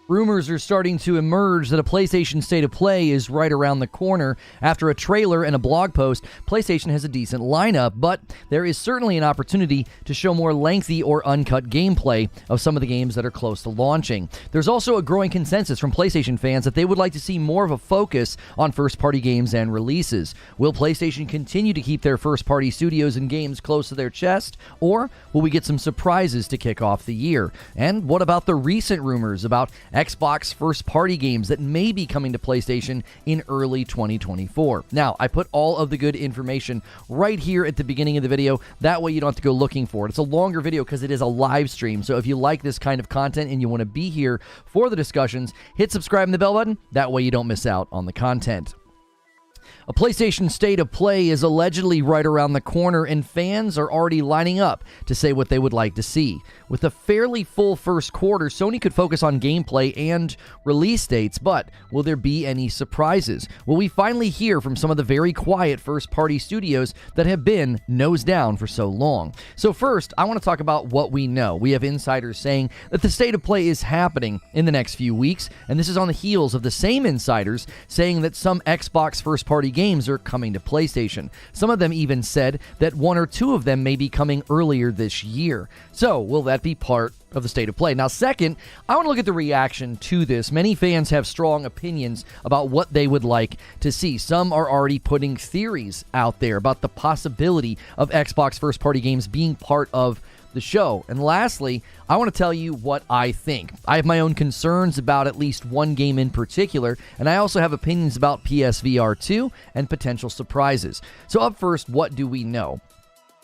Rumors are starting to emerge that a PlayStation State of Play is right around the corner. After a trailer and a blog post, PlayStation has a decent lineup, but there is certainly an opportunity to show more lengthy or uncut gameplay of some of the games that are close to launching. There's also a growing consensus from PlayStation fans that they would like to see more of a focus on first-party games and releases. Will PlayStation continue to keep their first-party studios and games close to their chest, or will we get some surprises to kick off the year? And what about the recent rumors about Xbox first-party games that may be coming to PlayStation in early 2024. Now, I put all of the good information right here at the beginning of the video. That way you don't have to go looking for it. It's a longer video because it is a live stream. So if you like this kind of content and you want to be here for the discussions, hit subscribe and the bell button. That way you don't miss out on the content. A PlayStation State of Play is allegedly right around the corner, and fans are already lining up to say what they would like to see. With a fairly full first quarter, Sony could focus on gameplay and release dates, but will there be any surprises? Will we finally hear from some of the very quiet first-party studios that have been nose down for so long? So first, I want to talk about what we know. We have insiders saying that the State of Play is happening in the next few weeks, and this is on the heels of the same insiders saying that some Xbox first-party games are coming to PlayStation. Some of them even said that one or two of them may be coming earlier this year. So, will that be part of the State of Play? Now, second, I want to look at the reaction to this. Many fans have strong opinions about what they would like to see. Some are already putting theories out there about the possibility of Xbox first-party games being part of the show. And lastly, I want to tell you what I think. I have my own concerns about at least one game in particular, and I also have opinions about PSVR 2 and potential surprises. So up first, what do we know?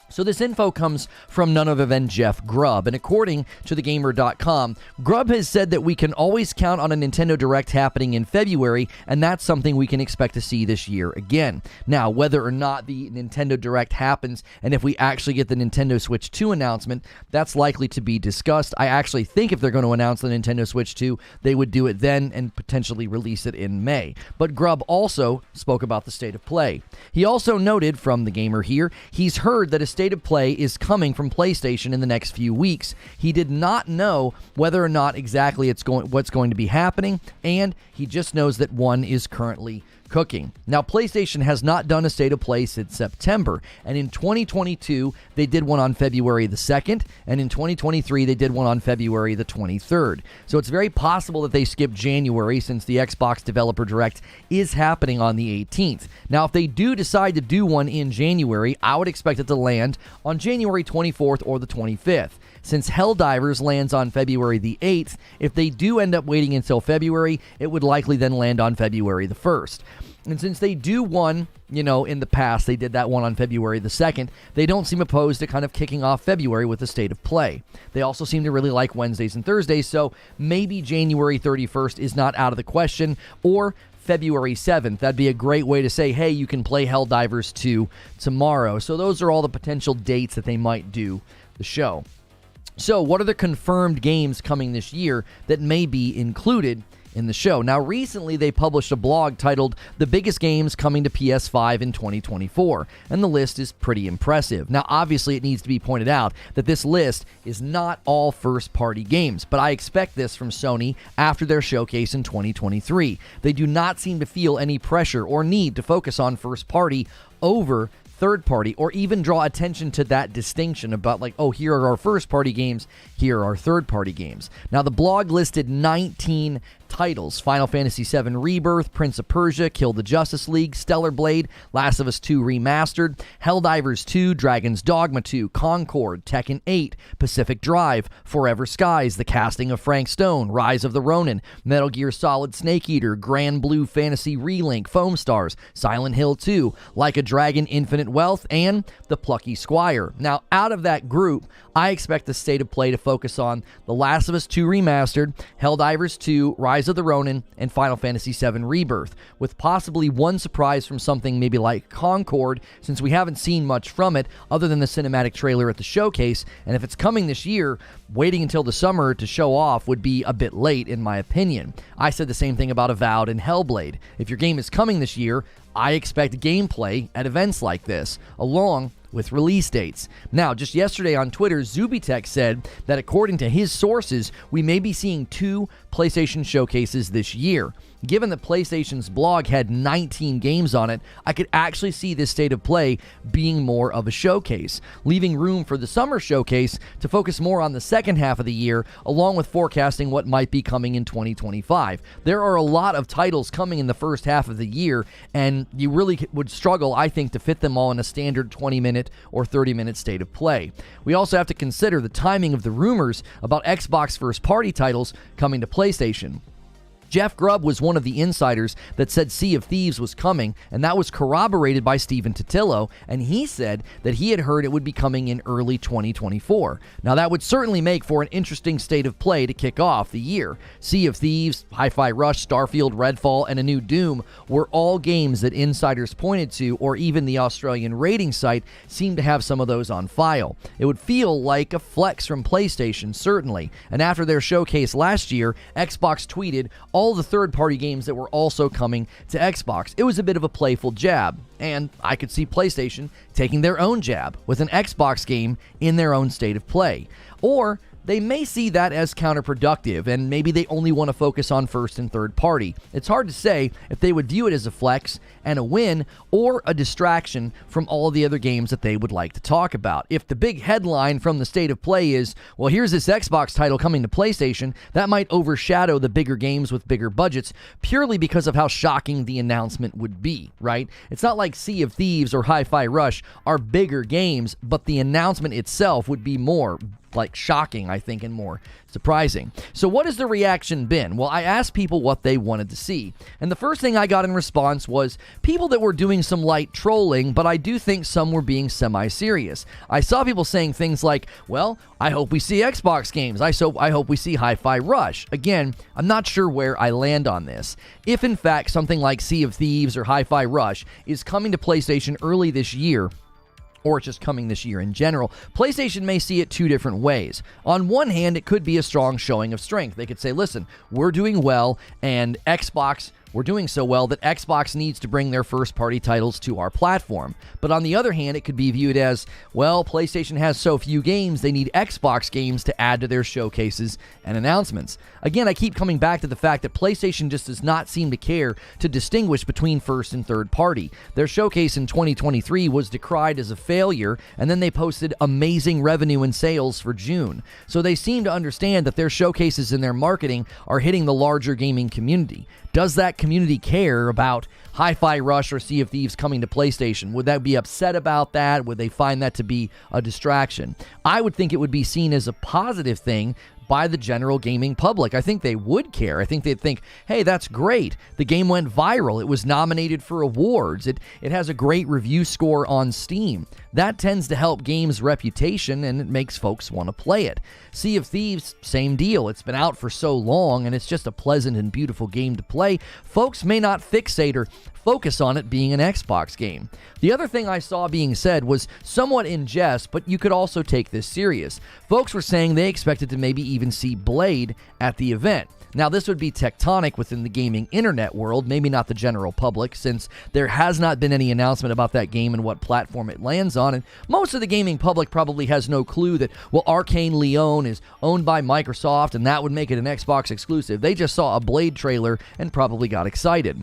So this info comes from none other than Jeff Grubb, and according to thegamer.com, Grubb has said that we can always count on a Nintendo Direct happening in February, and that's something we can expect to see this year again. Now, whether or not the Nintendo Direct happens, and if we actually get the Nintendo Switch 2 announcement, that's likely to be discussed. I actually think if they're going to announce the Nintendo Switch 2, they would do it then and potentially release it in May. But Grubb also spoke about the State of Play. He also noted from the Gamer here, he's heard that a State of Play is coming from PlayStation in the next few weeks. He did not know whether or not exactly what's going to be happening, and he just knows that one is currently cooking. Now, PlayStation has not done a State of Play since September, and in 2022, they did one on February the 2nd, and in 2023, they did one on February the 23rd. So it's very possible that they skipped January since the Xbox Developer Direct is happening on the 18th. Now, if they do decide to do one in January, I would expect it to land on January 24th or the 25th. Since Helldivers lands on February the 8th, if they do end up waiting until February, it would likely then land on February the 1st. And since they do one, in the past, they did that one on February the 2nd, they don't seem opposed to kind of kicking off February with the State of Play. They also seem to really like Wednesdays and Thursdays, so maybe January 31st is not out of the question, or February 7th. That'd be a great way to say, hey, you can play Helldivers 2 tomorrow. So those are all the potential dates that they might do the show. So what are the confirmed games coming this year that may be included in the show? Now, recently they published a blog titled The Biggest Games Coming to PS5 in 2024, and the list is pretty impressive. Now, obviously it needs to be pointed out that this list is not all first-party games, but I expect this from Sony after their showcase in 2023. They do not seem to feel any pressure or need to focus on first-party over third-party, or even draw attention to that distinction about like, oh, here are our first-party games, here are our third-party games. Now, the blog listed 19 titles: Final Fantasy VII Rebirth, Prince of Persia, Kill the Justice League, Stellar Blade, Last of Us 2 Remastered, Helldivers 2, Dragon's Dogma 2, Concord, Tekken 8, Pacific Drive, Forever Skies, The Casting of Frank Stone, Rise of the Ronin, Metal Gear Solid Snake Eater, Grand Blue Fantasy Relink, Foam Stars, Silent Hill 2, Like a Dragon Infinite Wealth, and The Plucky Squire. Now, out of that group, I expect the State of Play to focus on The Last of Us 2 Remastered, Helldivers 2, Rise of the Ronin, and Final Fantasy VII Rebirth, with possibly one surprise from something maybe like Concord, since we haven't seen much from it other than the cinematic trailer at the showcase, and if it's coming this year, waiting until the summer to show off would be a bit late in my opinion. I said the same thing about Avowed and Hellblade. If your game is coming this year, I expect gameplay at events like this, along with release dates. Now, just yesterday on Twitter, Zubitech said that according to his sources, we may be seeing 2 PlayStation showcases this year. Given that PlayStation's blog had 19 games on it, I could actually see this state of play being more of a showcase, leaving room for the summer showcase to focus more on the second half of the year, along with forecasting what might be coming in 2025. There are a lot of titles coming in the first half of the year, and you really would struggle, I think, to fit them all in a standard 20-minute or 30-minute state of play. We also have to consider the timing of the rumors about Xbox first-party titles coming to PlayStation. Jeff Grubb was one of the insiders that said Sea of Thieves was coming, and that was corroborated by Stephen Totilo, and he said that he had heard it would be coming in early 2024. Now, that would certainly make for an interesting state of play to kick off the year. Sea of Thieves, Hi-Fi Rush, Starfield, Redfall, and a new Doom were all games that insiders pointed to, or even the Australian rating site seemed to have some of those on file. It would feel like a flex from PlayStation, certainly, and after their showcase last year, Xbox tweeted all the third-party games that were also coming to Xbox. It was a bit of a playful jab, and I could see PlayStation taking their own jab with an Xbox game in their own state of play. Or they may see that as counterproductive, and maybe they only want to focus on first and third party. It's hard to say if they would view it as a flex and a win, or a distraction from all of the other games that they would like to talk about. If the big headline from the state of play is, well, here's this Xbox title coming to PlayStation, that might overshadow the bigger games with bigger budgets, purely because of how shocking the announcement would be, right? It's not like Sea of Thieves or Hi-Fi Rush are bigger games, but the announcement itself would be more shocking, I think, and more surprising. So what has the reaction been? Well, I asked people what they wanted to see, and the first thing I got in response was people that were doing some light trolling, but I do think some were being semi-serious. I saw people saying things like, well, I hope we see Xbox games. I hope we see Hi-Fi Rush. Again, I'm not sure where I land on this. If in fact something like Sea of Thieves or Hi-Fi Rush is coming to PlayStation early this year, or just coming this year in general, PlayStation may see it 2 different ways. On one hand, it could be a strong showing of strength. They could say, listen, we're doing well, and we're doing so well that Xbox needs to bring their first-party titles to our platform. But on the other hand, it could be viewed as, well, PlayStation has so few games, they need Xbox games to add to their showcases and announcements. Again, I keep coming back to the fact that PlayStation just does not seem to care to distinguish between first and third party. Their showcase in 2023 was decried as a failure, and then they posted amazing revenue and sales for June. So they seem to understand that their showcases and their marketing are hitting the larger gaming community. Does that community care about Hi-Fi Rush or Sea of Thieves coming to PlayStation? Would they be upset about that? Would they find that to be a distraction? I would think it would be seen as a positive thing by the general gaming public. I think they would care. I think they'd think, hey, that's great. The game went viral. It was nominated for awards. It has a great review score on Steam. That tends to help games' reputation, and it makes folks want to play it. Sea of Thieves, same deal. It's been out for so long, and it's just a pleasant and beautiful game to play. Folks may not fixate or focus on it being an Xbox game. The other thing I saw being said was somewhat in jest, but you could also take this serious. Folks were saying they expected to maybe even see Blade at the event. Now, this would be tectonic within the gaming internet world, maybe not the general public, since there has not been any announcement about that game and what platform it lands on, and most of the gaming public probably has no clue that, well, Arcane Leon is owned by Microsoft, and that would make it an Xbox exclusive. They just saw a Blade trailer and probably got excited.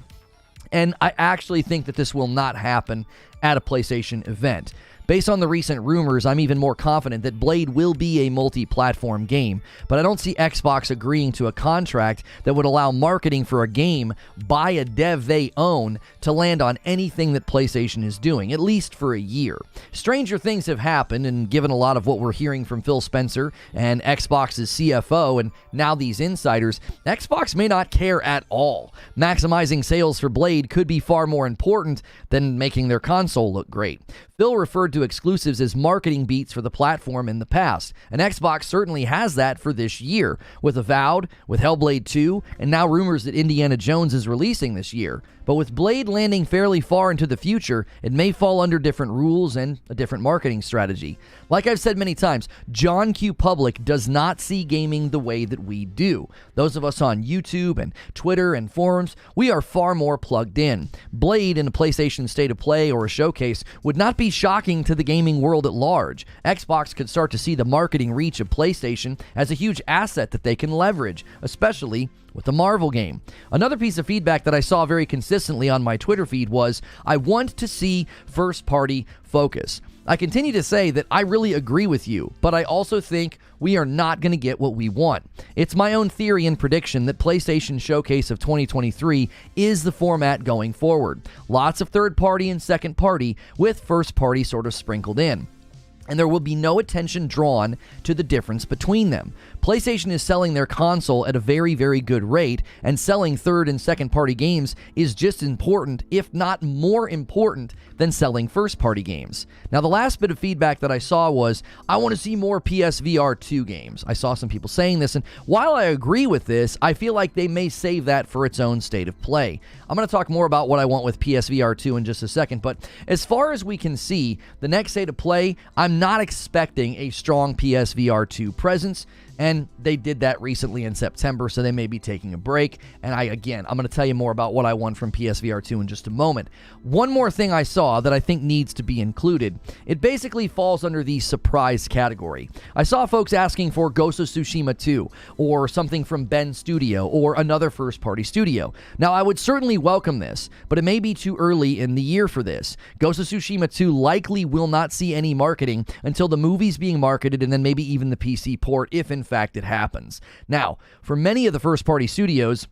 And I actually think that this will not happen at a PlayStation event. Based on the recent rumors, I'm even more confident that Blade will be a multi-platform game, but I don't see Xbox agreeing to a contract that would allow marketing for a game by a dev they own to land on anything that PlayStation is doing, at least for a year. Stranger things have happened, and given a lot of what we're hearing from Phil Spencer and Xbox's CFO and now these insiders, Xbox may not care at all. Maximizing sales for Blade could be far more important than making their console look great. Phil referred to exclusives as marketing beats for the platform in the past, and Xbox certainly has that for this year, with Avowed, with Hellblade 2, and now rumors that Indiana Jones is releasing this year. But with Blade landing fairly far into the future, it may fall under different rules and a different marketing strategy. Like I've said many times, John Q. Public does not see gaming the way that we do. Those of us on YouTube and Twitter and forums, we are far more plugged in. Blade in a PlayStation State of Play or a showcase would not be shocking to the gaming world at large. Xbox could start to see the marketing reach of PlayStation as a huge asset that they can leverage, especially with the Marvel game. Another piece of feedback that I saw very consistently on my Twitter feed was, I want to see first-party focus. I continue to say that I really agree with you, but I also think we are not going to get what we want. It's my own theory and prediction that PlayStation Showcase of 2023 is the format going forward. Lots of third-party and second-party, with first-party sort of sprinkled in. And there will be no attention drawn to the difference between them. PlayStation is selling their console at a very, very good rate, and selling third and second party games is just important, if not more important, than selling first party games. Now, the last bit of feedback that I saw was, I want to see more PSVR 2 games. I saw some people saying this, and while I agree with this, I feel like they may save that for its own state of play. I'm going to talk more about what I want with PSVR 2 in just a second, but as far as we can see, the next state of play, I'm not expecting a strong PSVR 2 presence, and they did that recently in September, so they may be taking a break. And I'm going to tell you more about what I want from PSVR 2 in just a moment. One more thing I saw that I think needs to be included. It basically falls under the surprise category. I saw folks asking for Ghost of Tsushima 2, or something from Ben Studio, or another first-party studio. Now, I would certainly welcome this, but it may be too early in the year for this. Ghost of Tsushima 2 likely will not see any marketing until the movie's being marketed, and then maybe even the PC port, if in fact it happens. Now, for many of the first-party studios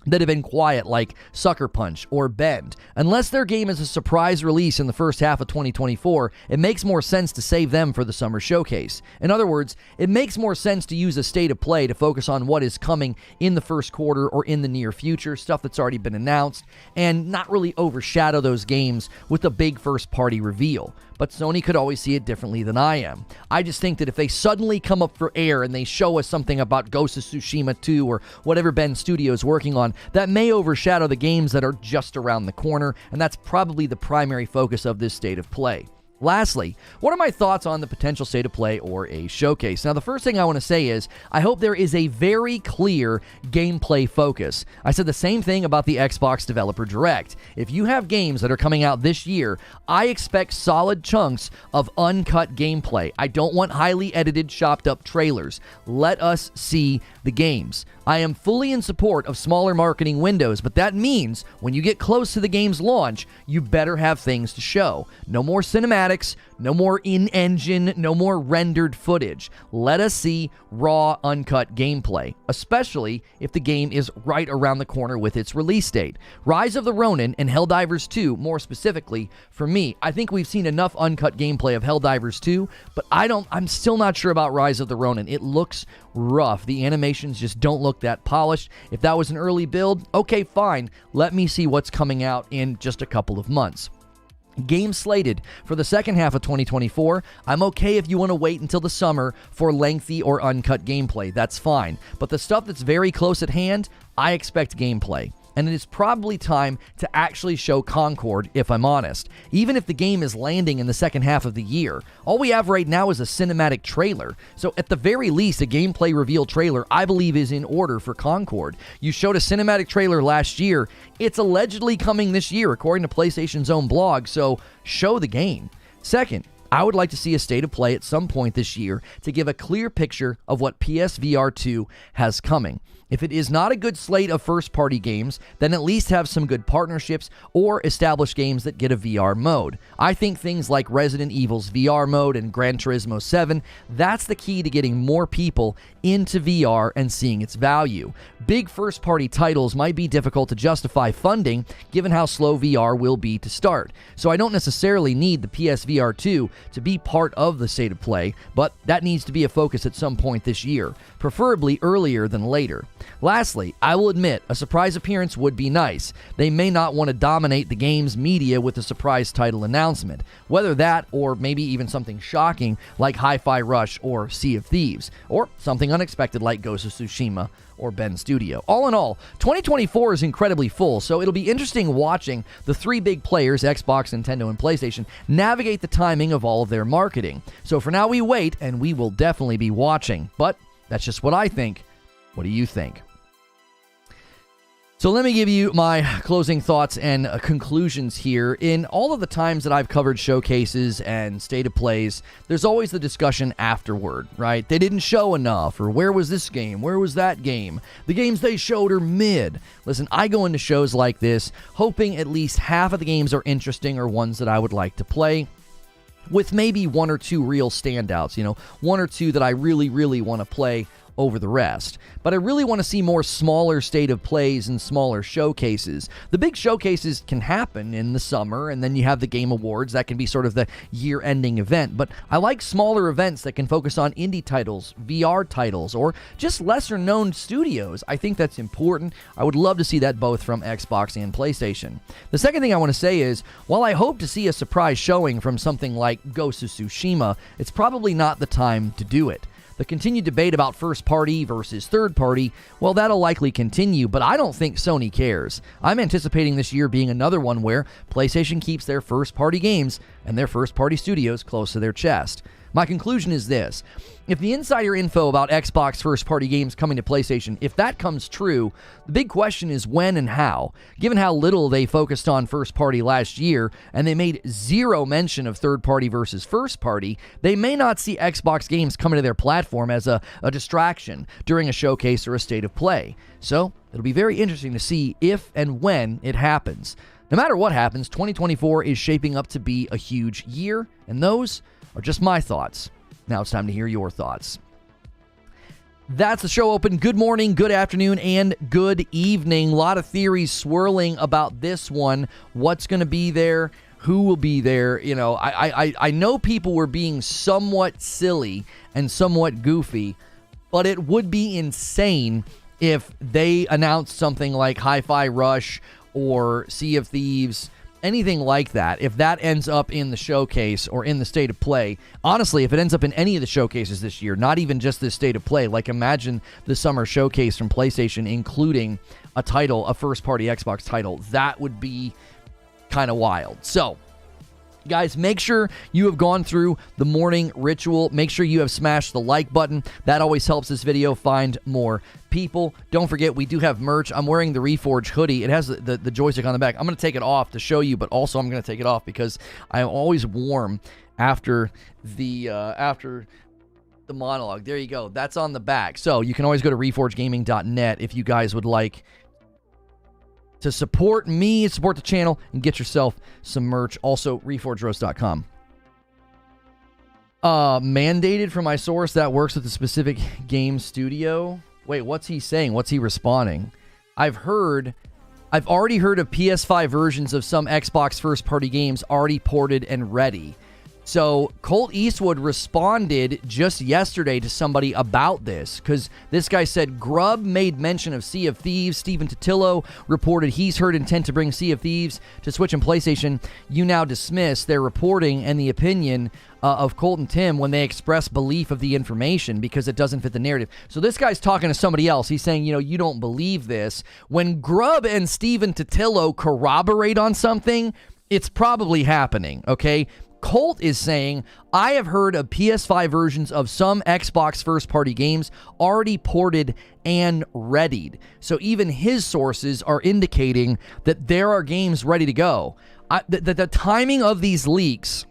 that have been quiet, like Sucker Punch or Bend, unless their game is a surprise release in the first half of 2024, it makes more sense to save them for the summer showcase. In other words, it makes more sense to use a state of play to focus on what is coming in the first quarter or in the near future, stuff that's already been announced, and not really overshadow those games with a big first-party reveal. But Sony could always see it differently than I am. I just think that if they suddenly come up for air and they show us something about Ghost of Tsushima 2 or whatever Ben Studio is working on, that may overshadow the games that are just around the corner, and that's probably the primary focus of this state of play. Lastly, what are my thoughts on the potential state of play or a showcase? Now, the first thing I want to say is, I hope there is a very clear gameplay focus. I said the same thing about the Xbox Developer Direct. If you have games that are coming out this year, I expect solid chunks of uncut gameplay. I don't want highly edited, chopped up trailers. Let us see the games. I am fully in support of smaller marketing windows, but that means when you get close to the game's launch, you better have things to show. No more cinematics, no more in-engine, no more rendered footage. Let us see raw, uncut gameplay, especially if the game is right around the corner with its release date. Rise of the Ronin and Helldivers 2, more specifically, for me, I think we've seen enough uncut gameplay of Helldivers 2, but I'm still not sure about Rise of the Ronin. It looks rough. The animations just don't look that polished. If that was an early build, okay, fine. Let me see what's coming out in just a couple of months. Games slated for the second half of 2024, I'm okay if you want to wait until the summer for lengthy or uncut gameplay. That's fine. But the stuff that's very close at hand, I expect gameplay. And it is probably time to actually show Concord, if I'm honest. Even if the game is landing in the second half of the year, all we have right now is a cinematic trailer. So at the very least, a gameplay reveal trailer, I believe, is in order for Concord. You showed a cinematic trailer last year. It's allegedly coming this year, according to PlayStation's own blog, so show the game. Second, I would like to see a state of play at some point this year to give a clear picture of what PSVR 2 has coming. If it is not a good slate of first-party games, then at least have some good partnerships or established games that get a VR mode. I think things like Resident Evil's VR mode and Gran Turismo 7, that's the key to getting more people into VR and seeing its value. Big first-party titles might be difficult to justify funding given how slow VR will be to start. So I don't necessarily need the PSVR 2 to be part of the state of play, but that needs to be a focus at some point this year, preferably earlier than later. Lastly, I will admit, a surprise appearance would be nice. They may not want to dominate the game's media with a surprise title announcement, whether that or maybe even something shocking like Hi-Fi Rush or Sea of Thieves, or something unexpected like Ghost of Tsushima or Ben Studio. All in all, 2024 is incredibly full, so it'll be interesting watching the three big players, Xbox, Nintendo, and PlayStation, navigate the timing of all of their marketing. So for now, we wait, and we will definitely be watching. But that's just what I think. What do you think? So let me give you my closing thoughts and conclusions here. In all of the times that I've covered showcases and state of plays, there's always the discussion afterward, right? They didn't show enough, or where was this game? Where was that game? The games they showed are mid. Listen, I go into shows like this hoping at least half of the games are interesting or ones that I would like to play, with maybe one or two real standouts, one or two that I really, really want to play over the rest. But I really want to see more smaller state of plays and smaller showcases. The big showcases can happen in the summer, and then you have the Game Awards. That can be sort of the year-ending event. But I like smaller events that can focus on indie titles, VR titles, or just lesser-known studios. I think that's important. I would love to see that both from Xbox and PlayStation. The second thing I want to say is, while I hope to see a surprise showing from something like Ghost of Tsushima, it's probably not the time to do it. The continued debate about first-party versus third-party, well, that'll likely continue, but I don't think Sony cares. I'm anticipating this year being another one where PlayStation keeps their first-party games and their first-party studios close to their chest. My conclusion is this. If the insider info about Xbox first-party games coming to PlayStation, if that comes true, the big question is when and how. Given how little they focused on first-party last year, and they made zero mention of third-party versus first-party, they may not see Xbox games coming to their platform as a distraction during a showcase or a state of play. So, it'll be very interesting to see if and when it happens. No matter what happens, 2024 is shaping up to be a huge year, and those are just my thoughts. Now it's time to hear your thoughts. That's the show open. Good morning, good afternoon, and good evening. A lot of theories swirling about this one. What's going to be there? Who will be there? I know people were being somewhat silly and somewhat goofy, but it would be insane if they announced something like Hi-Fi Rush or Sea of Thieves, anything like that. If that ends up in the showcase or in the state of play, honestly, if it ends up in any of the showcases this year, not even just this state of play, like imagine the summer showcase from PlayStation including a title, a first-party Xbox title, that would be kind of wild. So, guys, make sure you have gone through the morning ritual. Make sure you have smashed the like button. That always helps this video find more people. Don't forget, we do have merch. I'm wearing the Reforge hoodie. It has the joystick on the back. I'm going to take it off to show you, but also I'm going to take it off because I'm always warm after the monologue. There you go. That's on the back. So you can always go to reforgegaming.net if you guys would like to support me, support the channel, and get yourself some merch. Also, reforgeroast.com. Mandated from my source that works with a specific game studio. Wait, what's he saying? What's he responding? I've already heard of PS5 versions of some Xbox first-party games already ported and ready. So Colt Eastwood responded just yesterday to somebody about this, because this guy said Grubb made mention of Sea of Thieves. Stephen Totillo reported he's heard intent to bring Sea of Thieves to Switch and PlayStation. You now dismiss their reporting and the opinion of Colt and Tim when they express belief of the information because it doesn't fit the narrative. So this guy's talking to somebody else. He's saying, you don't believe this. When Grubb and Stephen Totillo corroborate on something, it's probably happening, okay? Colt is saying, I have heard of PS5 versions of some Xbox first-party games already ported and readied. So even his sources are indicating that there are games ready to go. The timing of these leaks,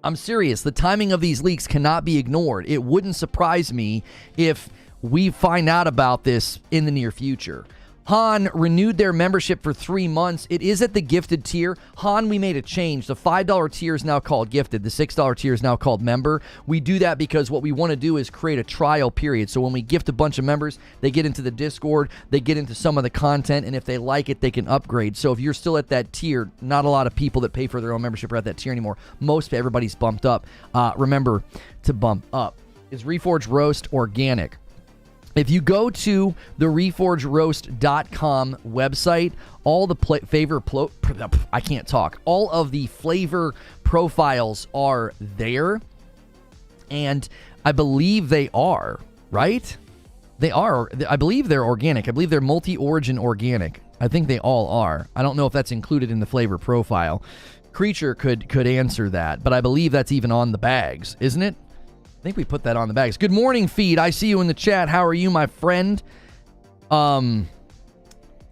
I'm serious, the timing of these leaks cannot be ignored. It wouldn't surprise me if we find out about this in the near future. Han renewed their membership for 3 months. It is at the gifted tier. Han, we made a change. The $5 tier is now called gifted. The $6 tier is now called member. We do that because what we want to do is create a trial period. So when we gift a bunch of members, they get into the Discord, they get into some of the content, and if they like it, they can upgrade. So if you're still at that tier, not a lot of people that pay for their own membership are at that tier anymore. Most everybody's bumped up. Remember to bump up. Is Reforge Roast organic? If you go to the reforgeroast.com website, all the all of the flavor profiles are there, and I believe they are, right? They are. I believe they're organic. I believe they're multi-origin organic. I think they all are. I don't know if that's included in the flavor profile. Creature could answer that, but I believe that's even on the bags, isn't it? I think we put that on the bags. Good morning, Feed. I see you in the chat. How are you, my friend? I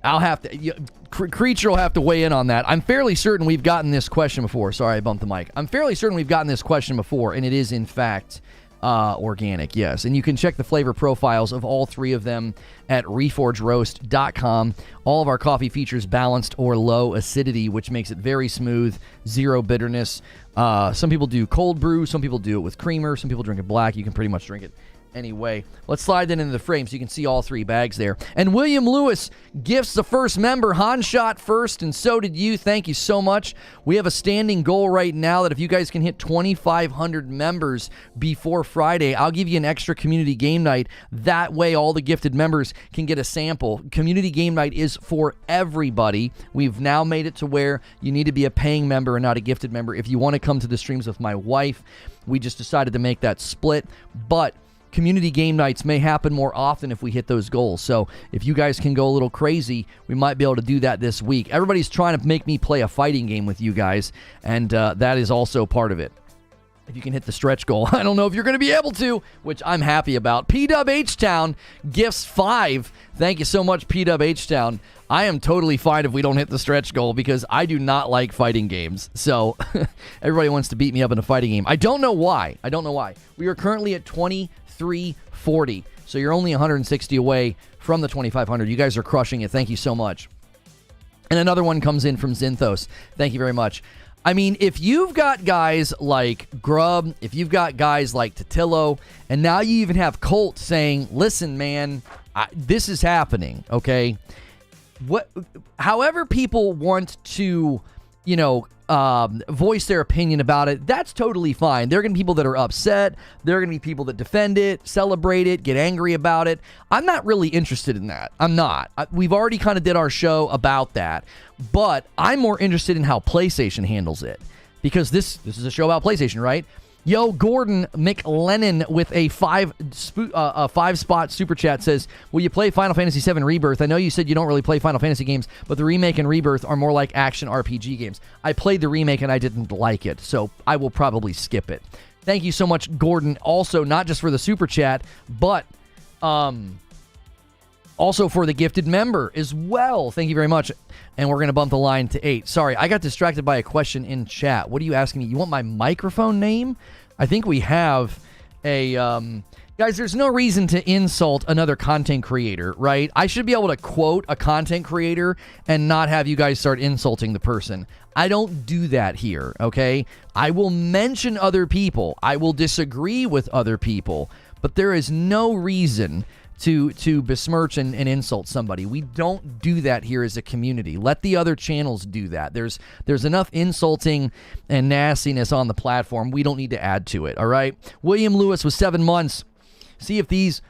I'll have to... Creature will have to weigh in on that. I'm fairly certain we've gotten this question before. Sorry, I bumped the mic. I'm fairly certain we've gotten this question before, and it is, in fact, organic, yes. And you can check the flavor profiles of all three of them at reforgeroast.com. All of our coffee features balanced or low acidity, which makes it very smooth, zero bitterness. Some people do cold brew. Some people do it with creamer. Some people drink it black. You can pretty much drink it anyway. Let's slide that into the frame so you can see all three bags there. And William Lewis gifts the first member. Han shot first, and so did you. Thank you so much. We have a standing goal right now that if you guys can hit 2,500 members before Friday, I'll give you an extra community game night. That way, all the gifted members can get a sample. Community game night is for everybody. We've now made it to where you need to be a paying member and not a gifted member. If you want to come to the streams with my wife, we just decided to make that split. But community game nights may happen more often if we hit those goals. So if you guys can go a little crazy, we might be able to do that this week. Everybody's trying to make me play a fighting game with you guys, and that is also part of it. If you can hit the stretch goal. I don't know if you're going to be able to, which I'm happy about. P-Dub H-Town gifts 5. Thank you so much, P-Dub H-Town. I am totally fine if we don't hit the stretch goal because I do not like fighting games. So everybody wants to beat me up in a fighting game. I don't know why. We are currently at 2340. So you're only 160 away from the 2,500. You guys are crushing it. Thank you so much. And another one comes in from Zinthos. Thank you very much. I mean, if you've got guys like Grub, if you've got guys like Totillo, and now you even have Colt saying, listen, man, this is happening, okay? However people want to, voice their opinion about it, that's totally fine. There are going to be people that are upset. There are going to be people that defend it, celebrate it, get angry about it. I'm not really interested in that. I'm not. We've already kind of did our show about that. But I'm more interested in how PlayStation handles it. Because this is a show about PlayStation, right? Yo, Gordon McLennan with a 5-spot super chat says, will you play Final Fantasy VII Rebirth? I know you said you don't really play Final Fantasy games, but the remake and Rebirth are more like action RPG games. I played the remake and I didn't like it, so I will probably skip it. Thank you so much, Gordon. Also, not just for the super chat, but also for the gifted member as well. Thank you very much. And we're going to bump the line to 8. Sorry, I got distracted by a question in chat. What are you asking me? You want my microphone name? I think we have a... guys, there's no reason to insult another content creator, right? I should be able to quote a content creator and not have you guys start insulting the person. I don't do that here, okay? I will mention other people. I will disagree with other people. But there is no reason to besmirch and insult somebody. We don't do that here as a community. Let the other channels do that. There's enough insulting and nastiness on the platform. We don't need to add to it, all right? William Lewis with 7 months. See if these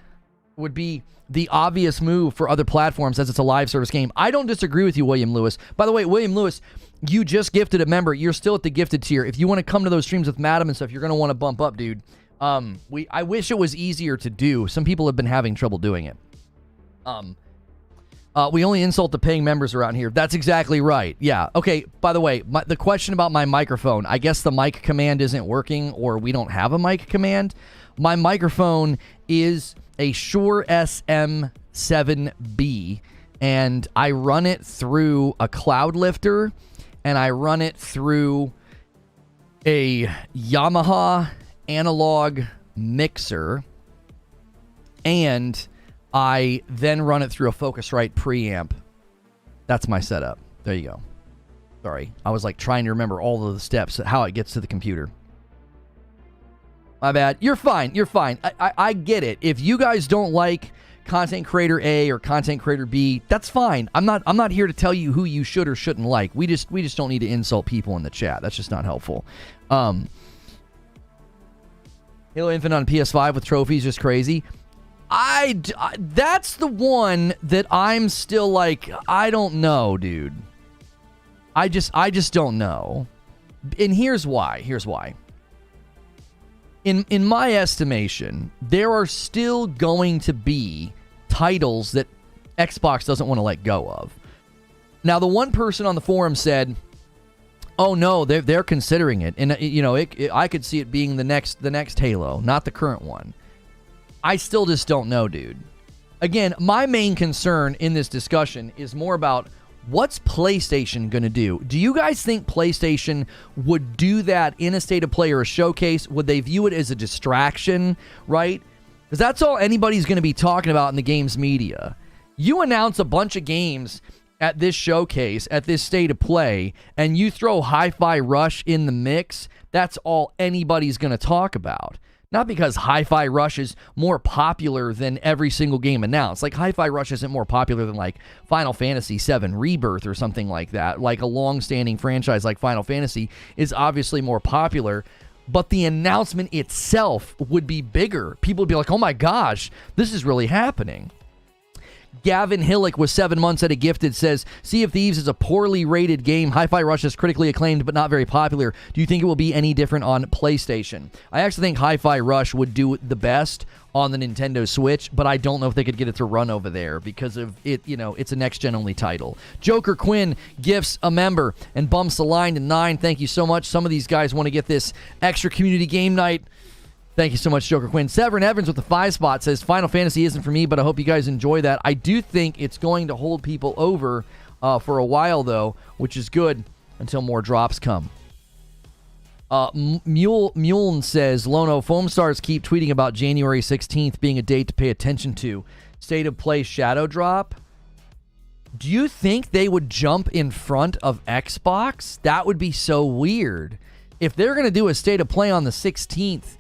would be the obvious move for other platforms as it's a live service game. I don't disagree with you, William Lewis. By the way, William Lewis, you just gifted a member. You're still at the gifted tier. If you want to come to those streams with Madam and stuff, you're going to want to bump up, dude. I wish it was easier to do. Some people have been having trouble doing it. We only insult the paying members around here. That's exactly right. Yeah. Okay. By the way, the question about my microphone, I guess the mic command isn't working or we don't have a mic command. My microphone is a Shure SM7B and I run it through a cloud lifter and I run it through a Yamaha analog mixer, and I then run it through a Focusrite preamp. That's my setup. There you go. Sorry, I was like trying to remember all of the steps, how it gets to the computer. My bad. You're fine. I get it. If you guys don't like content creator A or content creator B, that's fine. I'm not here to tell you who you should or shouldn't like. We just don't need to insult people in the chat. That's just not helpful. Halo Infinite on PS5 with trophies, just crazy. That's the one that I'm still like, I don't know, dude. I just don't know. And here's why. In my estimation, there are still going to be titles that Xbox doesn't want to let go of. Now, the one person on the forum said, oh no, they're considering it, and I could see it being the next Halo, not the current one. I still just don't know, dude. Again, my main concern in this discussion is more about what's PlayStation going to do? Do you guys think PlayStation would do that in a state of play or a showcase? Would they view it as a distraction, right? Because that's all anybody's going to be talking about in the games media. You announce a bunch of games at this showcase, at this state of play, and you throw Hi-Fi Rush in the mix, that's all anybody's going to talk about. Not because Hi-Fi Rush is more popular than every single game announced. Like, Hi-Fi Rush isn't more popular than, like, Final Fantasy VII Rebirth or something like that. Like, a long-standing franchise like Final Fantasy is obviously more popular, but the announcement itself would be bigger. People would be like, oh my gosh, this is really happening. Gavin Hillick with 7 months at a gifted says, Sea of Thieves is a poorly rated game. Hi-Fi Rush is critically acclaimed but not very popular. Do you think it will be any different on PlayStation? I actually think Hi-Fi Rush would do the best on the Nintendo Switch, but I don't know if they could get it to run over there because of it, it's a next-gen only title. Joker Quinn gifts a member and bumps the line to 9. Thank you so much. Some of these guys want to get this extra community game night. Thank you so much, Joker Quinn. Severin Evans with the 5 spot says, Final Fantasy isn't for me, but I hope you guys enjoy that. I do think it's going to hold people over for a while, though, which is good until more drops come. Muln says, Lono, Foam Stars keep tweeting about January 16th being a date to pay attention to. State of Play Shadow Drop. Do you think they would jump in front of Xbox? That would be so weird. If they're going to do a State of Play on the 16th,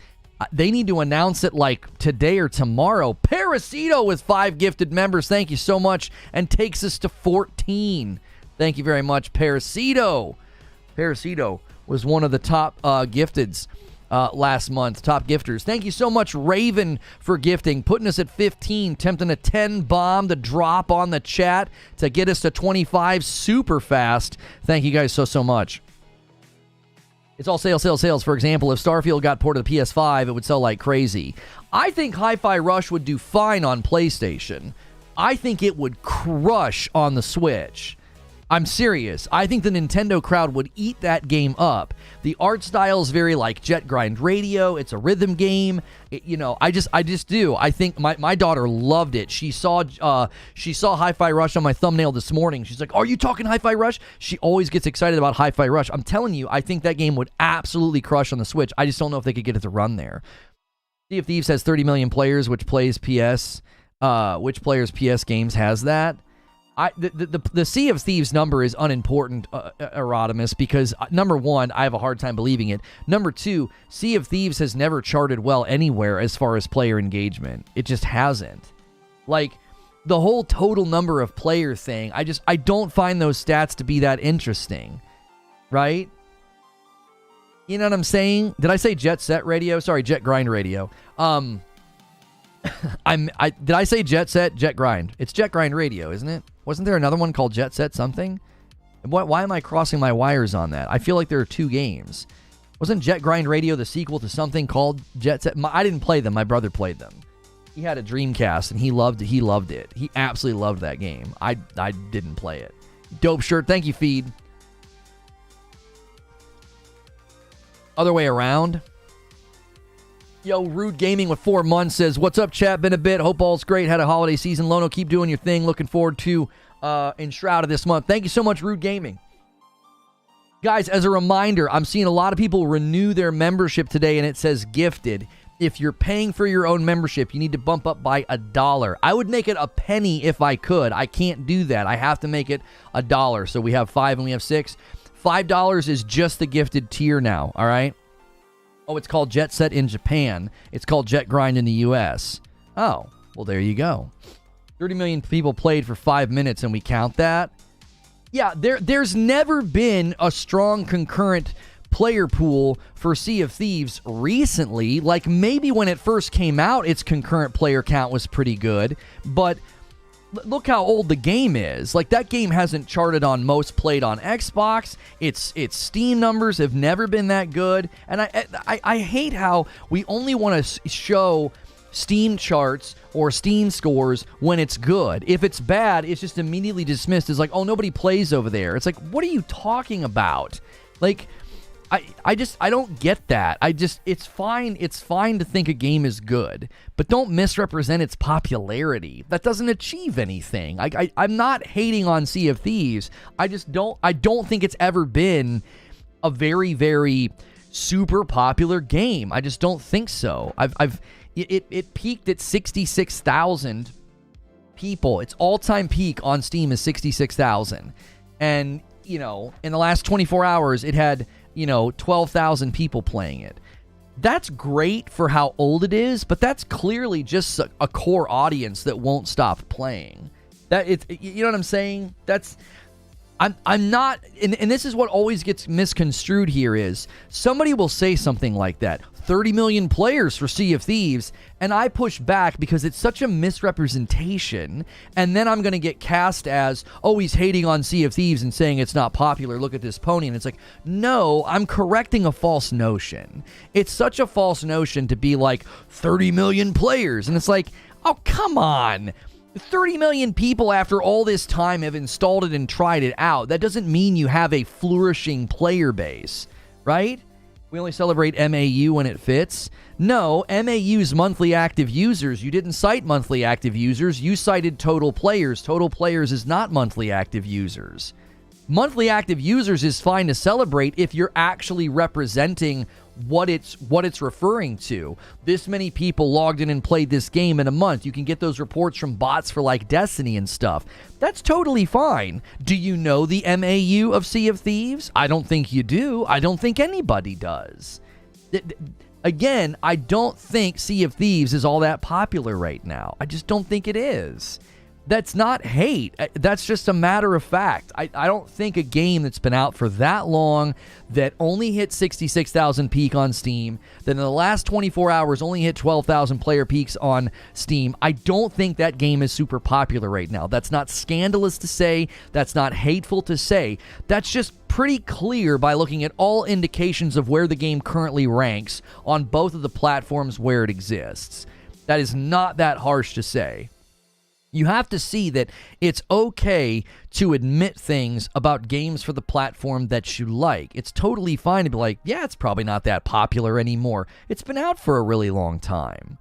they need to announce it like today or tomorrow. Parasito with 5 gifted members. Thank you so much. And takes us to 14. Thank you very much, Parasito. Parasito was one of the top gifteds last month. Top gifters. Thank you so much, Raven, for gifting. Putting us at 15. Tempting a 10 bomb to drop on the chat to get us to 25 super fast. Thank you guys so much. It's all sales, sales, sales. For example, if Starfield got ported to PS5, it would sell like crazy. I think Hi-Fi Rush would do fine on PlayStation. I think it would crush on the Switch. I'm serious. I think the Nintendo crowd would eat that game up. The art style is very like Jet Grind Radio. It's a rhythm game. I just do. I think my daughter loved it. She saw Hi-Fi Rush on my thumbnail this morning. She's like, "Are you talking Hi-Fi Rush?" She always gets excited about Hi-Fi Rush. I'm telling you, I think that game would absolutely crush on the Switch. I just don't know if they could get it to run there. Sea of Thieves has 30 million players, which players PS games has that? The Sea of Thieves number is unimportant, Erodimus, because number one, I have a hard time believing it. Number two, Sea of Thieves has never charted well anywhere as far as player engagement. It just hasn't. Like, the whole total number of player thing, I don't find those stats to be that interesting. Right? You know what I'm saying? Did I say Jet Set Radio? Sorry, Jet Grind Radio. Did I say Jet Set? Jet Grind. It's Jet Grind Radio, isn't it? Wasn't there another one called Jet Set something? Why am I crossing my wires on that? I feel like there are two games. Wasn't Jet Grind Radio the sequel to something called Jet Set? I didn't play them. My brother played them. He had a Dreamcast, and he loved it. He absolutely loved that game. I didn't play it. Dope shirt. Thank you, Feed. Other way around. Yo, Rude Gaming with 4 months says, what's up, chat? Been a bit. Hope all's great. Had a holiday season. Lono, keep doing your thing. Looking forward to Enshrouded this month. Thank you so much, Rude Gaming. Guys, as a reminder, I'm seeing a lot of people renew their membership today, and it says gifted. If you're paying for your own membership, you need to bump up by $1. I would make it a penny if I could. I can't do that. I have to make it $1. So we have 5 and we have 6. $5 is just the gifted tier now, all right? Oh, it's called Jet Set in Japan. It's called Jet Grind in the U.S. Oh, well, there you go. 30 million people played for 5 minutes, and we count that? Yeah, there's never been a strong concurrent player pool for Sea of Thieves recently. Like, maybe when it first came out, its concurrent player count was pretty good, but look how old the game is. Like, that game hasn't charted on most played on Xbox. Its Steam numbers have never been that good. And I hate how we only want to show Steam charts or Steam scores when it's good. If it's bad, it's just immediately dismissed as like, oh, nobody plays over there. It's like, what are you talking about? Like, I don't get that. It's fine to think a game is good, but don't misrepresent its popularity. That doesn't achieve anything. I'm not hating on Sea of Thieves. I don't think it's ever been a very, very super popular game. I just don't think so. It peaked at 66,000 people. Its all-time peak on Steam is 66,000. And, in the last 24 hours, it had 12,000 people playing it. That's great for how old it is, but that's clearly just a core audience that won't stop playing. You know what I'm saying? I'm not, and this is what always gets misconstrued here is somebody will say something like that, 30 million players for Sea of Thieves, and I push back because it's such a misrepresentation, and then I'm going to get cast as, oh, he's hating on Sea of Thieves and saying it's not popular, look at this pony, and it's like, no, I'm correcting a false notion. It's such a false notion to be like 30 million players, and it's like, oh, come on. 30 million people after all this time have installed it and tried it out. That doesn't mean you have a flourishing player base, right? We only celebrate MAU when it fits. No, MAU's monthly active users. You didn't cite monthly active users. You cited total players. Total players is not monthly active users. Monthly active users is fine to celebrate if you're actually representing what it's referring to. This many people logged in and played this game in a month. You can get those reports from bots for like Destiny and stuff. That's totally fine. Do you know the MAU of Sea of Thieves? I don't think you do. I don't think anybody does. Again, I don't think Sea of Thieves is all that popular right now. I just don't think it is. That's not hate. That's just a matter of fact. I don't think a game that's been out for that long, that only hit 66,000 peak on Steam, that in the last 24 hours only hit 12,000 player peaks on Steam, I don't think that game is super popular right now. That's not scandalous to say. That's not hateful to say. That's just pretty clear by looking at all indications of where the game currently ranks on both of the platforms where it exists. That is not that harsh to say. You have to see that it's okay to admit things about games for the platform that you like. It's totally fine to be like, yeah, it's probably not that popular anymore. It's been out for a really long time.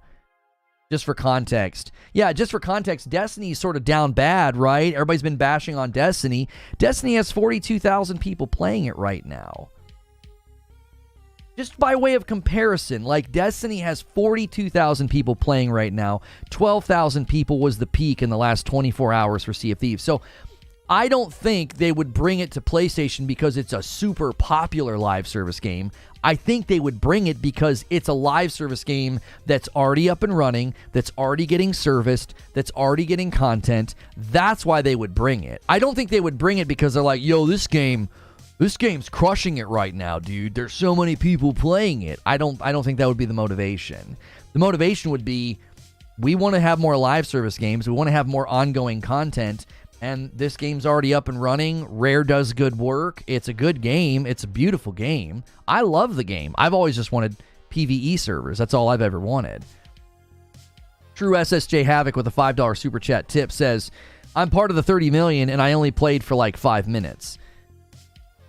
Just for context. Yeah, just for context, Destiny's sort of down bad, right? Everybody's been bashing on Destiny. Destiny has 42,000 people playing it right now. Just by way of comparison, like Destiny has 42,000 people playing right now. 12,000 people was the peak in the last 24 hours for Sea of Thieves. So I don't think they would bring it to PlayStation because it's a super popular live service game. I think they would bring it because it's a live service game that's already up and running, that's already getting serviced, that's already getting content. That's why they would bring it. I don't think they would bring it because they're like, yo, this game's crushing it right now, dude. There's so many people playing it. I don't think that would be the motivation. The motivation would be, we want to have more live service games. We want to have more ongoing content. And this game's already up and running. Rare does good work. It's a good game. It's a beautiful game. I love the game. I've always just wanted PvE servers. That's all I've ever wanted. True SSJ Havoc with a $5 super chat tip says, I'm part of the 30 million and I only played for like 5 minutes.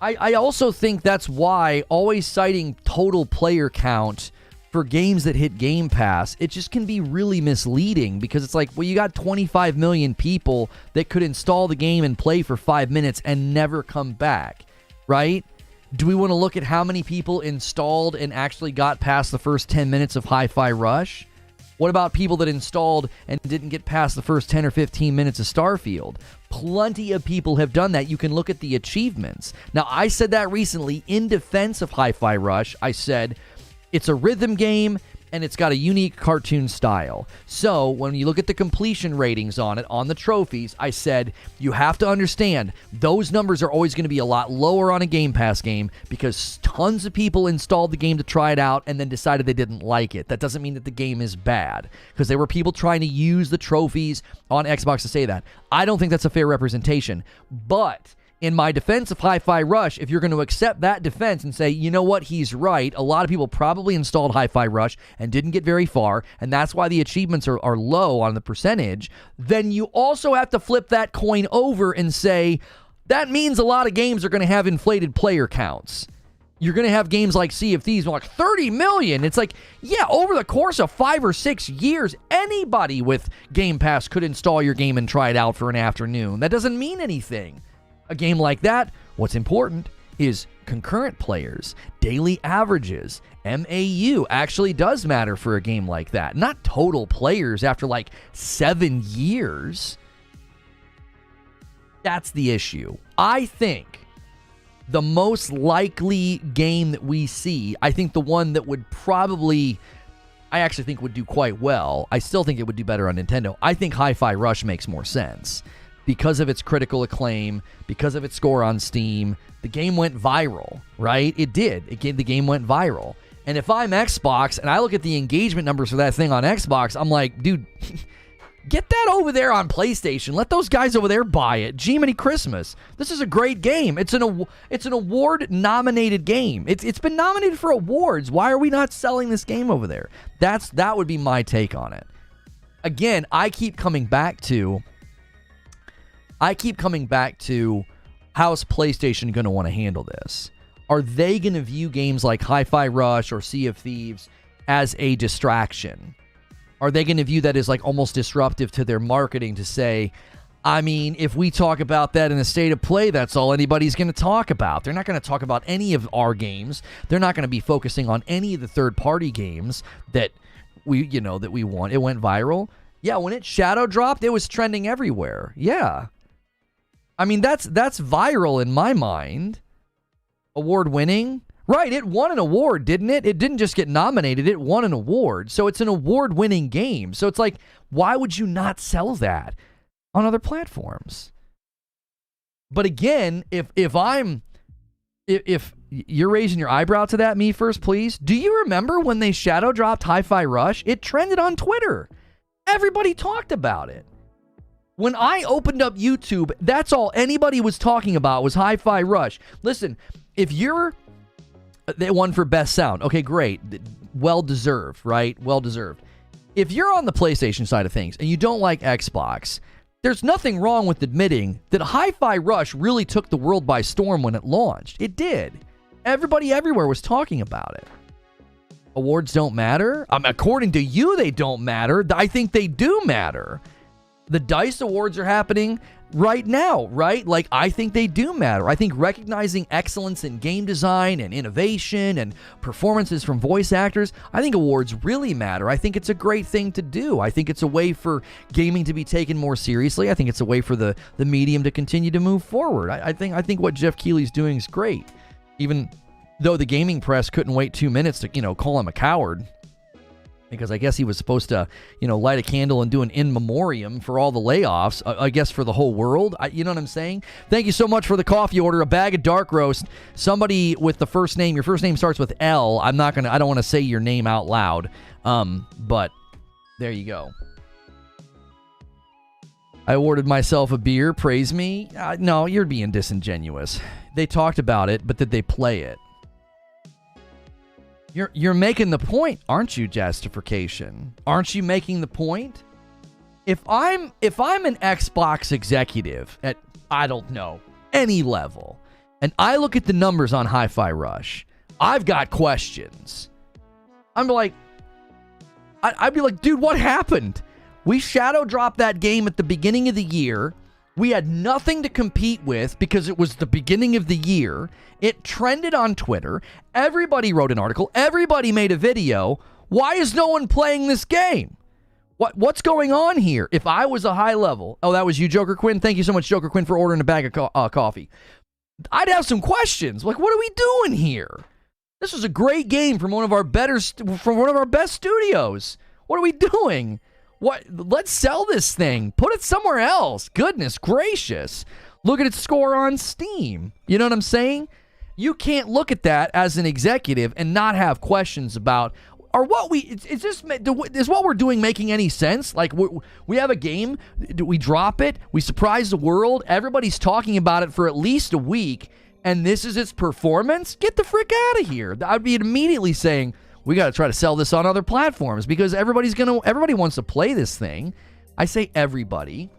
I also think that's why always citing total player count for games that hit Game Pass, it just can be really misleading because it's like, well, you got 25 million people that could install the game and play for 5 minutes and never come back, right? Do we want to look at how many people installed and actually got past the first 10 minutes of Hi-Fi Rush? What about people that installed and didn't get past the first 10 or 15 minutes of Starfield? Plenty of people have done that. You can look at the achievements. Now, I said that recently in defense of Hi-Fi Rush. I said, it's a rhythm game, and it's got a unique cartoon style. So, when you look at the completion ratings on it, on the trophies, I said, you have to understand, those numbers are always going to be a lot lower on a Game Pass game because tons of people installed the game to try it out and then decided they didn't like it. That doesn't mean that the game is bad, because there were people trying to use the trophies on Xbox to say that. I don't think that's a fair representation, but in my defense of Hi-Fi Rush, if you're going to accept that defense and say, you know what, he's right, a lot of people probably installed Hi-Fi Rush and didn't get very far, and that's why the achievements are low on the percentage, then you also have to flip that coin over and say, that means a lot of games are going to have inflated player counts. You're going to have games like Sea of Thieves, like 30 million. It's like, yeah, over the course of 5 or 6 years, anybody with Game Pass could install your game and try it out for an afternoon. That doesn't mean anything. A game like that, what's important is concurrent players, daily averages. MAU actually does matter for a game like that. Not total players after like 7 years. That's the issue. I think the most likely game that we see, I think the one that would probably, I actually think would do quite well. I still think it would do better on Nintendo. I think Hi-Fi Rush makes more sense because of its critical acclaim, because of its score on Steam. The game went viral, right? It did. The game went viral. And if I'm Xbox and I look at the engagement numbers for that thing on Xbox, I'm like, dude, get that over there on PlayStation. Let those guys over there buy it. Jiminy Christmas. This is a great game. It's an award-nominated game. It's been nominated for awards. Why are we not selling this game over there? That would be my take on it. Again, I keep coming back to how's PlayStation going to want to handle this? Are they going to view games like Hi-Fi Rush or Sea of Thieves as a distraction? Are they going to view that as like almost disruptive to their marketing to say, I mean, if we talk about that in the state of play, that's all anybody's going to talk about. They're not going to talk about any of our games. They're not going to be focusing on any of the third-party games that we want. It went viral. Yeah, when it shadow dropped, it was trending everywhere. Yeah. I mean, that's viral in my mind. Award-winning. Right, it won an award, didn't it? It didn't just get nominated, it won an award. So it's an award-winning game. So it's like, why would you not sell that on other platforms? But again, if you're raising your eyebrow to that, me first, please. Do you remember when they shadow dropped Hi-Fi Rush? It trended on Twitter. Everybody talked about it. When I opened up YouTube, that's all anybody was talking about was Hi-Fi Rush. Listen, if you're... They won for best sound. Okay, great. Well-deserved, right? Well-deserved. If you're on the PlayStation side of things and you don't like Xbox, there's nothing wrong with admitting that Hi-Fi Rush really took the world by storm when it launched. It did. Everybody everywhere was talking about it. Awards don't matter? According to you, they don't matter. I think they do matter. The DICE Awards are happening right now, right? Like, I think they do matter. I think recognizing excellence in game design and innovation and performances from voice actors, I think awards really matter. I think it's a great thing to do. I think it's a way for gaming to be taken more seriously. I think it's a way for the medium to continue to move forward. I think what Jeff Keighley's doing is great. Even though the gaming press couldn't wait 2 minutes to, call him a coward. Because I guess he was supposed to, light a candle and do an in memoriam for all the layoffs, I guess for the whole world. You know what I'm saying? Thank you so much for the coffee order, a bag of dark roast. Somebody with the first name, your first name starts with L. I don't want to say your name out loud. But there you go. I awarded myself a beer. Praise me. No, you're being disingenuous. They talked about it, but did they play it? You're making the point, aren't you, Justification? Aren't you making the point? If I'm an Xbox executive at, I don't know, any level, and I look at the numbers on Hi-Fi Rush, I've got questions. I'd be like, dude, what happened? We shadow dropped that game at the beginning of the year. We had nothing to compete with because it was the beginning of the year. It trended on Twitter. Everybody wrote an article. Everybody made a video. Why is no one playing this game? What's going on here? If I was a high level... Oh, that was you, Joker Quinn? Thank you so much, Joker Quinn, for ordering a bag of coffee. I'd have some questions. Like, what are we doing here? This was a great game from one of our best studios. What are we doing? Let's sell this thing. Put it somewhere else. Goodness gracious. Look at its score on Steam. You know what I'm saying? You can't look at that as an executive and not have questions about, is what we're doing making any sense? Like, we have a game, we drop it, we surprise the world, everybody's talking about it for at least a week, and this is its performance? Get the frick out of here. I'd be immediately saying, we got to try to sell this on other platforms because everybody wants to play this thing. I say everybody.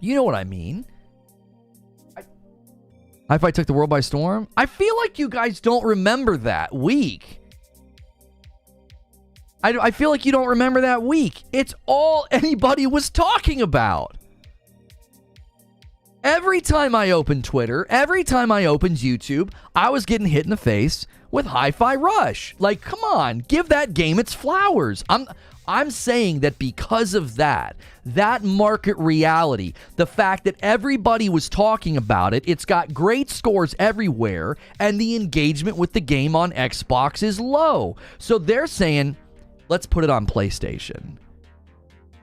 You know what I mean. Hi-Fi took the world by storm? I feel like you guys don't remember that week. I feel like you don't remember that week. It's all anybody was talking about. Every time I opened Twitter, every time I opened YouTube, I was getting hit in the face with Hi-Fi Rush. Like, come on, give that game its flowers. I'm saying that because of that market reality, the fact that everybody was talking about it, it's got great scores everywhere, and the engagement with the game on Xbox is low. So they're saying, let's put it on PlayStation.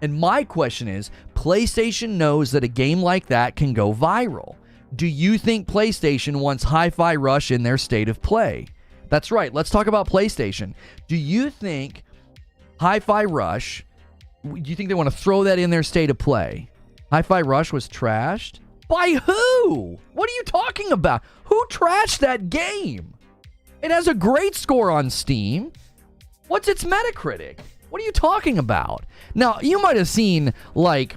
And my question is, PlayStation knows that a game like that can go viral. Do you think PlayStation wants Hi-Fi Rush in their state of play? That's right. Let's talk about PlayStation. Do you think Hi-Fi Rush, do you think they want to throw that in their state of play? Hi-Fi Rush was trashed? By who? What are you talking about? Who trashed that game? It has a great score on Steam. What's its Metacritic? What are you talking about? Now, you might have seen, like,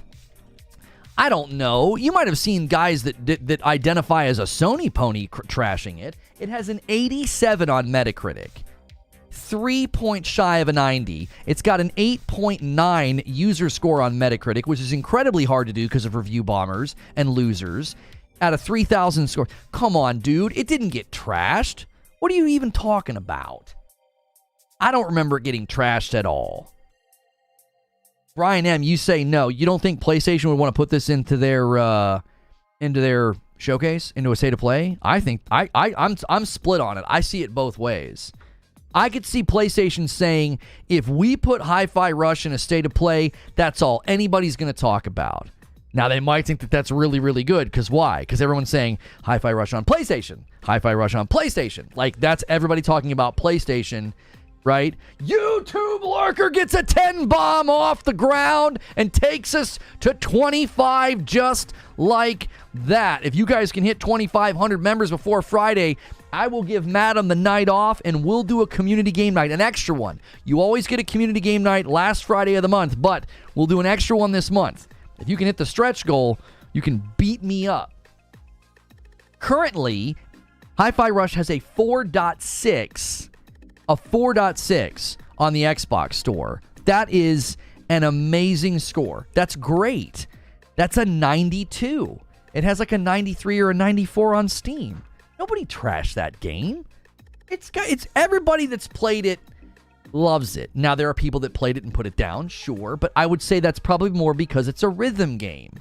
I don't know. You might have seen guys that identify as a Sony pony trashing it. It has an 87 on Metacritic. 3 points shy of a 90. It's got an 8.9 user score on Metacritic, which is incredibly hard to do because of review bombers and losers. At a 3,000 score. Come on, dude. It didn't get trashed. What are you even talking about? I don't remember it getting trashed at all. Brian M., you say no. You don't think PlayStation would want to put this into their showcase, into a state of play? I think I'm split on it. I see it both ways. I could see PlayStation saying, if we put Hi-Fi Rush in a state of play, that's all anybody's going to talk about. Now, they might think that that's really, really good, because why? Because everyone's saying Hi-Fi Rush on PlayStation. Hi-Fi Rush on PlayStation. Like, that's everybody talking about PlayStation, right? YouTube Lurker gets a 10 bomb off the ground and takes us to 25 just like that. If you guys can hit 2,500 members before Friday, I will give Madam the night off, and we'll do a community game night, an extra one. You always get a community game night last Friday of the month, but we'll do an extra one this month. If you can hit the stretch goal, you can beat me up. Currently, Hi-Fi Rush has a 4.6 on the Xbox store. That is an amazing score. That's great. That's a 92. It has like a 93 or a 94 on Steam. Nobody trashed that game. It's everybody that's played it loves it. Now, there are people that played it and put it down, sure, but I would say that's probably more because it's a rhythm game.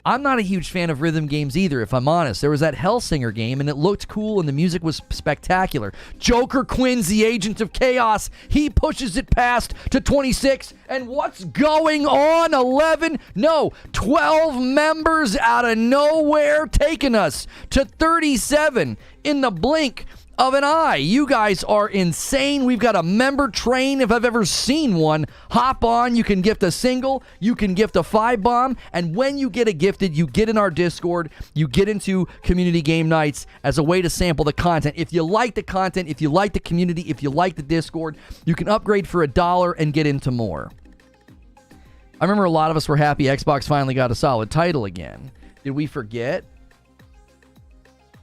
I'm not a huge fan of rhythm games either, if I'm honest. There was that Hellsinger game, and it looked cool, and the music was spectacular. Joker Quinn's the Agent of Chaos. He pushes it past to 26, and what's going on? 12 members out of nowhere, taking us to 37 in the blink of an eye. You guys are insane. We've got a member train if I've ever seen one. Hop on. You can gift a single. You can gift a 5-bomb. And when you get it gifted, you get in our Discord. You get into community game nights as a way to sample the content. If you like the content, if you like the community, if you like the Discord, you can upgrade for $1 and get into more. I remember a lot of us were happy Xbox finally got a solid title again. Did we forget?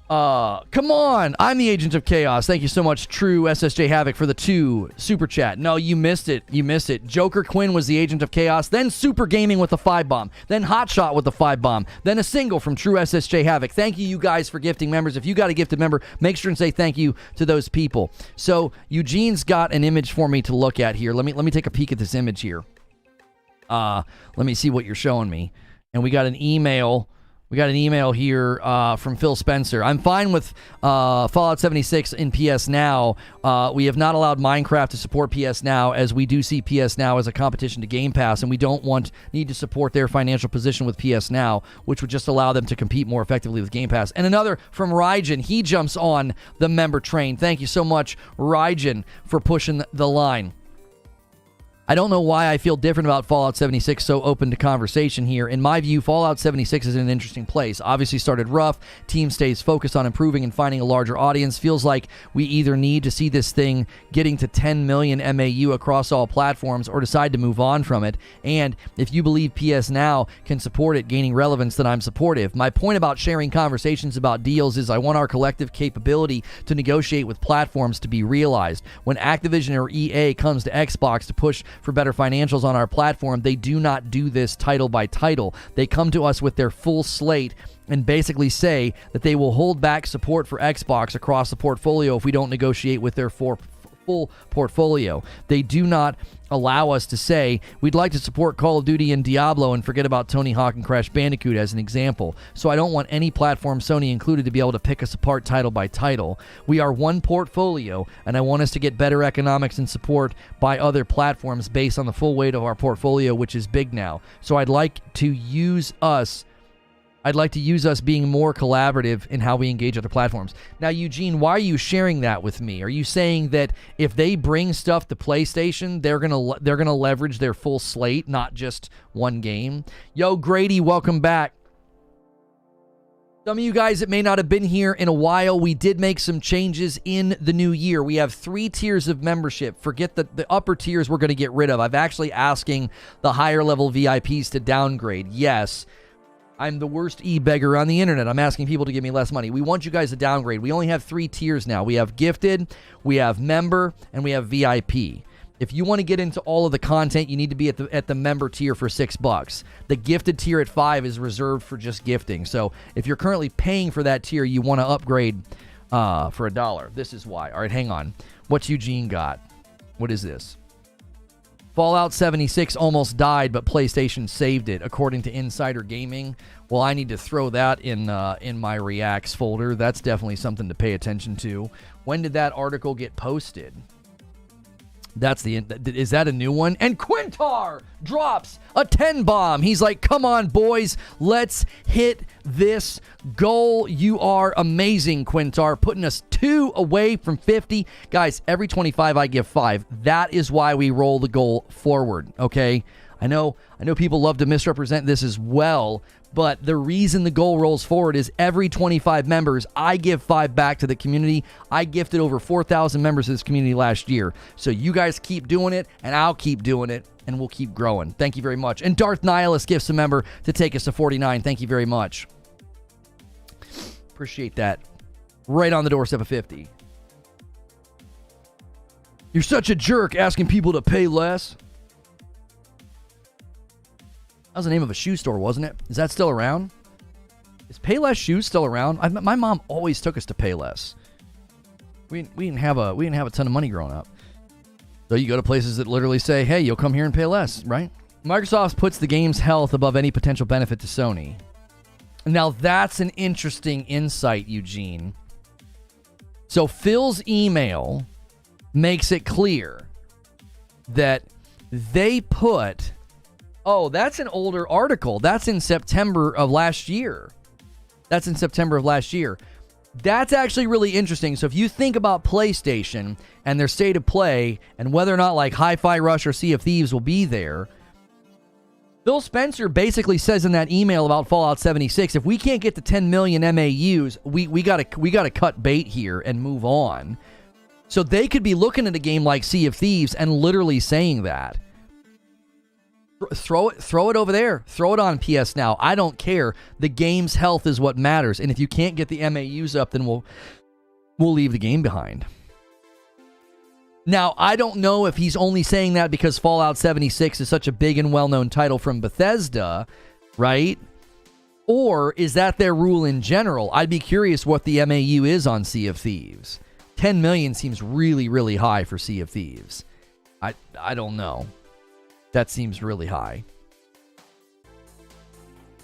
Come on. I'm the Agent of Chaos. Thank you so much, True SSJ Havoc, for the 2 super chat. No, you missed it. You missed it. Joker Quinn was the Agent of Chaos, then Super Gaming with the 5-bomb, then Hotshot with the 5-bomb, then a single from True SSJ Havoc. Thank you guys for gifting members. If you got a gifted member, make sure and say thank you to those people. So Eugene's got an image for me to look at here. Let me take a peek at this image here. Let me see what you're showing me. And we got an email. We got an email here from Phil Spencer. I'm fine with Fallout 76 in PS Now. We have not allowed Minecraft to support PS Now, as we do see PS Now as a competition to Game Pass, and we don't need to support their financial position with PS Now, which would just allow them to compete more effectively with Game Pass. And another from Rygen. He jumps on the member train. Thank you so much, Rygen, for pushing the line. I don't know why I feel different about Fallout 76, so open to conversation here. In my view, Fallout 76 is in an interesting place. Obviously started rough, team stays focused on improving and finding a larger audience. Feels like we either need to see this thing getting to 10 million MAU across all platforms or decide to move on from it. And if you believe PS Now can support it gaining relevance, then I'm supportive. My point about sharing conversations about deals is I want our collective capability to negotiate with platforms to be realized. When Activision or EA comes to Xbox to push for better financials on our platform, they do not do this title by title. They come to us with their full slate and basically say that they will hold back support for Xbox across the portfolio if we don't negotiate with their full portfolio. They do not allow us to say we'd like to support Call of Duty and Diablo and forget about Tony Hawk and Crash Bandicoot as an example. So I don't want any platform, Sony included, to be able to pick us apart title by title. We are one portfolio, and I want us to get better economics and support by other platforms based on the full weight of our portfolio, which is big now. So I'd like to use us being more collaborative in how we engage other platforms. Now, Eugene, why are you sharing that with me? Are you saying that if they bring stuff to PlayStation, they're gonna leverage their full slate, not just one game? Yo, Grady, welcome back. Some of you guys that may not have been here in a while, we did make some changes in the new year. We have 3 tiers of membership. Forget the upper tiers we're going to get rid of. I'm actually asking the higher level VIPs to downgrade. Yes. I'm the worst e-beggar on the internet. I'm asking people to give me less money. We want you guys to downgrade. We only have 3 tiers now. We have gifted, we have member, and we have VIP. If you want to get into all of the content, you need to be at the member tier for $6. The gifted tier at $5 is reserved for just gifting. So if you're currently paying for that tier, you want to upgrade for $1. This is why. All right, hang on. What's Eugene got? What is this? Fallout 76 almost died, but PlayStation saved it, according to Insider Gaming. Well, I need to throw that in my Reacts folder. That's definitely something to pay attention to. When did that article get posted? Is that a new one? And Quintar drops a 10 bomb. He's like, come on, boys. Let's hit this goal. You are amazing, Quintar. Putting us 2 away from 50. Guys, every 25 I give 5. That is why we roll the goal forward, okay? I know people love to misrepresent this as well, but the reason the goal rolls forward is every 25 members, I give 5 back to the community. I gifted over 4,000 members of this community last year. So you guys keep doing it, and I'll keep doing it, and we'll keep growing. Thank you very much. And Darth Nihilus gifts a member to take us to 49. Thank you very much. Appreciate that. Right on the doorstep of 50. You're such a jerk asking people to pay less. That was the name of a shoe store, wasn't it? Is that still around? Is Payless Shoes still around? My mom always took us to Payless. We didn't have a ton of money growing up. So you go to places that literally say, "Hey, you'll come here and pay less," right? Microsoft puts the game's health above any potential benefit to Sony. Now that's an interesting insight, Eugene. So Phil's email makes it clear that they put. Oh, that's an older article. That's in September of last year. That's actually really interesting. So if you think about PlayStation and their state of play and whether or not like Hi-Fi Rush or Sea of Thieves will be there, Phil Spencer basically says in that email about Fallout 76, if we can't get to 10 million MAUs, we gotta cut bait here and move on. So they could be looking at a game like Sea of Thieves and literally saying that. Throw it over there. Throw it on PS Now. I don't care. The game's health is what matters. And if you can't get the MAUs up, then we'll leave the game behind. Now, I don't know if he's only saying that because Fallout 76 is such a big and well-known title from Bethesda, right? Or is that their rule in general? I'd be curious what the MAU is on Sea of Thieves. 10 million seems really, really high for Sea of Thieves. I don't know. That seems really high.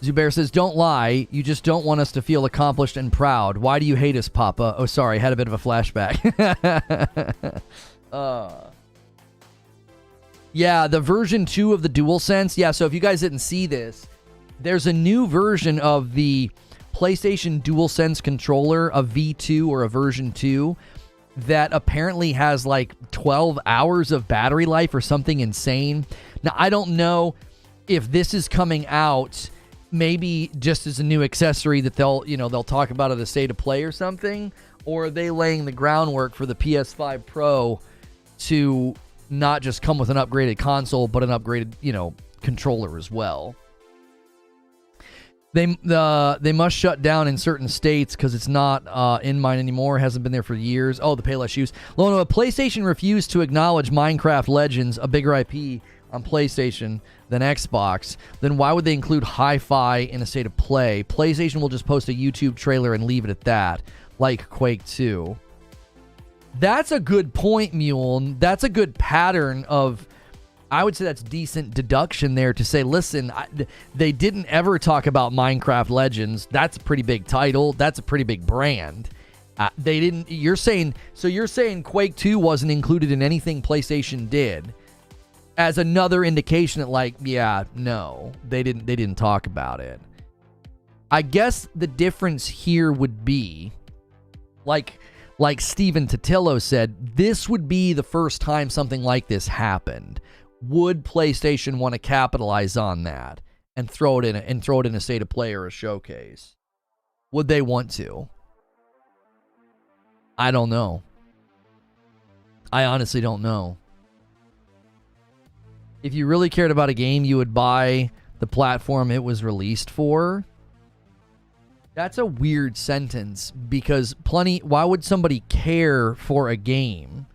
Zubair says, don't lie. You just don't want us to feel accomplished and proud. Why do you hate us, Papa? Oh, sorry. Had a bit of a flashback. Yeah, the version 2 of the DualSense. Yeah, so if you guys didn't see this, there's a new version of the PlayStation DualSense controller, a V2 or a version 2. that apparently has like 12 hours of battery life or something insane. Now, I don't know if this is coming out maybe just as a new accessory that they'll talk about at the state of play or something, or are they laying the groundwork for the PS5 Pro to not just come with an upgraded console, but an upgraded, controller as well. They must shut down in certain states because it's not in mine anymore. Hasn't been there for years. Oh, the Payless Shoes. Lono, a PlayStation refused to acknowledge Minecraft Legends, a bigger IP on PlayStation than Xbox. Then why would they include Hi-Fi in a state of play? PlayStation will just post a YouTube trailer and leave it at that, like Quake 2. That's a good point, Mule. That's a good pattern of, I would say that's decent deduction there to say, listen, they didn't ever talk about Minecraft Legends. That's a pretty big title. That's a pretty big brand. They didn't. You're saying Quake 2 wasn't included in anything PlayStation did, as another indication that, like, yeah, no, they didn't talk about it. I guess the difference here would be, like Steven Totillo said, this would be the first time something like this happened. Would PlayStation want to capitalize on that and throw it in a state of play or a showcase? Would they want to? I don't know. I honestly don't know. If you really cared about a game, you would buy the platform it was released for. That's a weird sentence, because why would somebody care for a game?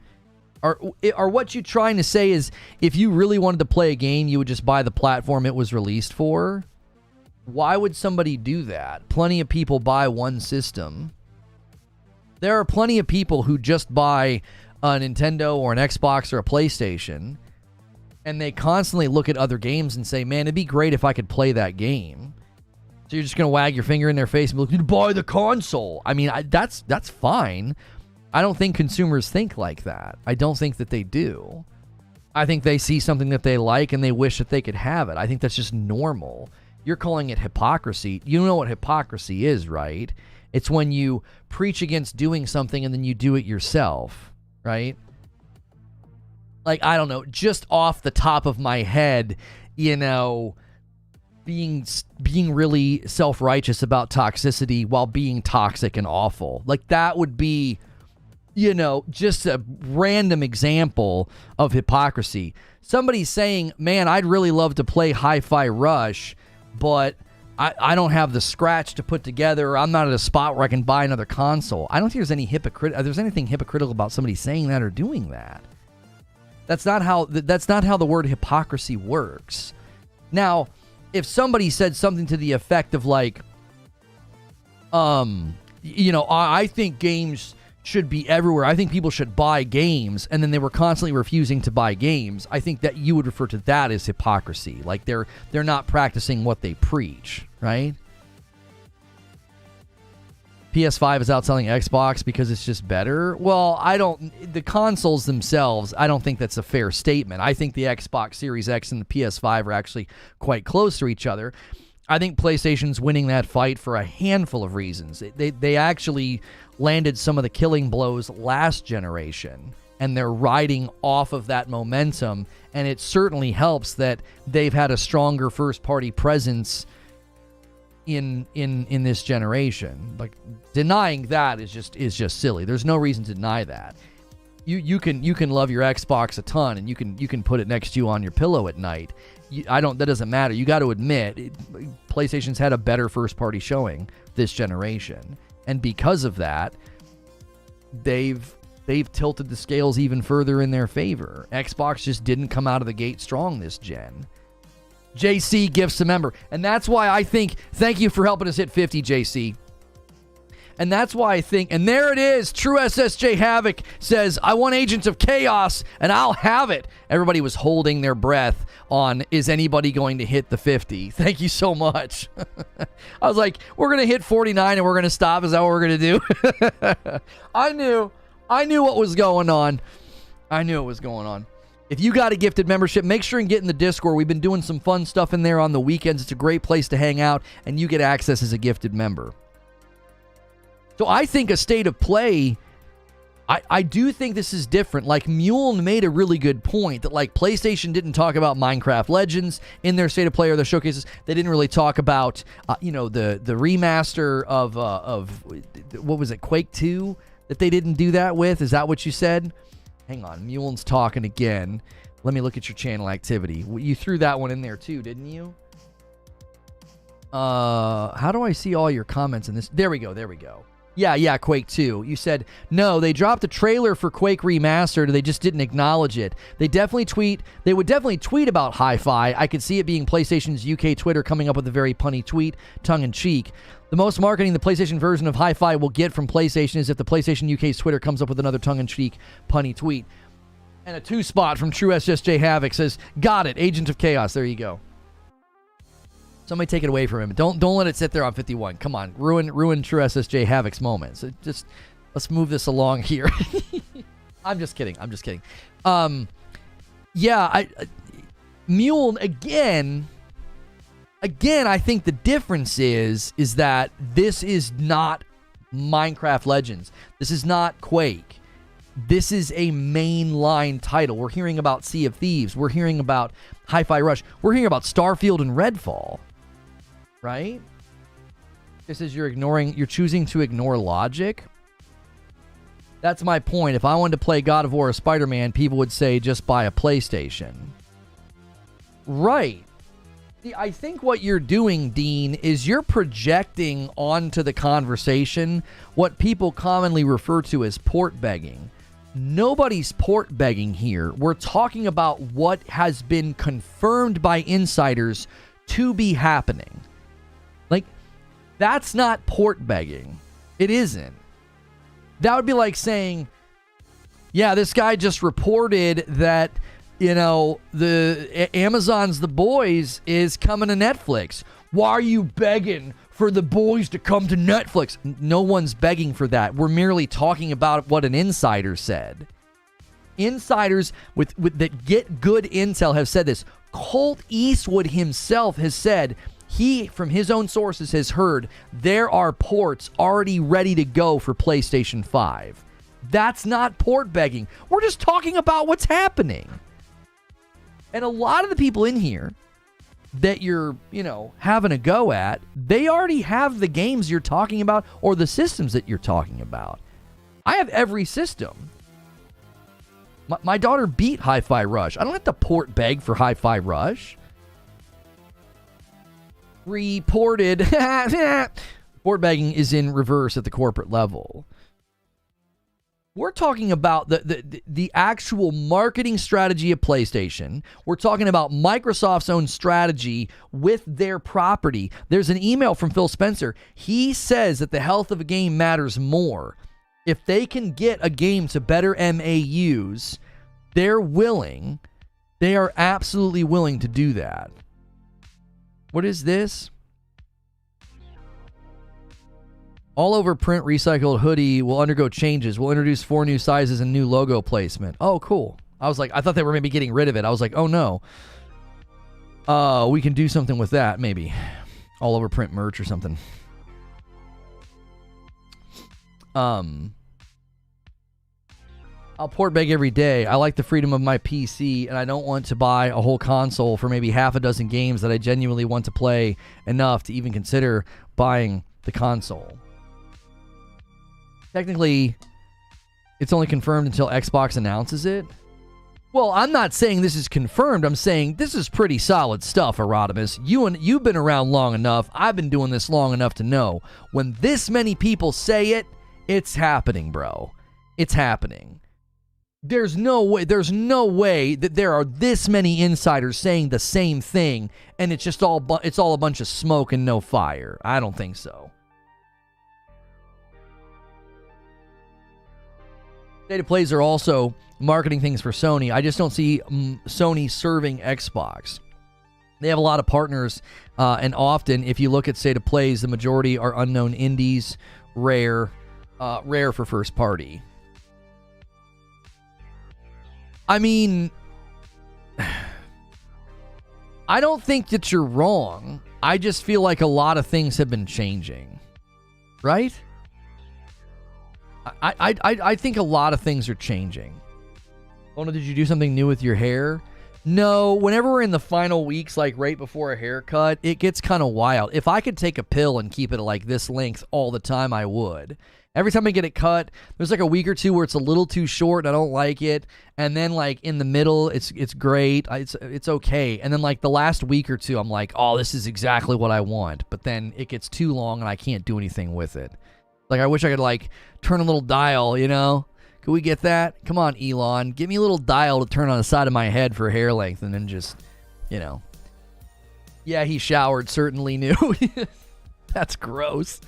Or what you trying to say is, if you really wanted to play a game, you would just buy the platform it was released for? Why would somebody do that? Plenty of people buy one system. There are plenty of people who just buy a Nintendo or an Xbox or a PlayStation, and they constantly look at other games and say, man, it'd be great if I could play that game. So you're just going to wag your finger in their face and be like, you buy the console. I mean, that's fine. I don't think consumers think like that. I don't think that they do. I think they see something that they like and they wish that they could have it. I think that's just normal. You're calling it hypocrisy. You know what hypocrisy is, right? It's when you preach against doing something and then you do it yourself, right? Like, I don't know, just off the top of my head, being really self-righteous about toxicity while being toxic and awful. Like, that would be, just a random example of hypocrisy. Somebody saying, man, I'd really love to play Hi-Fi Rush, but I don't have the scratch to put together. I'm not at a spot where I can buy another console. I don't think there's anything hypocritical about somebody saying that or doing that. That's not how the word hypocrisy works. Now, if somebody said something to the effect of like, I think games should be everywhere. I think people should buy games, and then they were constantly refusing to buy games, I think that you would refer to that as hypocrisy. Like they're not practicing what they preach, right? PS5 is outselling Xbox because it's just better. Well, the consoles themselves, I don't think that's a fair statement. I think the Xbox Series X and the PS5 are actually quite close to each other. I think PlayStation's winning that fight for a handful of reasons. They actually landed some of the killing blows last generation, and they're riding off of that momentum, and it certainly helps that they've had a stronger first-party presence in this generation. Like, denying that is just silly. There's no reason to deny that. You can love your Xbox a ton, and you can put it next to you on your pillow at night. That doesn't matter. You got to admit, PlayStation's had a better first-party showing this generation, and because of that, they've tilted the scales even further in their favor. Xbox just didn't come out of the gate strong this gen. JC gifts a member, and that's why I think, thank you for helping us hit 50, JC. And that's why I think, and there it is, True SSJ Havoc says, I want Agents of Chaos, and I'll have it. Everybody was holding their breath on, is anybody going to hit the 50? Thank you so much. I was like, we're going to hit 49 and we're going to stop. Is that what we're going to do? I knew what was going on. I knew it was going on. If you got a gifted membership, make sure and get in the Discord. We've been doing some fun stuff in there on the weekends. It's a great place to hang out, and you get access as a gifted member. So I think a state of play I do think this is different. Like, Mullen made a really good point that, like, PlayStation didn't talk about Minecraft Legends in their State of Play or their showcases. They didn't really talk about, you know, the remaster of what was it, Quake 2, that they didn't do that with. Is that what you said? Hang on, Mullen's talking again. Let me look at your channel activity. You threw that one in there too, didn't you? How do I see all your comments in this? There we go, there we go. Yeah, Quake 2. You said, no, they dropped a trailer for Quake Remastered. They just didn't acknowledge it. They would definitely tweet about Hi-Fi. I could see it being PlayStation's UK Twitter coming up with a very punny tweet, tongue-in-cheek. The most marketing the PlayStation version of Hi-Fi will get from PlayStation is if the PlayStation UK's Twitter comes up with another tongue-in-cheek, punny tweet. And a 2-spot from True SSJ Havoc says, got it, Agent of Chaos. There you go. Somebody take it away from him. Don't let it sit there on 51. Come on, ruin True SSJ Havoc's moment. So just let's move this along here. I'm just kidding. Yeah, Mule again. I think the difference is that this is not Minecraft Legends. This is not Quake. This is a mainline title. We're hearing about Sea of Thieves. We're hearing about Hi-Fi Rush. We're hearing about Starfield and Redfall. Right? This is you're choosing to ignore logic. That's my point. If I wanted to play God of War or Spider-Man, people would say just buy a PlayStation. Right. See, I think what you're doing, Dean, is you're projecting onto the conversation what people commonly refer to as port begging. Nobody's port begging here. We're talking about what has been confirmed by insiders to be happening. Like, that's not port begging. It isn't. That would be like saying, yeah, this guy just reported that, you know, the Amazon's The Boys is coming to Netflix. Why are you begging for The Boys to come to Netflix? No one's begging for that. We're merely talking about what an insider said. Insiders with that get good intel have said this. Colt Eastwood himself has said he, from his own sources, has heard there are ports already ready to go for PlayStation 5. That's not port begging. We're just talking about what's happening. And a lot of the people in here that you're, you know, having a go at, they already have the games you're talking about or the systems that you're talking about. I have every system. My daughter beat Hi-Fi Rush. I don't have to port beg for Hi-Fi Rush. Reported. Port begging is in reverse at the corporate level. We're talking about the actual marketing strategy of PlayStation. We're talking about Microsoft's own strategy with their property. There's an email from Phil Spencer. He says that the health of a game matters more. If they can get a game to better MAUs, they're willing. They are absolutely willing to do that. What is this? All over print recycled hoodie will undergo changes. We'll introduce 4 new sizes and new logo placement. Oh, cool. I was like, I thought they were maybe getting rid of it. I was like, oh no. We can do something with that, maybe. All over print merch or something. I'll port beg every day. I like the freedom of my PC, and I don't want to buy a whole console for maybe half a dozen games that I genuinely want to play enough to even consider buying the console. Technically, it's only confirmed until Xbox announces it. Well, I'm not saying this is confirmed. I'm saying this is pretty solid stuff, Erodimus. You've been around long enough. I've been doing this long enough to know when this many people say it, it's happening, bro. It's happening. There's no way that there are this many insiders saying the same thing and it's all a bunch of smoke and no fire. I don't think so. State of Plays are also marketing things for Sony. I just don't see Sony serving Xbox. They have a lot of partners, and often, if you look at State of Plays, the majority are unknown indies, rare for first party. I mean, I don't think that you're wrong. I just feel like a lot of things have been changing, right? I think a lot of things are changing. Lono, did you do something new with your hair? No, whenever we're in the final weeks, like right before a haircut, it gets kind of wild. If I could take a pill and keep it like this length all the time, I would. Every time I get it cut, there's like a week or two where it's a little too short and I don't like it. And then like in the middle, it's great. It's okay. And then like the last week or two, I'm like, oh, this is exactly what I want. But then it gets too long and I can't do anything with it. Like I wish I could like turn a little dial, you know? Could we get that? Come on, Elon. Give me a little dial to turn on the side of my head for hair length and then just, you know. Yeah, he showered, certainly knew. That's gross.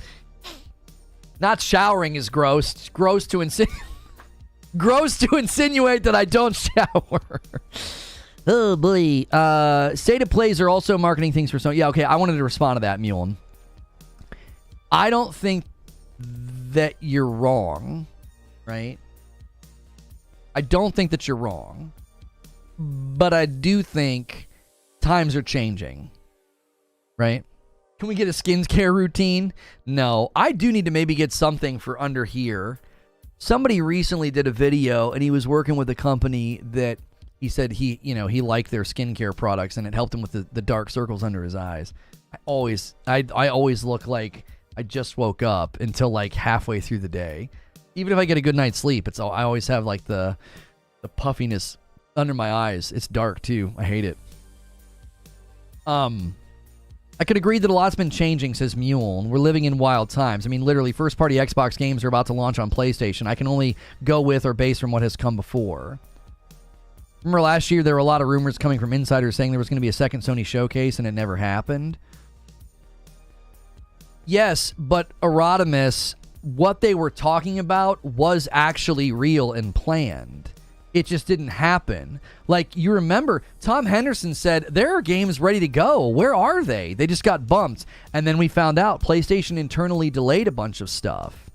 Not showering is gross. It's gross to gross to insinuate that I don't shower. Oh, boy. State of Plays are also marketing things for Sony. Yeah, okay, I wanted to respond to that, Mullen. I don't think that you're wrong, right? I don't think that you're wrong, but I do think times are changing, right? Can we get a skincare routine? No. I do need to maybe get something for under here. Somebody recently did a video, and he was working with a company that he said he liked their skincare products, and it helped him with the dark circles under his eyes. I always look like I just woke up until like halfway through the day. Even if I get a good night's sleep, I always have like the puffiness under my eyes. It's dark too. I hate it. I could agree that a lot's been changing, says Mule. We're living in wild times. I mean, literally, first-party Xbox games are about to launch on PlayStation. I can only go with or base from what has come before. Remember last year, there were a lot of rumors coming from insiders saying there was going to be a second Sony showcase, and it never happened. Yes, but Erotimus, what they were talking about was actually real and planned. It just didn't happen. Like, you remember, Tom Henderson said, there are games ready to go. Where are they? They just got bumped. And then we found out PlayStation internally delayed a bunch of stuff.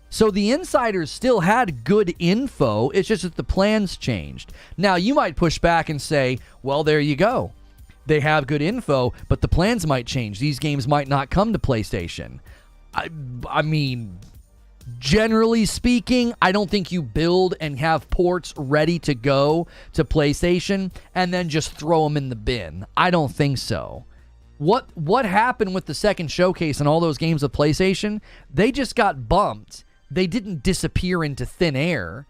So the insiders still had good info. It's just that the plans changed. Now, you might push back and say, well, there you go. They have good info, but the plans might change. These games might not come to PlayStation. I mean, generally speaking, I don't think you build and have ports ready to go to PlayStation and then just throw them in the bin. I don't think so. What happened with the second showcase and all those games of PlayStation? They just got bumped. They didn't disappear into thin air.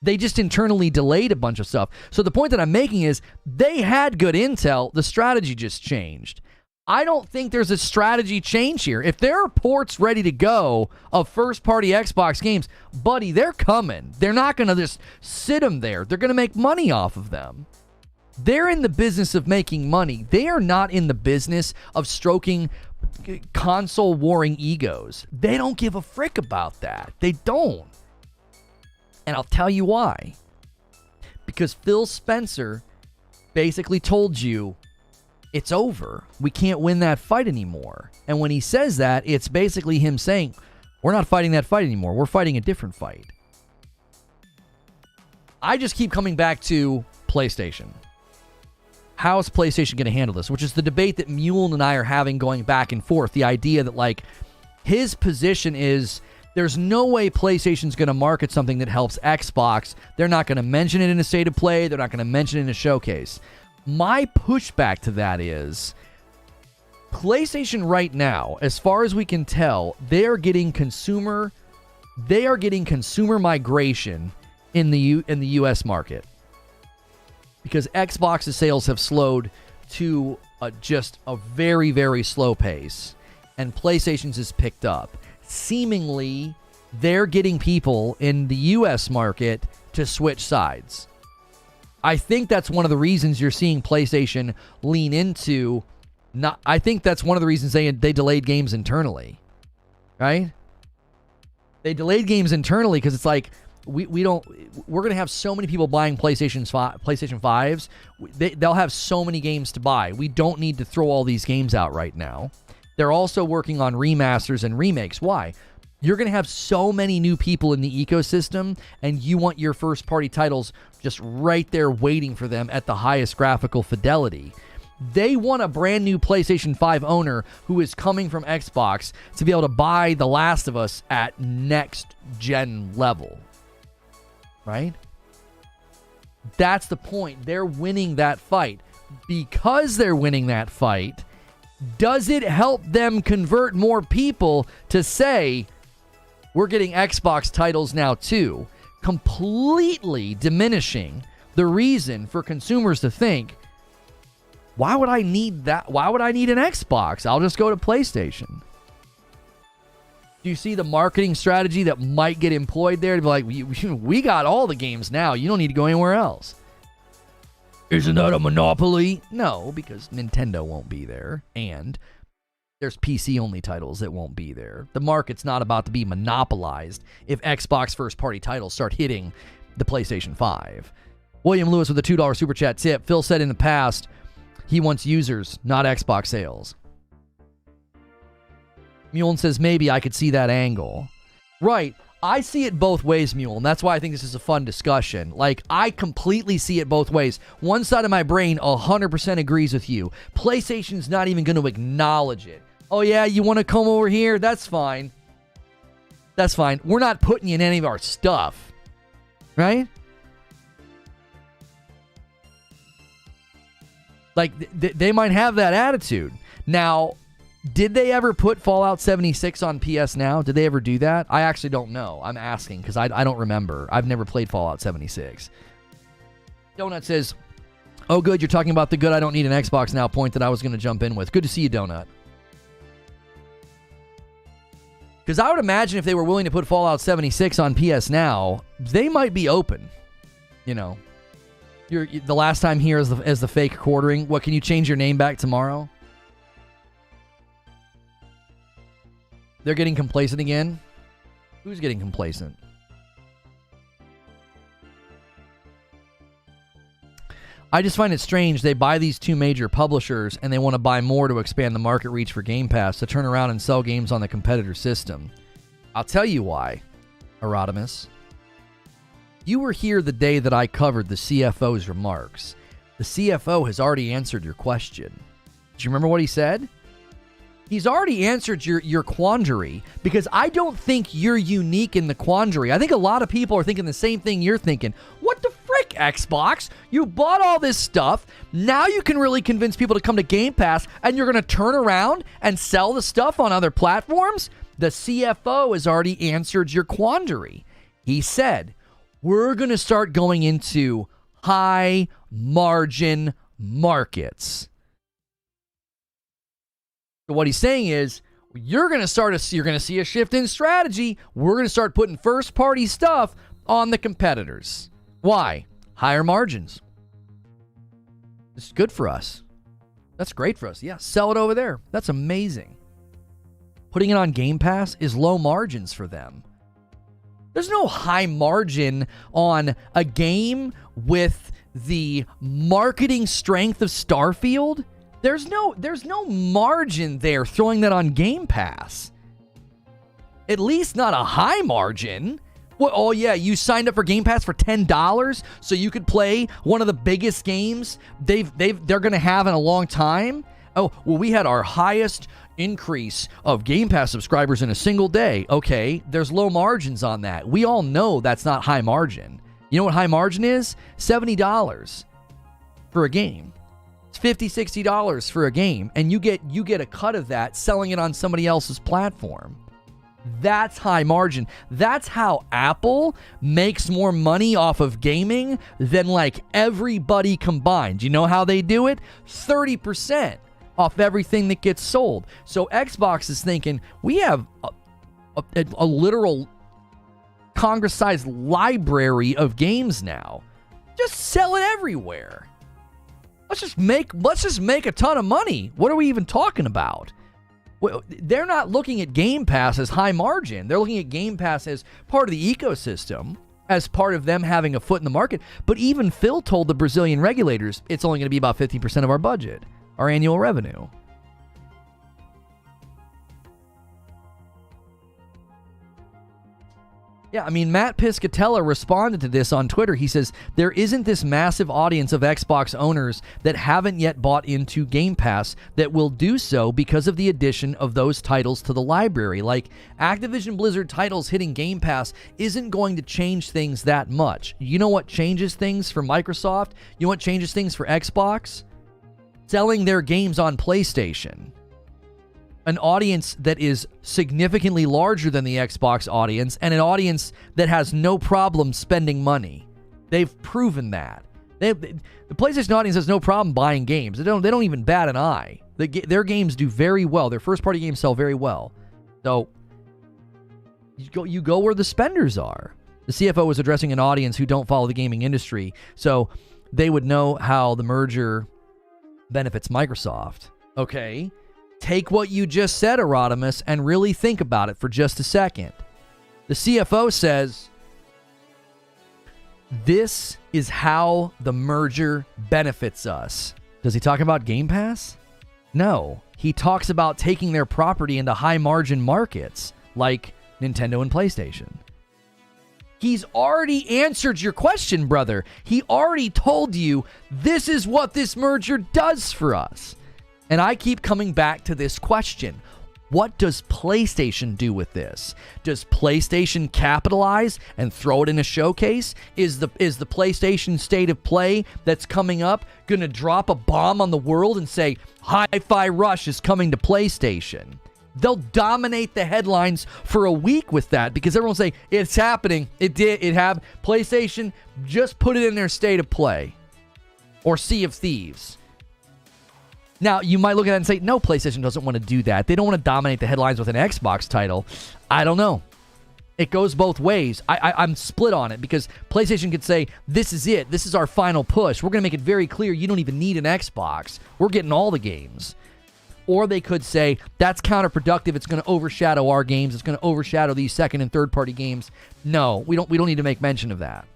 They just internally delayed a bunch of stuff. So the point that I'm making is they had good intel. The strategy just changed. I don't think there's a strategy change here. If there are ports ready to go of first-party Xbox games, buddy, they're coming. They're not going to just sit them there. They're going to make money off of them. They're in the business of making money. They are not in the business of stroking console warring egos. They don't give a frick about that. They don't. And I'll tell you why. Because Phil Spencer basically told you, it's over. We can't win that fight anymore. And when he says that, it's basically him saying, we're not fighting that fight anymore. We're fighting a different fight. I just keep coming back to PlayStation. How is PlayStation going to handle this? Which is the debate that Mule and I are having going back and forth. The idea that, like, his position is there's no way PlayStation's going to market something that helps Xbox. They're not going to mention it in a state of play. They're not going to mention it in a showcase. My pushback to that is PlayStation right now, as far as we can tell, they are getting consumer migration in the US market. Because Xbox's sales have slowed to just a very, very slow pace, and PlayStation's has picked up. Seemingly, they're getting people in the US market to switch sides. I think that's one of the reasons you're seeing PlayStation lean into. I think that's one of the reasons they delayed games internally, right? They delayed games internally because it's like we're going to have so many people buying PlayStation 5s. They'll have so many games to buy. We don't need to throw all these games out right now. They're also working on remasters and remakes. Why? You're going to have so many new people in the ecosystem, and you want your first-party titles just right there waiting for them at the highest graphical fidelity. They want a brand new PlayStation 5 owner who is coming from Xbox to be able to buy The Last of Us at next gen level. Right? That's the point. They're winning that fight. Because they're winning that fight, does it help them convert more people to say, we're getting Xbox titles now too? Completely diminishing the reason for consumers to think, why would I need that? Why would I need an Xbox? I'll just go to PlayStation. Do you see the marketing strategy that might get employed there to be like, we got all the games now. You don't need to go anywhere else. Isn't that a monopoly? No, because Nintendo won't be there. And there's PC-only titles that won't be there. The market's not about to be monopolized if Xbox first-party titles start hitting the PlayStation 5. William Lewis with a $2 Super Chat tip. Phil said in the past, he wants users, not Xbox sales. Mullen says, maybe I could see that angle. Right. I see it both ways, Mule, and that's why I think this is a fun discussion. Like, I completely see it both ways. One side of my brain 100% agrees with you. PlayStation's not even going to acknowledge it. Oh, yeah, you want to come over here? That's fine. That's fine. We're not putting you in any of our stuff. Right? Like, they might have that attitude. Now, did they ever put Fallout 76 on PS Now? Did they ever do that? I actually don't know. I'm asking because I don't remember. I've never played Fallout 76. Donut says, oh, good. You're talking about the good I don't need an Xbox Now point that I was going to jump in with. Good to see you, Donut. Because I would imagine if they were willing to put Fallout 76 on PS Now, they might be open. You know, you're the last time here as the fake quartering. What, can you change your name back tomorrow? They're getting complacent again? Who's getting complacent? I just find it strange they buy these two major publishers and they want to buy more to expand the market reach for Game Pass to turn around and sell games on the competitor system. I'll tell you why, Erotimus. You were here the day that I covered the CFO's remarks. The CFO has already answered your question. Do you remember what he said? He's already answered your quandary, because I don't think you're unique in the quandary. I think a lot of people are thinking the same thing you're thinking. What the frick, Xbox? You bought all this stuff. Now you can really convince people to come to Game Pass, and you're going to turn around and sell the stuff on other platforms? The CFO has already answered your quandary. He said, we're going to start going into high-margin markets. What he's saying is, you're going to see a shift in strategy. We're going to start putting first-party stuff on the competitors. Why? Higher margins. It's good for us. That's great for us. Yeah, sell it over there. That's amazing. Putting it on Game Pass is low margins for them. There's no high margin on a game with the marketing strength of Starfield. There's no margin there throwing that on Game Pass. At least not a high margin. What, oh yeah, you signed up for Game Pass for $10 so you could play one of the biggest games they're going to have in a long time? Oh, well, we had our highest increase of Game Pass subscribers in a single day. Okay, there's low margins on that. We all know that's not high margin. You know what high margin is? $70 for a game. $50, $60 for a game, and you get a cut of that selling it on somebody else's platform. That's high margin. That's how Apple makes more money off of gaming than like everybody combined. You know how they do it? 30% off everything that gets sold. So Xbox is thinking, we have a literal Congress-sized library of games now. Just sell it everywhere. Let's just make a ton of money. What are we even talking about? Well, they're not looking at Game Pass as high margin. They're looking at Game Pass as part of the ecosystem, as part of them having a foot in the market. But even Phil told the Brazilian regulators it's only going to be about 50% of our budget, our annual revenue. Yeah, I mean, Matt Piscatella responded to this on Twitter. He says, there isn't this massive audience of Xbox owners that haven't yet bought into Game Pass that will do so because of the addition of those titles to the library. Like, Activision Blizzard titles hitting Game Pass isn't going to change things that much. You know what changes things for Microsoft? You know what changes things for Xbox? Selling their games on PlayStation. An audience that is significantly larger than the Xbox audience, and an audience that has no problem spending money. They've proven that. The PlayStation audience has no problem buying games. They don't even bat an eye. Their games do very well. Their first-party games sell very well. So you go where the spenders are. The CFO was addressing an audience who don't follow the gaming industry, so they would know how the merger benefits Microsoft. Okay. Take what you just said, Erodimus, and really think about it for just a second. The CFO says, this is how the merger benefits us. Does he talk about Game Pass? No. He talks about taking their property into high-margin markets, like Nintendo and PlayStation. He's already answered your question, brother. He already told you this is what this merger does for us. And I keep coming back to this question. What does PlayStation do with this? Does PlayStation capitalize and throw it in a showcase? Is the PlayStation State of Play that's coming up going to drop a bomb on the world and say, Hi-Fi Rush is coming to PlayStation? They'll dominate the headlines for a week with that because everyone will say, it's happening. PlayStation just put it in their State of Play. Or Sea of Thieves. Now, you might look at it and say, no, PlayStation doesn't want to do that. They don't want to dominate the headlines with an Xbox title. I don't know. It goes both ways. I'm split on it because PlayStation could say, this is it. This is our final push. We're going to make it very clear you don't even need an Xbox. We're getting all the games. Or they could say, that's counterproductive. It's going to overshadow our games. It's going to overshadow these second and third party games. No, we don't need to make mention of that.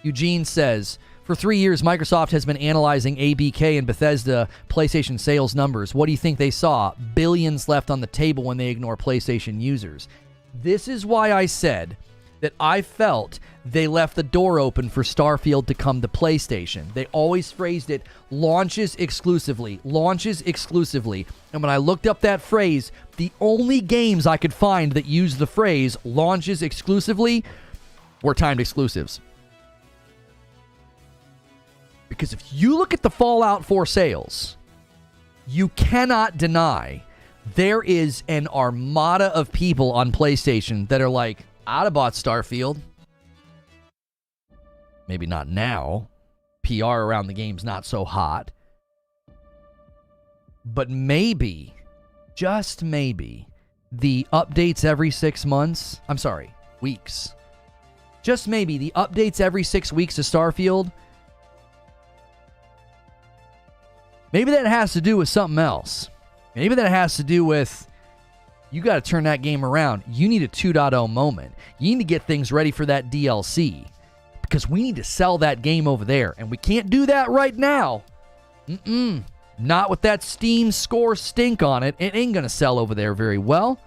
Eugene says, for 3 years, Microsoft has been analyzing ABK and Bethesda PlayStation sales numbers. What do you think they saw? Billions left on the table when they ignore PlayStation users. This is why I said that I felt they left the door open for Starfield to come to PlayStation. They always phrased it, launches exclusively. And when I looked up that phrase, the only games I could find that used the phrase launches exclusively were timed exclusives. Because if you look at the Fallout 4 sales, you cannot deny there is an armada of people on PlayStation that are like, I'd have bought Starfield. Maybe not now. PR around the game's not so hot. But maybe, just maybe, the updates every 6 months, weeks. Just maybe the updates every 6 weeks to Starfield, maybe that has to do with something else. Maybe that has to do with, you got to turn that game around. You need a 2.0 moment. You need to get things ready for that DLC. Because we need to sell that game over there. And we can't do that right now. Not with that Steam score stink on it. It ain't going to sell over there very well.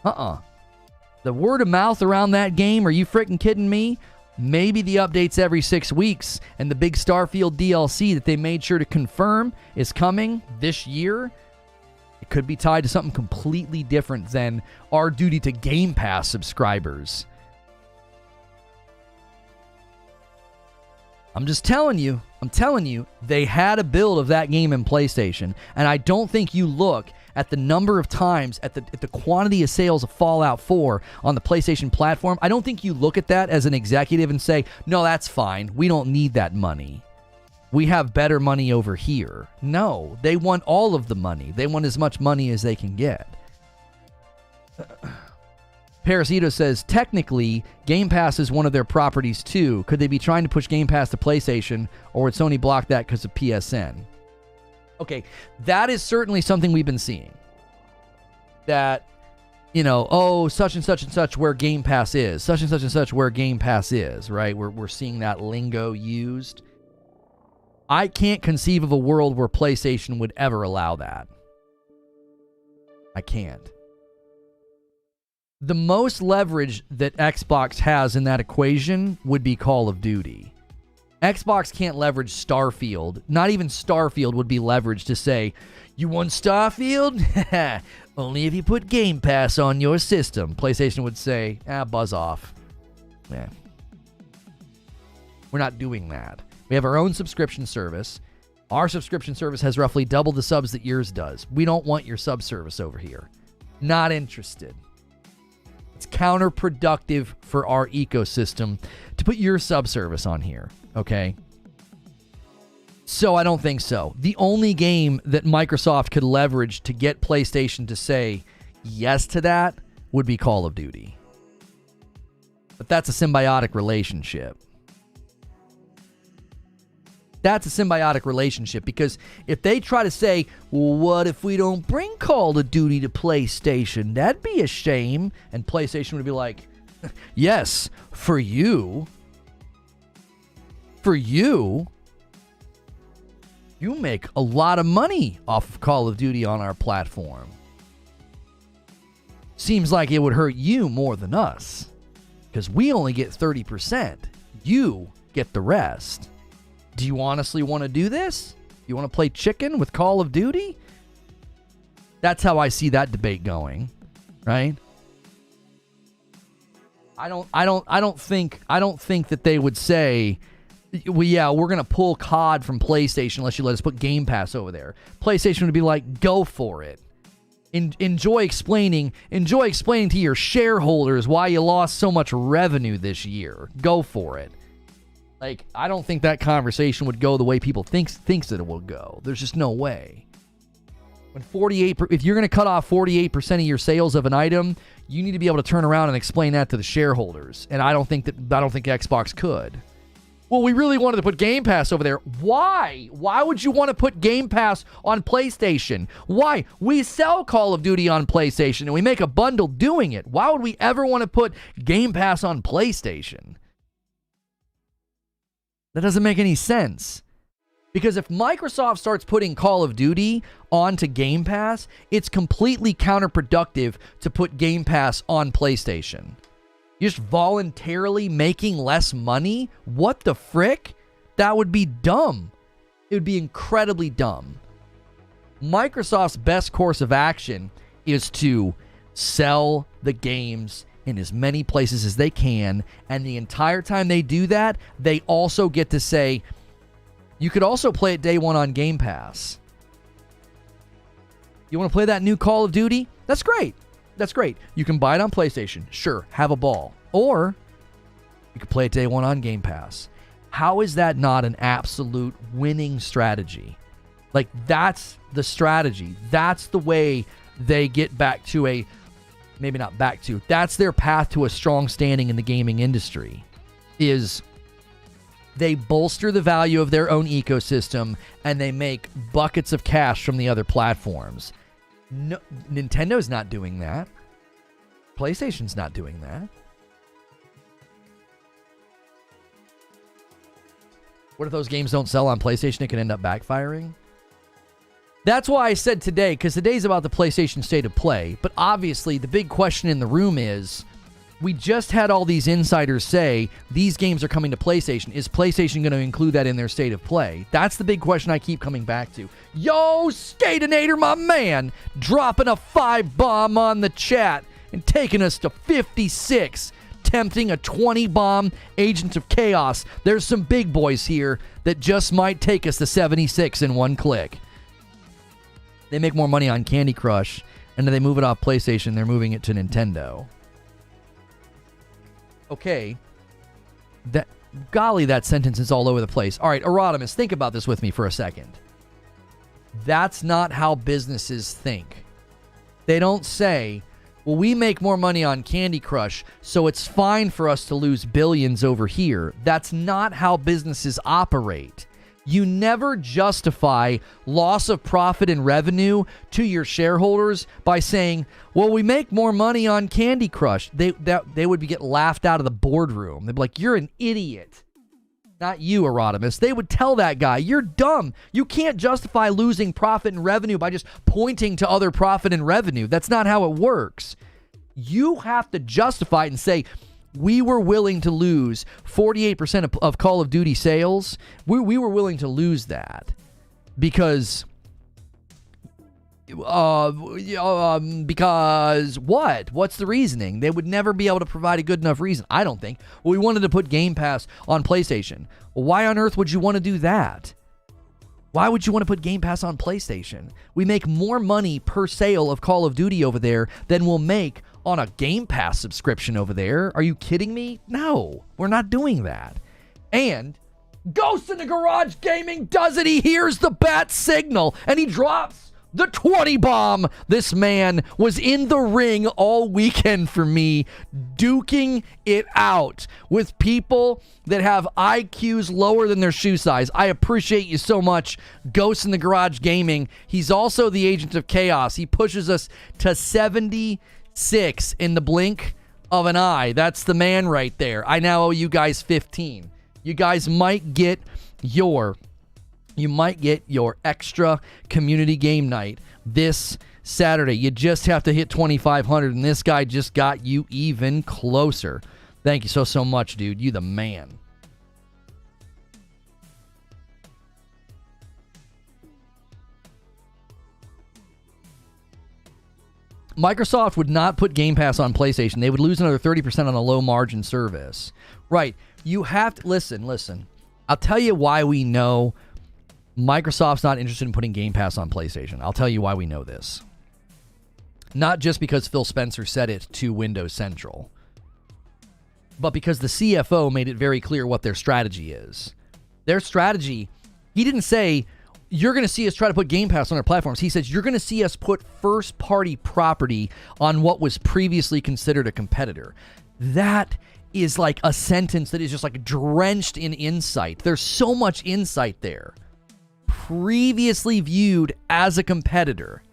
The word of mouth around that game, are you freaking kidding me? Maybe the updates every 6 weeks and the big Starfield DLC that they made sure to confirm is coming this year. It could be tied to something completely different than our duty to Game Pass subscribers. I'm telling you, they had a build of that game in PlayStation, and I don't think you look at the number of times, at the quantity of sales of Fallout 4 on the PlayStation platform. I don't think you look at that as an executive and say, no, that's fine. We don't need that money. We have better money over here. No, they want all of the money. They want as much money as they can get. Parasito says, technically, Game Pass is one of their properties too. Could they be trying to push Game Pass to PlayStation, or would Sony block that because of PSN? Okay, that is certainly something we've been seeing. That, such and such and such where Game Pass is. Such and such where Game Pass is, right? We're seeing that lingo used. I can't conceive of a world where PlayStation would ever allow that. I can't. The most leverage that Xbox has in that equation would be Call of Duty. Xbox can't leverage Starfield. Not even Starfield would be leveraged to say, you want Starfield? Only if you put Game Pass on your system. PlayStation would say, buzz off. Yeah. We're not doing that. We have our own subscription service. Our subscription service has roughly double the subs that yours does. We don't want your sub service over here. Not interested. It's counterproductive for our ecosystem to put your sub service on here, okay? So I don't think so. The only game that Microsoft could leverage to get PlayStation to say yes to that would be Call of Duty. But that's a symbiotic relationship. That's a symbiotic relationship, because if they try to say, well, what if we don't bring Call of Duty to PlayStation? That'd be a shame. And PlayStation would be like, yes, for you. For you. You make a lot of money off of Call of Duty on our platform. Seems like it would hurt you more than us, because we only get 30%. You get the rest. Do you honestly want to do this? You want to play chicken with Call of Duty? That's how I see that debate going, right? I don't think that they would say, well, yeah, we're going to pull COD from PlayStation unless you let us put Game Pass over there. PlayStation would be like, go for it. Enjoy explaining to your shareholders why you lost so much revenue this year. Go for it. Like, I don't think that conversation would go the way people thinks that it will go. There's just no way. When if you're going to cut off 48% of your sales of an item, you need to be able to turn around and explain that to the shareholders. And I don't think Xbox could. Well, we really wanted to put Game Pass over there. Why? Why would you want to put Game Pass on PlayStation? Why? We sell Call of Duty on PlayStation and we make a bundle doing it. Why would we ever want to put Game Pass on PlayStation? That doesn't make any sense. Because if Microsoft starts putting Call of Duty onto Game Pass, it's completely counterproductive to put Game Pass on PlayStation. You're just voluntarily making less money? What the frick? That would be dumb. It would be incredibly dumb. Microsoft's best course of action is to sell the games in as many places as they can, and the entire time they do that, they also get to say, you could also play it day one on Game Pass. You want to play that new Call of Duty? That's great. That's great. You can buy it on PlayStation. Sure, have a ball. Or you can play it day one on Game Pass. How is that not an absolute winning strategy? Like, that's the strategy. That's the way they get back to a... Maybe not back to. That's their path to a strong standing in the gaming industry. Is they bolster the value of their own ecosystem and they make buckets of cash from the other platforms. No, Nintendo's not doing that. PlayStation's not doing that. What if those games don't sell on PlayStation? It can end up backfiring. That's why I said today, because today's about the PlayStation State of Play. But obviously, the big question in the room is, we just had all these insiders say these games are coming to PlayStation. Is PlayStation going to include that in their State of Play? That's the big question I keep coming back to. Yo, Statinator, my man, dropping a 5-bomb on the chat and taking us to 56. Tempting a 20-bomb Agents of Chaos. There's some big boys here that just might take us to 76 in one click. They make more money on Candy Crush, and then they move it off PlayStation, they're moving it to Nintendo. Okay. Golly, that sentence is all over the place. All right, Erotimus, think about this with me for a second. That's not how businesses think. They don't say, well, we make more money on Candy Crush, so it's fine for us to lose billions over here. That's not how businesses operate. You never justify loss of profit and revenue to your shareholders by saying, well, we make more money on Candy Crush. They would get laughed out of the boardroom. They'd be like, you're an idiot. Not you, Erotimus. They would tell that guy, you're dumb. You can't justify losing profit and revenue by just pointing to other profit and revenue. That's not how it works. You have to justify it and say, we were willing to lose 48% of Call of Duty sales. We were willing to lose that because what? What's the reasoning? They would never be able to provide a good enough reason, I don't think. Well, we wanted to put Game Pass on PlayStation. Well, why on earth would you want to do that? Why would you want to put Game Pass on PlayStation? We make more money per sale of Call of Duty over there than we'll make on a Game Pass subscription over there. Are you kidding me? No, we're not doing that. And Ghost in the Garage Gaming does it. He hears the bat signal and he drops the 20 bomb. This man was in the ring all weekend for me, duking it out with people that have IQs lower than their shoe size. I appreciate you so much, Ghost in the Garage Gaming. He's also the agent of chaos. He pushes us to 76 in the blink of an eye. That's the man right there. I now owe you guys 15. You guys might get your extra community game night this Saturday. You just have to hit 2,500, and this guy just got you even closer. Thank you so much, dude. You the man. Microsoft would not put Game Pass on PlayStation. They would lose another 30% on a low-margin service. Right. You have to... Listen. I'll tell you why we know Microsoft's not interested in putting Game Pass on PlayStation. I'll tell you why we know this. Not just because Phil Spencer said it to Windows Central, but because the CFO made it very clear what their strategy is. Their strategy, he didn't say, you're going to see us try to put Game Pass on our platforms. He says, you're going to see us put first-party property on what was previously considered a competitor. That is like a sentence that is just like drenched in insight. There's so much insight there. Previously viewed as a competitor.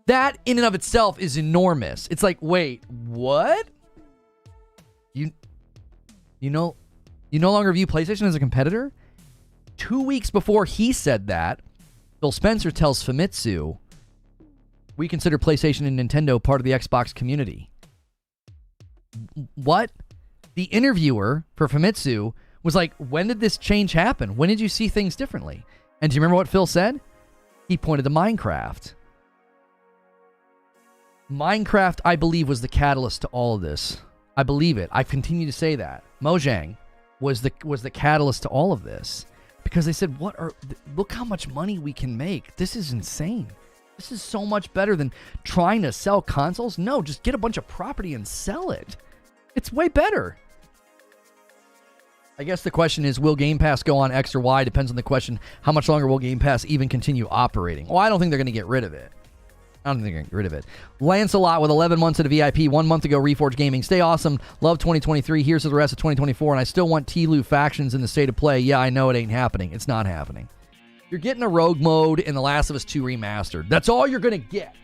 That in and of itself is enormous. It's like, wait, what? You no longer view PlayStation as a competitor? 2 weeks before he said that, Phil Spencer tells Famitsu, we consider PlayStation and Nintendo part of the Xbox community. What? The interviewer for Famitsu was like, when did this change happen? When did you see things differently? And do you remember what Phil said? He pointed to Minecraft. Minecraft, I believe, was the catalyst to all of this. I believe it. I continue to say that. Mojang was the catalyst to all of this. Because they said, look how much money we can make. This is insane. This is so much better than trying to sell consoles. No, just get a bunch of property and sell it. It's way better. I guess the question is, will Game Pass go on X or Y? Depends on the question. How much longer will Game Pass even continue operating? Well, I don't think they're going to get rid of it. Lancelot with 11 months at a VIP. 1 month ago, Reforge Gaming. Stay awesome. Love 2023. Here's to the rest of 2024. And I still want TLU factions in the state of play. Yeah, I know it ain't happening. It's not happening. You're getting a rogue mode in The Last of Us 2 Remastered. That's all you're going to get.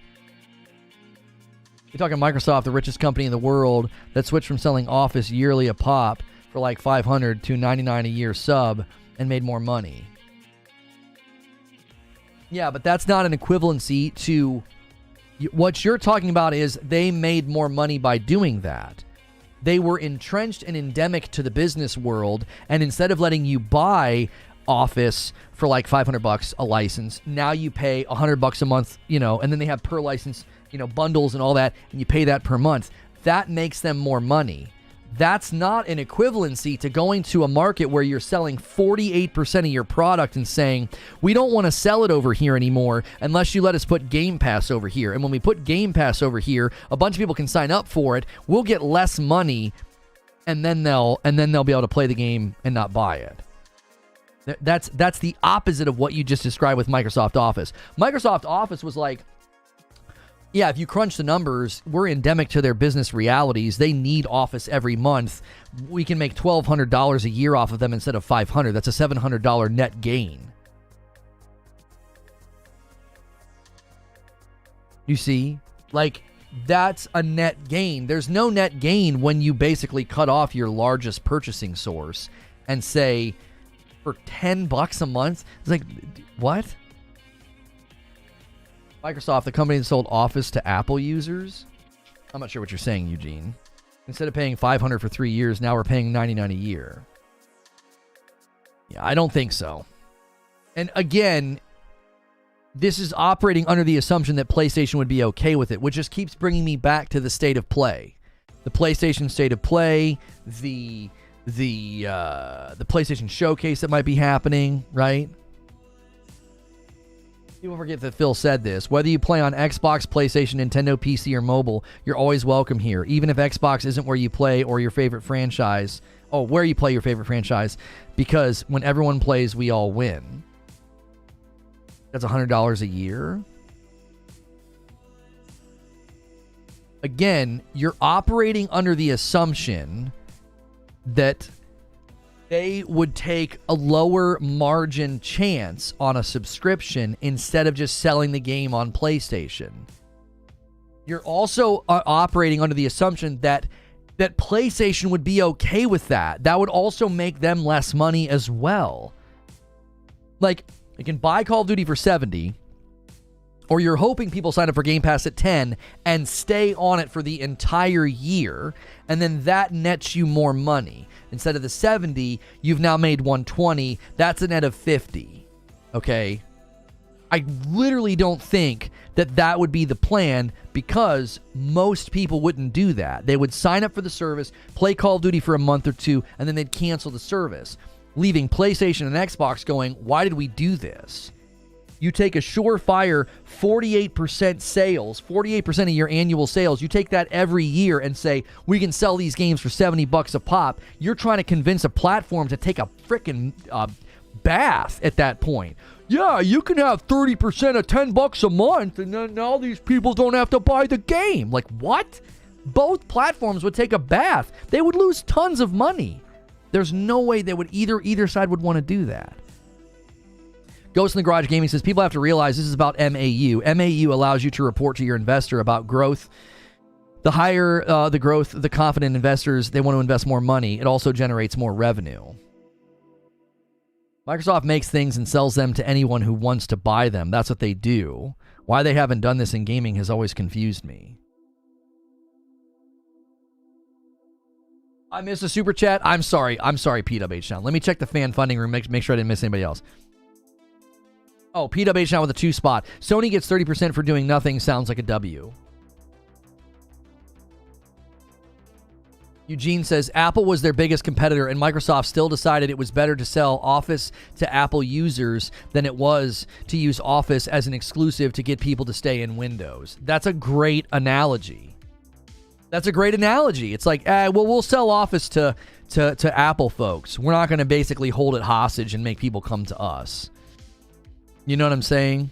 You're talking Microsoft, the richest company in the world, that switched from selling Office yearly a pop for like $500 to $99 a year sub and made more money. Yeah, but that's not an equivalency to... What you're talking about is they made more money by doing that. They were entrenched and endemic to the business world, and instead of letting you buy Office for like $500 a license, now you pay $100 a month, and then they have per license, bundles and all that, and you pay that per month. That makes them more money. That's not an equivalency to going to a market where you're selling 48% of your product and saying, we don't want to sell it over here anymore unless you let us put Game Pass over here. And when we put Game Pass over here, a bunch of people can sign up for it. We'll get less money, and then they'll be able to play the game and not buy it. That's the opposite of what you just described with Microsoft Office. Microsoft Office was like, yeah, if you crunch the numbers, we're endemic to their business realities. They need Office every month. We can make $1,200 a year off of them instead of $500. That's a $700 net gain. You see? Like, that's a net gain. There's no net gain when you basically cut off your largest purchasing source and say, for $10 a month? It's like, what? Microsoft, the company that sold Office to Apple users. I'm not sure what you're saying, Eugene. Instead of paying $500 for 3 years, now we're paying $99 a year. Yeah, I don't think so. And again, this is operating under the assumption that PlayStation would be okay with it, which just keeps bringing me back to the state of play. The PlayStation state of play, the PlayStation showcase that might be happening, right? People forget that Phil said this. Whether you play on Xbox, PlayStation, Nintendo, PC, or mobile, you're always welcome here. Even if Xbox isn't where you play or your favorite franchise. Oh, where you play your favorite franchise. Because when everyone plays, we all win. That's $100 a year. Again, you're operating under the assumption that they would take a lower margin chance on a subscription instead of just selling the game on PlayStation. You're also operating under the assumption that PlayStation would be okay with that. That would also make them less money as well. Like, you can buy Call of Duty for $70, or you're hoping people sign up for Game Pass at $10 and stay on it for the entire year, and then that nets you more money. Instead of the $70, you've now made $120. That's a net of $50. Okay? I literally don't think that would be the plan, because most people wouldn't do that. They would sign up for the service, play Call of Duty for a month or two, and then they'd cancel the service, leaving PlayStation and Xbox going, why did we do this? You take a surefire 48% sales, 48% of your annual sales. You take that every year and say, we can sell these games for $70 a pop. You're trying to convince a platform to take a freaking bath at that point. Yeah, you can have 30% of $10 a month, and then now these people don't have to buy the game. Like, what? Both platforms would take a bath. They would lose tons of money. There's no way they would either side would want to do that. Ghost in the Garage Gaming says, people have to realize this is about MAU. MAU allows you to report to your investor about growth. The higher the growth, the confident investors, they want to invest more money. It also generates more revenue. Microsoft makes things and sells them to anyone who wants to buy them. That's what they do. Why they haven't done this in gaming has always confused me. I missed a super chat. I'm sorry, PWH Town. Let me check the fan funding room, make sure I didn't miss anybody else. Oh, PWH Town with a 2 spot. Sony gets 30% for doing nothing. Sounds like a W. Eugene says, Apple was their biggest competitor, and Microsoft still decided it was better to sell Office to Apple users than it was to use Office as an exclusive to get people to stay in Windows. That's a great analogy. It's like, we'll sell Office to Apple folks. We're not going to basically hold it hostage and make people come to us. You know what I'm saying?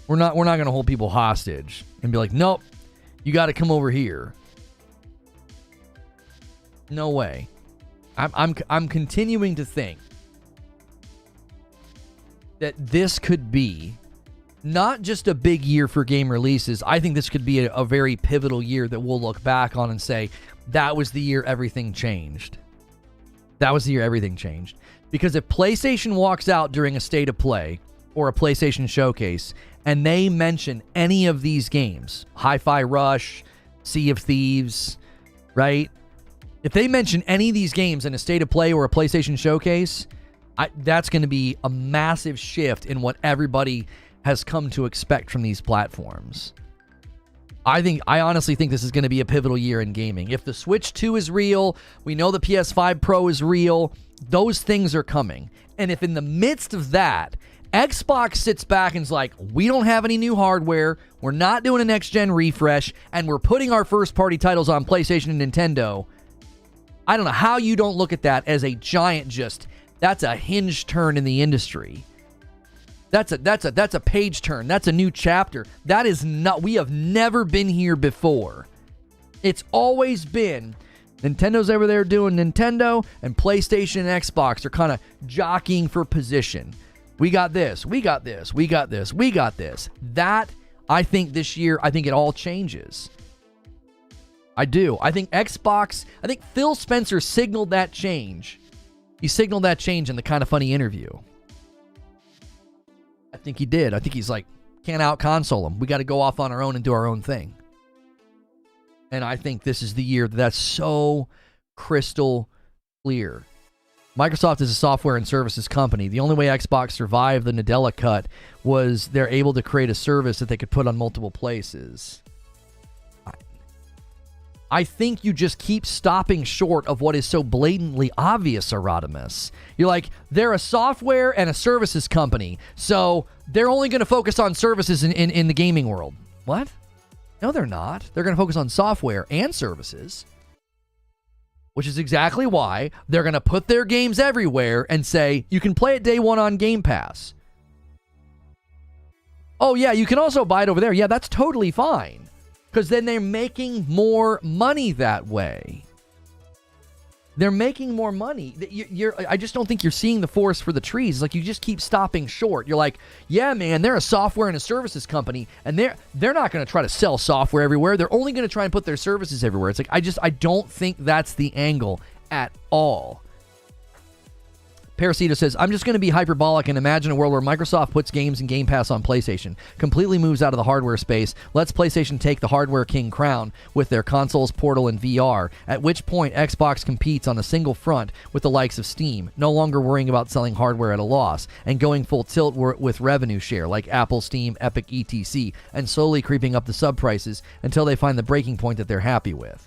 We're not going to hold people hostage and be like, nope, you got to come over here. No way. I'm continuing to think that this could be not just a big year for game releases. I think this could be a very pivotal year that we'll look back on and say, that was the year everything changed. Because if PlayStation walks out during a state of play or a PlayStation showcase and they mention any of these games, Hi-Fi Rush, Sea of Thieves, right? If they mention any of these games in a state of play or a PlayStation showcase, that's going to be a massive shift in what everybody has come to expect from these platforms. I honestly think this is going to be a pivotal year in gaming. If the Switch 2 is real, we know the PS5 Pro is real, those things are coming. And if in the midst of that, Xbox sits back and is like, we don't have any new hardware, we're not doing a next-gen refresh, and we're putting our first-party titles on PlayStation and Nintendo, I don't know how you don't look at that as a giant that's a hinge turn in the industry. That's a page turn. That's a new chapter. That is not, we have never been here before. It's always been Nintendo's over there doing Nintendo, and PlayStation and Xbox are kind of jockeying for position. We got this. That, I think this year, it all changes. I do. I think Phil Spencer signaled that change. He signaled that change in the Kind of Funny interview. I think he did. I think he's like, can't out-console him. We got to go off on our own and do our own thing. And I think this is the year that's so crystal clear. Microsoft is a software and services company. The only way Xbox survived the Nadella cut was they're able to create a service that they could put on multiple places. I think you just keep stopping short of what is so blatantly obvious, Erodimus. You're like, they're a software and a services company, so they're only going to focus on services in the gaming world. What? No, they're not. They're going to focus on software and services, which is exactly why they're going to put their games everywhere and say, you can play it day one on Game Pass. Oh, yeah, you can also buy it over there. Yeah, that's totally fine. Because then they're making more money that way. They're making more money. I just don't think you're seeing the forest for the trees. It's like you just keep stopping short. You're like, yeah, man, they're a software and a services company, and they're not going to try to sell software everywhere. They're only going to try and put their services everywhere. It's like, I don't think that's the angle at all. Parasita says, I'm just going to be hyperbolic and imagine a world where Microsoft puts games and Game Pass on PlayStation, completely moves out of the hardware space, lets PlayStation take the hardware king crown with their consoles, Portal, and VR, at which point Xbox competes on a single front with the likes of Steam, no longer worrying about selling hardware at a loss, and going full tilt with revenue share like Apple, Steam, Epic, etc., and slowly creeping up the sub prices until they find the breaking point that they're happy with.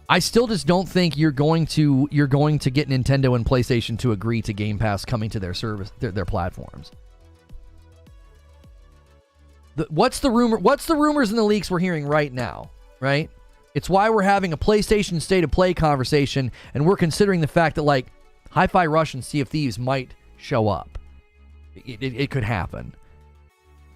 I still just don't think you're going to get Nintendo and PlayStation to agree to Game Pass coming to their service, their platforms. What's the rumor? What's the rumors and the leaks we're hearing right now? Right? It's why we're having a PlayStation State of Play conversation, and we're considering the fact that like Hi-Fi Rush and Sea of Thieves might show up. It could happen.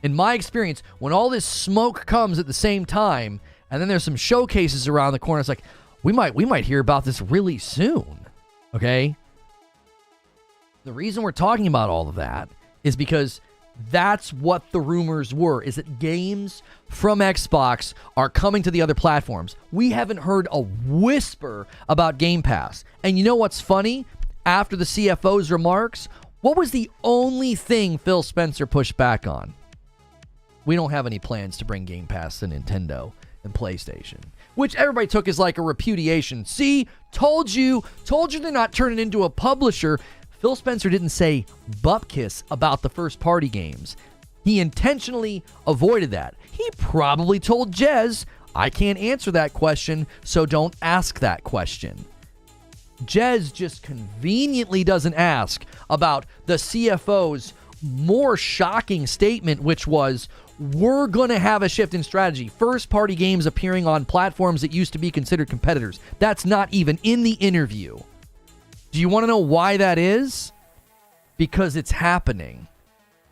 In my experience, when all this smoke comes at the same time, and then there's some showcases around the corner, it's like, we might hear about this really soon, okay? The reason we're talking about all of that is because that's what the rumors were, is that games from Xbox are coming to the other platforms. We haven't heard a whisper about Game Pass. And you know what's funny? After the CFO's remarks, what was the only thing Phil Spencer pushed back on? We don't have any plans to bring Game Pass to Nintendo and PlayStation, which everybody took as like a repudiation. See, told you they're not turning into a publisher. Phil Spencer didn't say bupkiss about the first party games. He intentionally avoided that. He probably told Jez, I can't answer that question, so don't ask that question. Jez just conveniently doesn't ask about the CFO's more shocking statement, which was, we're going to have a shift in strategy. First-party games appearing on platforms that used to be considered competitors. That's not even in the interview. Do you want to know why that is? Because it's happening.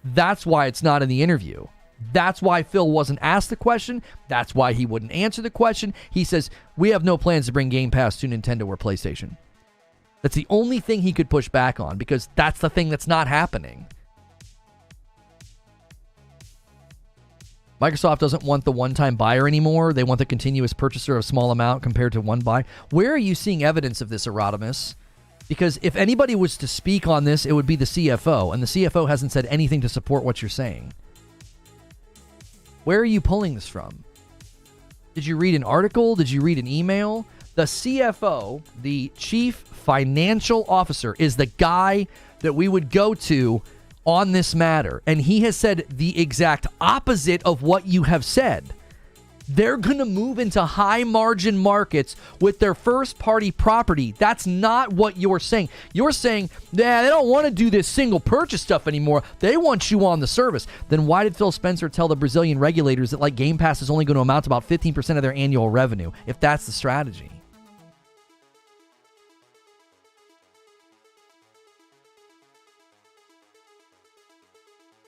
That's why it's not in the interview. That's why Phil wasn't asked the question. That's why he wouldn't answer the question. He says, we have no plans to bring Game Pass to Nintendo or PlayStation. That's the only thing he could push back on, because that's the thing that's not happening. Microsoft doesn't want the one-time buyer anymore. They want the continuous purchaser of a small amount compared to one buy. Where are you seeing evidence of this, Erodimus? Because if anybody was to speak on this, it would be the CFO, and the CFO hasn't said anything to support what you're saying. Where are you pulling this from? Did you read an article? Did you read an email? The CFO, the Chief Financial Officer, is the guy that we would go to on this matter, and he has said the exact opposite of what you have said. They're going to move into high-margin markets with their first-party property. That's not what you're saying. You're saying, nah, they don't want to do this single purchase stuff anymore. They want you on the service. Then why did Phil Spencer tell the Brazilian regulators that like Game Pass is only going to amount to about 15% of their annual revenue, if that's the strategy?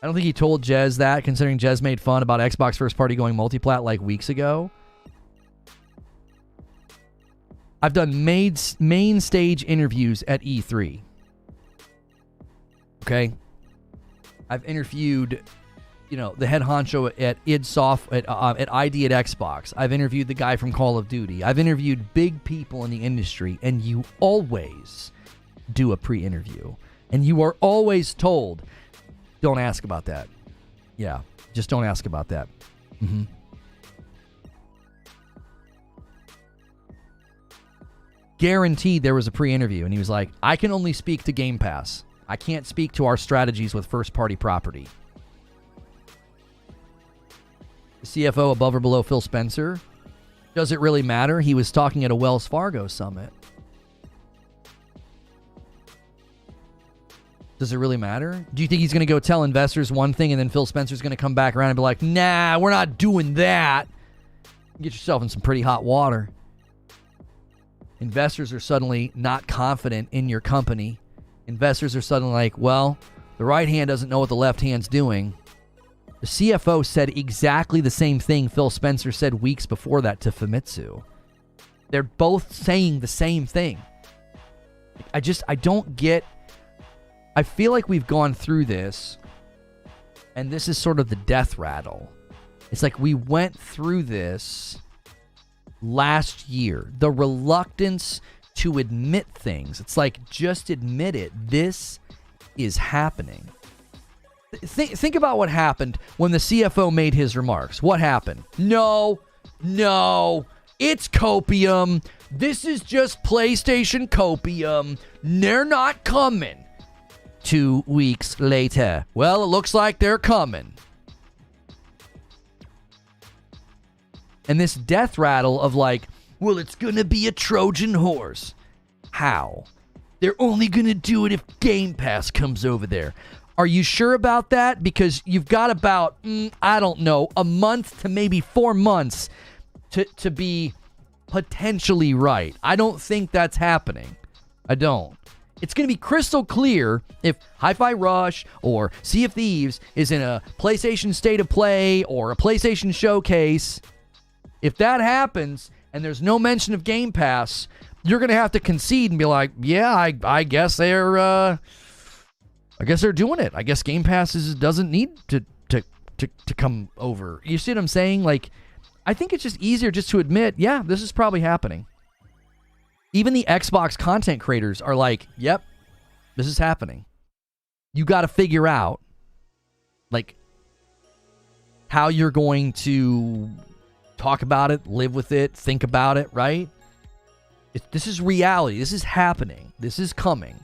I don't think he told Jez that, considering Jez made fun about Xbox first party going multiplat like weeks ago. I've done main stage interviews at E3. Okay? I've interviewed, the head honcho at at ID at Xbox. I've interviewed the guy from Call of Duty. I've interviewed big people in the industry, and you always do a pre-interview. And you are always told, don't ask about that. Yeah, just don't ask about that. Mm-hmm. Guaranteed there was a pre-interview, and he was like, I can only speak to Game Pass. I can't speak to our strategies with first-party property. The CFO above or below Phil Spencer. Does it really matter? He was talking at a Wells Fargo summit. Does it really matter? Do you think he's going to go tell investors one thing and then Phil Spencer's going to come back around and be like, nah, we're not doing that? Get yourself in some pretty hot water. Investors are suddenly not confident in your company. Investors are suddenly like, well, the right hand doesn't know what the left hand's doing. The CFO said exactly the same thing Phil Spencer said weeks before that to Famitsu. They're both saying the same thing. I don't get... I feel like we've gone through this, and this is sort of the death rattle. It's like we went through this last year. The reluctance to admit things. It's like, just admit it. This is happening. Think about what happened when the CFO made his remarks. What happened? No, it's copium. This is just PlayStation copium. They're not coming. 2 weeks later. Well, it looks like they're coming. And this death rattle of like, well, it's going to be a Trojan horse. How? They're only going to do it if Game Pass comes over there. Are you sure about that? Because you've got about, I don't know, a month to maybe 4 months to be potentially right. I don't think that's happening. I don't. It's going to be crystal clear if Hi-Fi Rush or Sea of Thieves is in a PlayStation State of Play or a PlayStation Showcase. If that happens and there's no mention of Game Pass, you're going to have to concede and be like, yeah, I guess they're doing it. I guess Game Pass doesn't need to come over. You see what I'm saying? Like, I think it's just easier just to admit, yeah, this is probably happening. Even the Xbox content creators are like, yep, this is happening. You got to figure out, like, how you're going to talk about it, live with it, think about it, right? This is reality. This is happening. This is coming.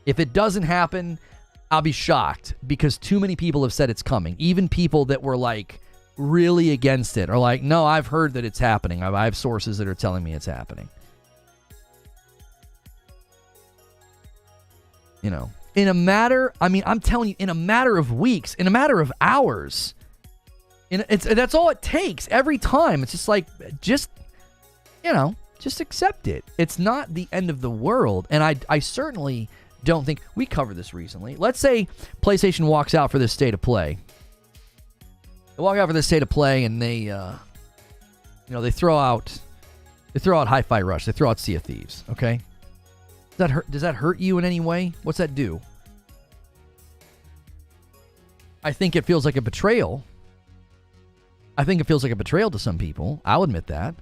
If it doesn't happen, I'll be shocked because too many people have said it's coming. Even people that were, like, really against it are like, no, I've heard that it's happening. I have sources that are telling me it's happening. You know, in a matter, I mean, I'm telling you, in a matter of weeks, in a matter of hours, that's all it takes every time. It's just like, just accept it. It's not the end of the world. And I certainly don't think, we covered this recently. Let's say PlayStation walks out for this State of Play. They walk out for this State of Play and they throw out Hi-Fi Rush. They throw out Sea of Thieves, okay? Does that hurt you in any way? What's that do? I think it feels like a betrayal. I think it feels like a betrayal to some people. I'll admit that.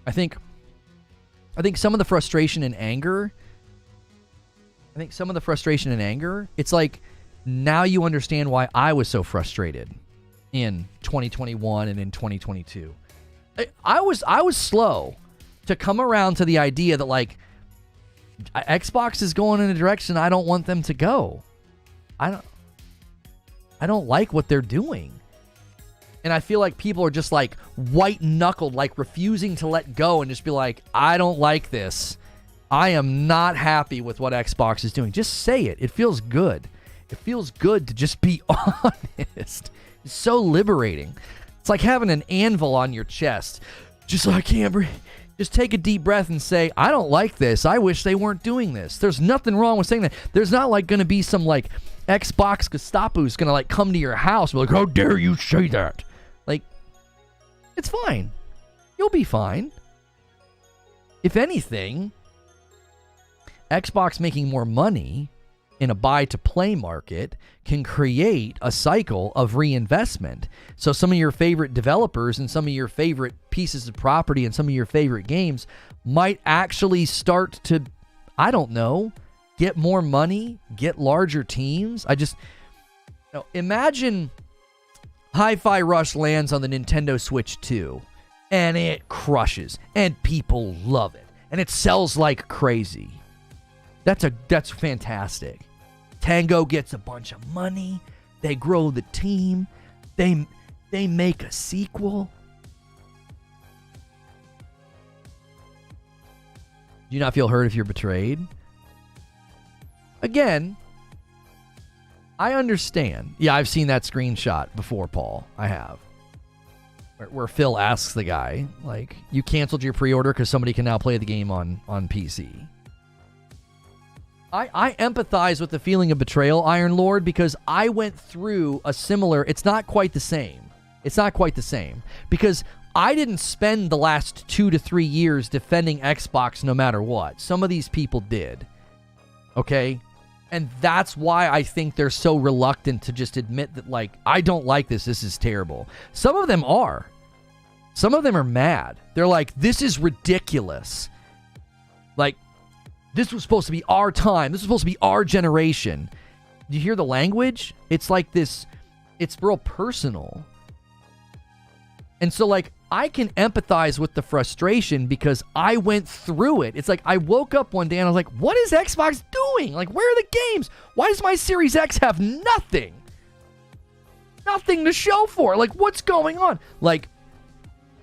I think some of the frustration and anger, it's like, now you understand why I was so frustrated in 2021 and in 2022. I was slow to come around to the idea that, like, Xbox is going in a direction I don't want them to go. I don't like what they're doing. And I feel like people are just, like, white-knuckled, like, refusing to let go and just be like, I don't like this. I am not happy with what Xbox is doing. Just say it. It feels good. It feels good to just be honest. It's so liberating. It's like having an anvil on your chest. Just like, I can't breathe. Just take a deep breath and say, I don't like this. I wish they weren't doing this. There's nothing wrong with saying that. There's not, like, going to be some, like, Xbox Gestapo who's going to, like, come to your house and be like, how dare you say that? Like, it's fine. You'll be fine. If anything, Xbox making more money in a buy-to-play market can create a cycle of reinvestment. So some of your favorite developers and some of your favorite pieces of property and some of your favorite games might actually start to, I don't know, get more money, get larger teams. Imagine Hi-Fi Rush lands on the Nintendo Switch 2, and it crushes, and people love it, and it sells like crazy. That's fantastic. Tango gets a bunch of money. They grow the team. They make a sequel. Do you not feel hurt if you're betrayed? Again, I understand. Yeah, I've seen that screenshot before, Paul. I have. Where Phil asks the guy, like, you canceled your pre-order because somebody can now play the game on PC. I empathize with the feeling of betrayal, Iron Lord, because I went through a similar... It's not quite the same. It's not quite the same. Because I didn't spend the last 2 to 3 years defending Xbox no matter what. Some of these people did. Okay? And that's why I think they're so reluctant to just admit that, like, I don't like this. This is terrible. Some of them are. Some of them are mad. They're like, this is ridiculous. Like, this was supposed to be our time. This was supposed to be our generation. Do you hear the language? It's like this. It's real personal. And so, like, I can empathize with the frustration because I went through it. It's like I woke up one day and I was like, what is Xbox doing? Like, where are the games? Why does my Series X have nothing? Nothing to show for it. Like, what's going on? Like,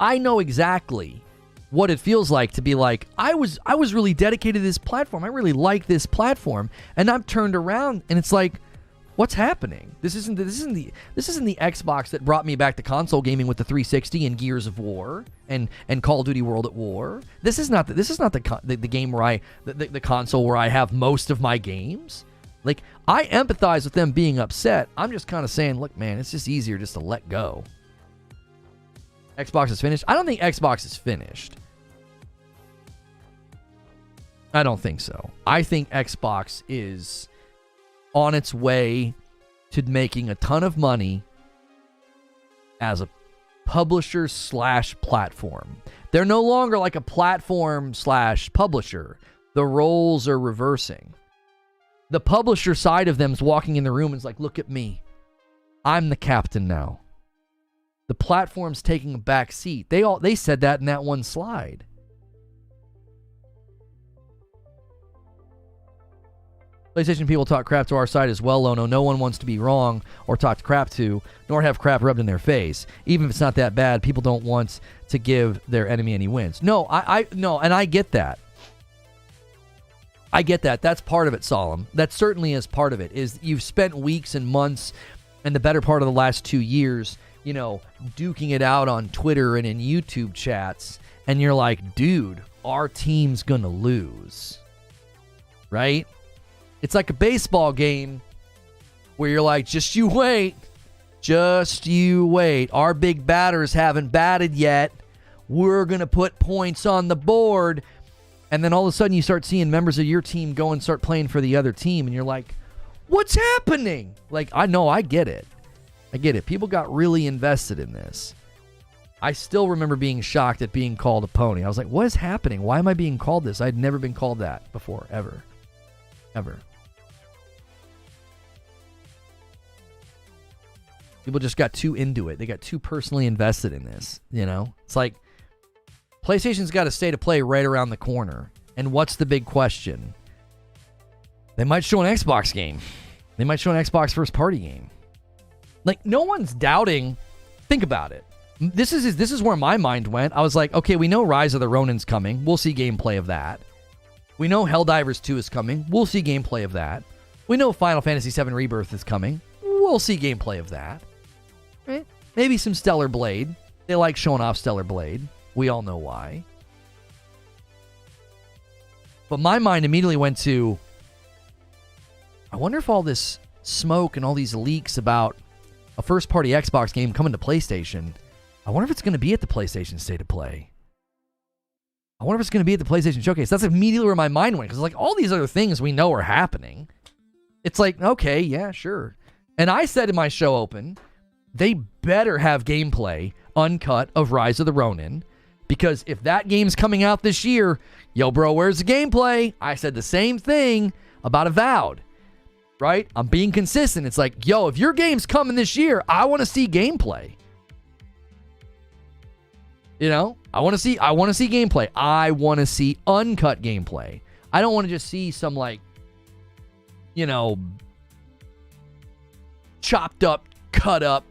I know exactly what it feels like to be like, I was really dedicated to this platform. I really like this platform. And I'm turned around and it's like, what's happening? This isn't the Xbox that brought me back to console gaming with the 360 and Gears of War and Call of Duty World at War. This is not the game where the console where I have most of my games. Like, I empathize with them being upset. I'm just kind of saying, look, man, it's just easier just to let go. Xbox is finished. I don't think Xbox is finished. I don't think so. I think Xbox is on its way to making a ton of money as a publisher / platform. They're no longer like a platform / publisher. The roles are reversing. The publisher side of them is walking in the room and is like, look at me. I'm the captain now. The platform's taking a back seat. They said that in that one slide. PlayStation people talk crap to our side as well, Lono. No one wants to be wrong or talked crap to, nor have crap rubbed in their face. Even if it's not that bad, people don't want to give their enemy any wins. No, no, and I get that. I get that. That's part of it, Solemn. That certainly is part of it, is you've spent weeks and months and the better part of the last 2 years, you know, duking it out on Twitter and in YouTube chats, and you're like, dude, our team's gonna lose. Right? It's like a baseball game where you're like, just you wait. Just you wait. Our big batters haven't batted yet. We're going to put points on the board. And then all of a sudden you start seeing members of your team go and start playing for the other team. And you're like, what's happening? Like, I know, I get it. I get it. People got really invested in this. I still remember being shocked at being called a pony. I was like, what is happening? Why am I being called this? I'd never been called that before, ever. Ever. People just got too into it. They got too personally invested in this, you know? It's like, PlayStation's got a state of play right around the corner. And what's the big question? They might show an Xbox game. They might show an Xbox first-party game. Like, no one's doubting. Think about it. This is where my mind went. I was like, okay, we know Rise of the Ronin's coming. We'll see gameplay of that. We know Helldivers 2 is coming. We'll see gameplay of that. We know Final Fantasy VII Rebirth is coming. We'll see gameplay of that. Maybe some Stellar Blade. They like showing off Stellar Blade. We all know why. But my mind immediately went to, I wonder if all this smoke and all these leaks about a first-party Xbox game coming to PlayStation, I wonder if it's going to be at the PlayStation State of Play. I wonder if it's going to be at the PlayStation Showcase. That's immediately where my mind went, because like all these other things we know are happening. It's like, okay, yeah, sure. And I said in my show open, they better have gameplay uncut of Rise of the Ronin, because if that game's coming out this year, yo, bro, where's the gameplay? I said the same thing about Avowed. right? I'm being consistent. It's like, yo, if your game's coming this year, I want to see gameplay. You know, I want to see gameplay. I want to see uncut gameplay. I don't want to just see some, like, you know, chopped up, cut up,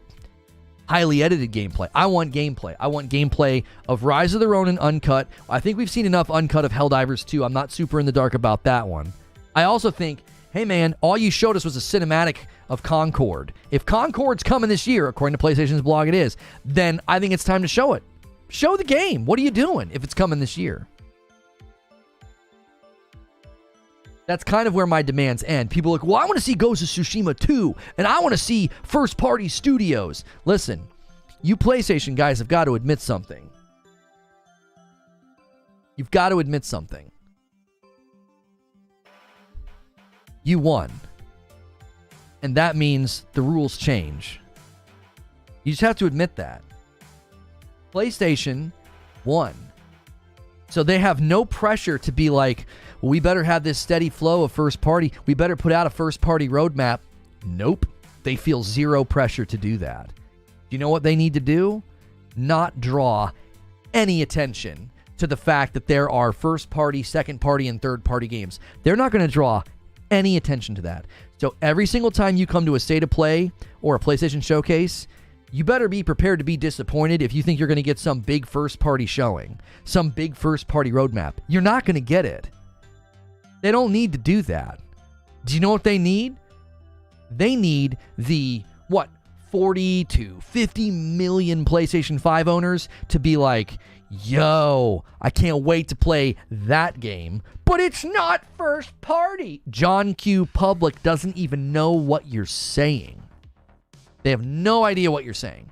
highly edited gameplay. I want gameplay. I want gameplay of Rise of the Ronin uncut. I think we've seen enough uncut of Helldivers 2. I'm not super in the dark about that one. I also think, hey man, all you showed us was a cinematic of Concord. If Concord's coming this year, according to PlayStation's blog it is, then I think it's time to show it. Show the game. What are you doing if it's coming this year? That's kind of where my demands end. People are like, well, I want to see Ghost of Tsushima 2, and I want to see first-party studios. Listen, you PlayStation guys have got to admit something. You've got to admit something. You won. And that means the rules change. You just have to admit that. PlayStation won. So they have no pressure to be like, well, we better have this steady flow of first party. We better put out a first party roadmap. Nope. They feel zero pressure to do that. Do you know what they need to do? Not draw any attention to the fact that there are first party, second party, and third party games. They're not going to draw any attention to that. So every single time you come to a state of play or a PlayStation showcase, you better be prepared to be disappointed if you think you're going to get some big first-party showing, some big first-party roadmap. You're not going to get it. They don't need to do that. Do you know what they need? They need the, 40 to 50 million PlayStation 5 owners to be like, yo, I can't wait to play that game, but it's not first-party. John Q. Public doesn't even know what you're saying. They have no idea what you're saying.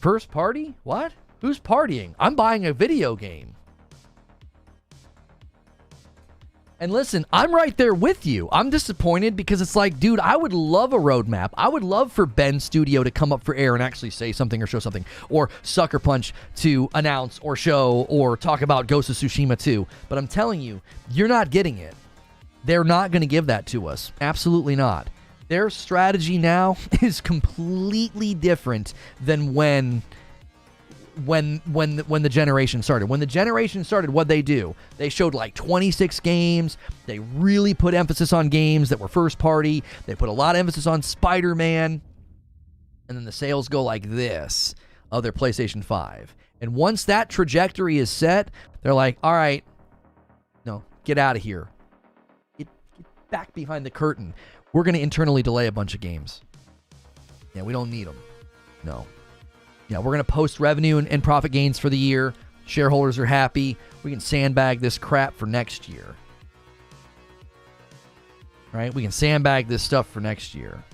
First party? What? Who's partying? I'm buying a video game. And listen, I'm right there with you. I'm disappointed because it's like, dude, I would love a roadmap. I would love for Ben's studio to come up for air and actually say something or show something. Or Sucker Punch to announce or show or talk about Ghost of Tsushima 2. But I'm telling you, you're not getting it. They're not going to give that to us. Absolutely not. Their strategy now is completely different than when the generation started. When the generation started, what'd they do? They showed like 26 games. They really put emphasis on games that were first party. They put a lot of emphasis on Spider-Man. And then the sales go like this of their PlayStation 5. And once that trajectory is set, they're like, all right, no, get out of here. Get back behind the curtain. We're going to internally delay a bunch of games. Yeah, we don't need them. No. Yeah, we're going to post revenue and profit gains for the year. Shareholders are happy. We can sandbag this crap for next year. Right? We can sandbag this stuff for next year.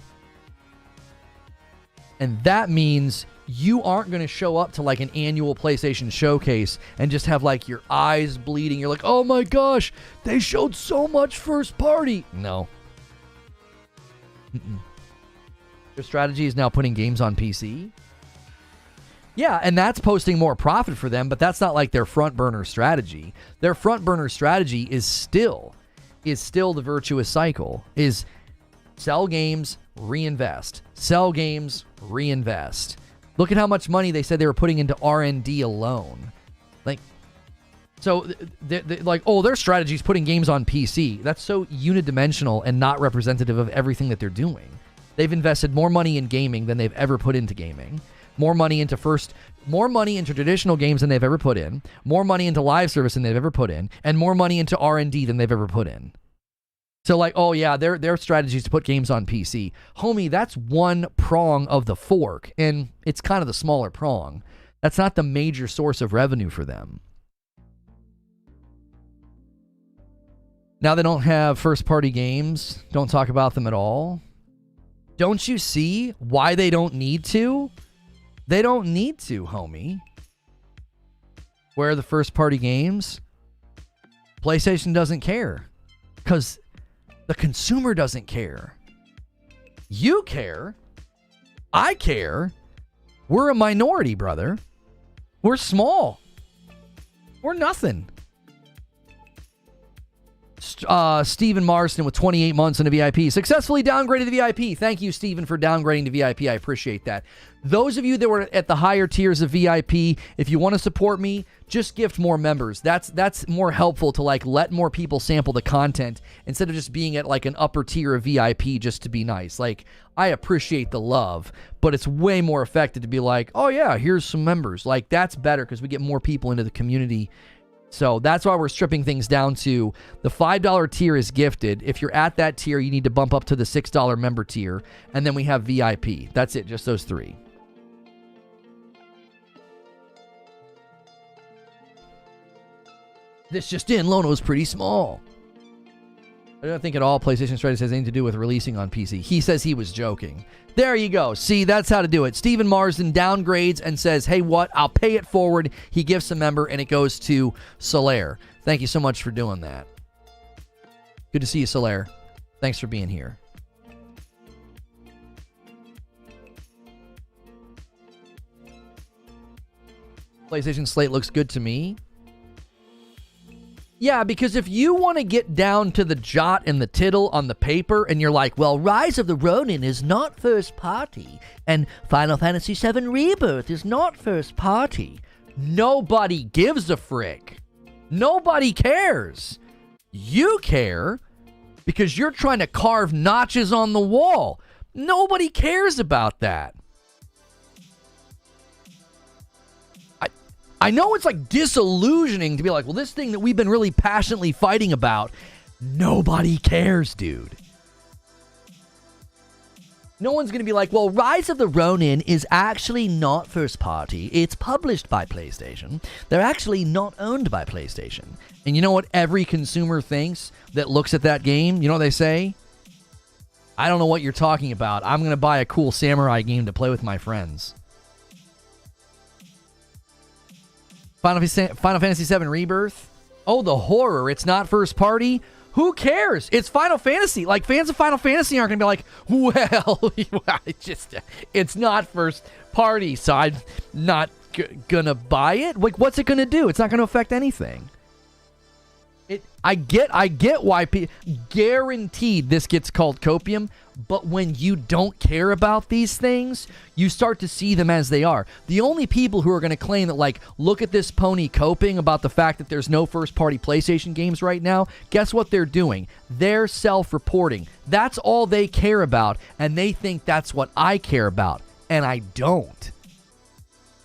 And that means you aren't going to show up to like an annual PlayStation showcase and just have like your eyes bleeding. You're like, oh my gosh, they showed so much first party. No. Their strategy is now putting games on PC. Yeah, and that's posting more profit for them, but that's not like their front burner strategy. Their front burner strategy is still the virtuous cycle. Is sell games, reinvest. Sell games, reinvest. Look at how much money they said they were putting into R&D alone. Like, so they're like, oh, their strategy is putting games on PC. That's so unidimensional and not representative of everything that they're doing. They've invested more money in gaming than they've ever put into gaming. More money into traditional games than they've ever put in. More money into live service than they've ever put in. And more money into R&D than they've ever put in. So like, oh yeah, their strategy is to put games on PC. Homie, that's one prong of the fork. And it's kind of the smaller prong. That's not the major source of revenue for them. Now they don't have first-party games. Don't talk about them at all. Don't you see why they don't need to? They don't need to, homie. Where are the first-party games? PlayStation doesn't care. Because the consumer doesn't care. You care. I care. We're a minority, brother. We're small. We're nothing. Stephen Marston with 28 months in the VIP. Successfully downgraded to VIP. Thank you, Stephen, for downgrading to VIP. I appreciate that. Those of you that were at the higher tiers of VIP, if you want to support me, just gift more members. That's more helpful to like let more people sample the content instead of just being at like an upper tier of VIP just to be nice. Like, I appreciate the love, but it's way more effective to be like, oh yeah, here's some members. Like, that's better because we get more people into the community. So that's why we're stripping things down to the $5 tier is gifted. If you're at that tier, you need to bump up to the $6 member tier. And then we have VIP. That's it, just those three. This just in, Lono is pretty small. I don't think at all PlayStation Strategy has anything to do with releasing on PC. He says he was joking. There you go. See, that's how to do it. Stephen Marsden downgrades and says, hey, what? I'll pay it forward. He gifts a member, and it goes to Solaire. Thank you so much for doing that. Good to see you, Solaire. Thanks for being here. PlayStation slate looks good to me. Yeah, because if you want to get down to the jot and the tittle on the paper and you're like, well, Rise of the Ronin is not first party and Final Fantasy VII Rebirth is not first party, nobody gives a frick. Nobody cares. You care because you're trying to carve notches on the wall. Nobody cares about that. I know it's like disillusioning to be like, well, this thing that we've been really passionately fighting about, nobody cares, dude. No one's going to be like, well, Rise of the Ronin is actually not first party. It's published by PlayStation. They're actually not owned by PlayStation. And you know what every consumer thinks that looks at that game? You know what they say? I don't know what you're talking about. I'm going to buy a cool samurai game to play with my friends. Final Fantasy VII Rebirth. Oh, the horror. It's not first party. Who cares? It's Final Fantasy. Like, fans of Final Fantasy aren't going to be like, well, it's not first party, so I'm not going to buy it. Like, what's it going to do? It's not going to affect anything. I get why guaranteed this gets called copium, but when you don't care about these things, you start to see them as they are. The only people who are going to claim that, like, look at this pony coping about the fact that there's no first-party PlayStation games right now, guess what they're doing? They're self-reporting. That's all they care about, and they think that's what I care about, and I don't.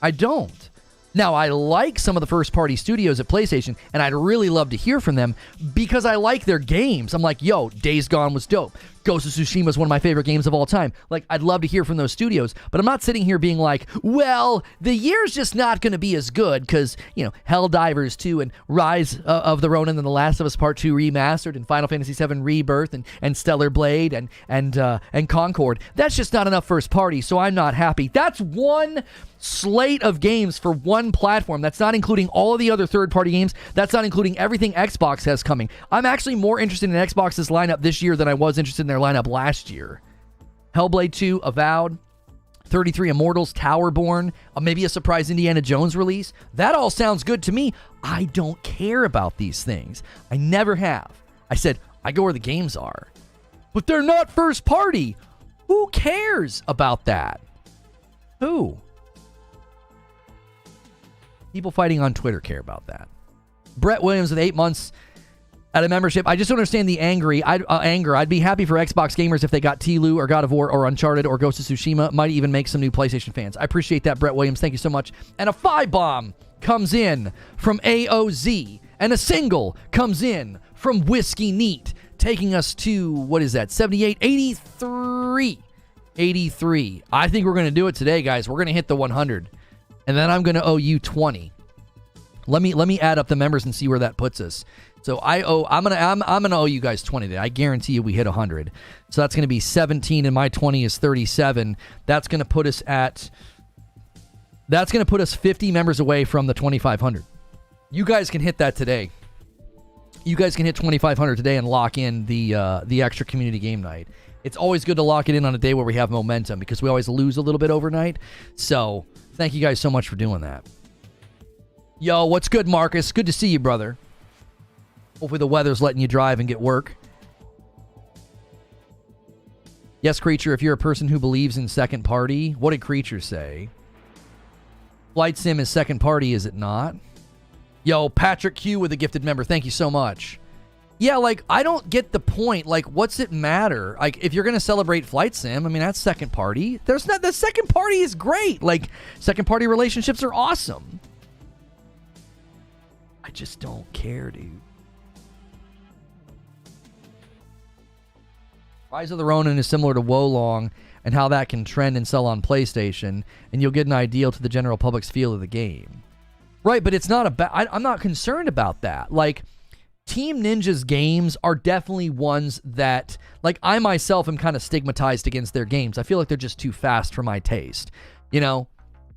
I don't. Now, I like some of the first-party studios at PlayStation, and I'd really love to hear from them because I like their games. I'm like, yo, Days Gone was dope. Ghost of Tsushima is one of my favorite games of all time. Like, I'd love to hear from those studios, but I'm not sitting here being like, well, the year's just not going to be as good because, you know, Helldivers 2 and Rise of the Ronin and The Last of Us Part 2 Remastered and Final Fantasy VII Rebirth and Stellar Blade and Concord. That's just not enough first party, so I'm not happy. That's one slate of games for one platform. That's not including all of the other third-party games. That's not including everything Xbox has coming. I'm actually more interested in Xbox's lineup this year than I was interested in their lineup last year. Hellblade 2, Avowed, 33 Immortals, Towerborn, maybe a surprise Indiana Jones release. That all sounds good to me. I don't care about these things. I never have. I said, I go where the games are. But they're not first party. Who cares about that? Who? People fighting on Twitter care about that. Brett Williams with 8 months out of membership. I just don't understand the anger. I'd be happy for Xbox gamers if they got TLU or God of War or Uncharted or Ghost of Tsushima. Might even make some new PlayStation fans. I appreciate that, Brett Williams. Thank you so much. And a 5-bomb comes in from AOZ. And a single comes in from Whiskey Neat. Taking us to, what is that, 78, 83. 83. I think we're going to do it today, guys. We're going to hit the 100. And then I'm going to owe you 20. Let me add up the members and see where that puts us. So I'm gonna owe you guys 20 today. I guarantee you we hit 100. So that's gonna be 17, and my 20 is 37. That's gonna put us 50 members away from the 2,500. You guys can hit that today. You guys can hit 2,500 today and lock in the extra community game night. It's always good to lock it in on a day where we have momentum because we always lose a little bit overnight. So thank you guys so much for doing that. Yo, what's good, Marcus? Good to see you, brother. Hopefully the weather's letting you drive and get work. Yes, Creature, if you're a person who believes in second party, what did Creature say? Flight Sim is second party, is it not? Yo, Patrick Q with a gifted member. Thank you so much. Yeah, like, I don't get the point. Like, what's it matter? Like, if you're going to celebrate Flight Sim, I mean, that's second party. The second party is great. Like, second party relationships are awesome. I just don't care, dude. Rise of the Ronin is similar to Wolong and how that can trend and sell on PlayStation, and you'll get an idea to the general public's feel of the game. Right, but it's not about... I'm not concerned about that. Like, Team Ninja's games are definitely ones that... Like, I myself am kind of stigmatized against their games. I feel like they're just too fast for my taste. You know?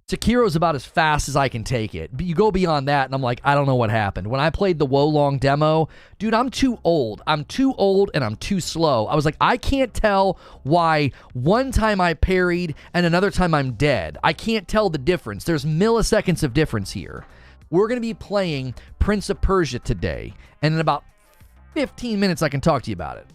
Sekiro's about as fast as I can take it. But you go beyond that, and I'm like, I don't know what happened. When I played the Wolong demo, dude, I'm too old. I'm too old, and I'm too slow. I was like, I can't tell why one time I parried and another time I'm dead. I can't tell the difference. There's milliseconds of difference here. We're going to be playing Prince of Persia today, and in about 15 minutes, I can talk to you about it.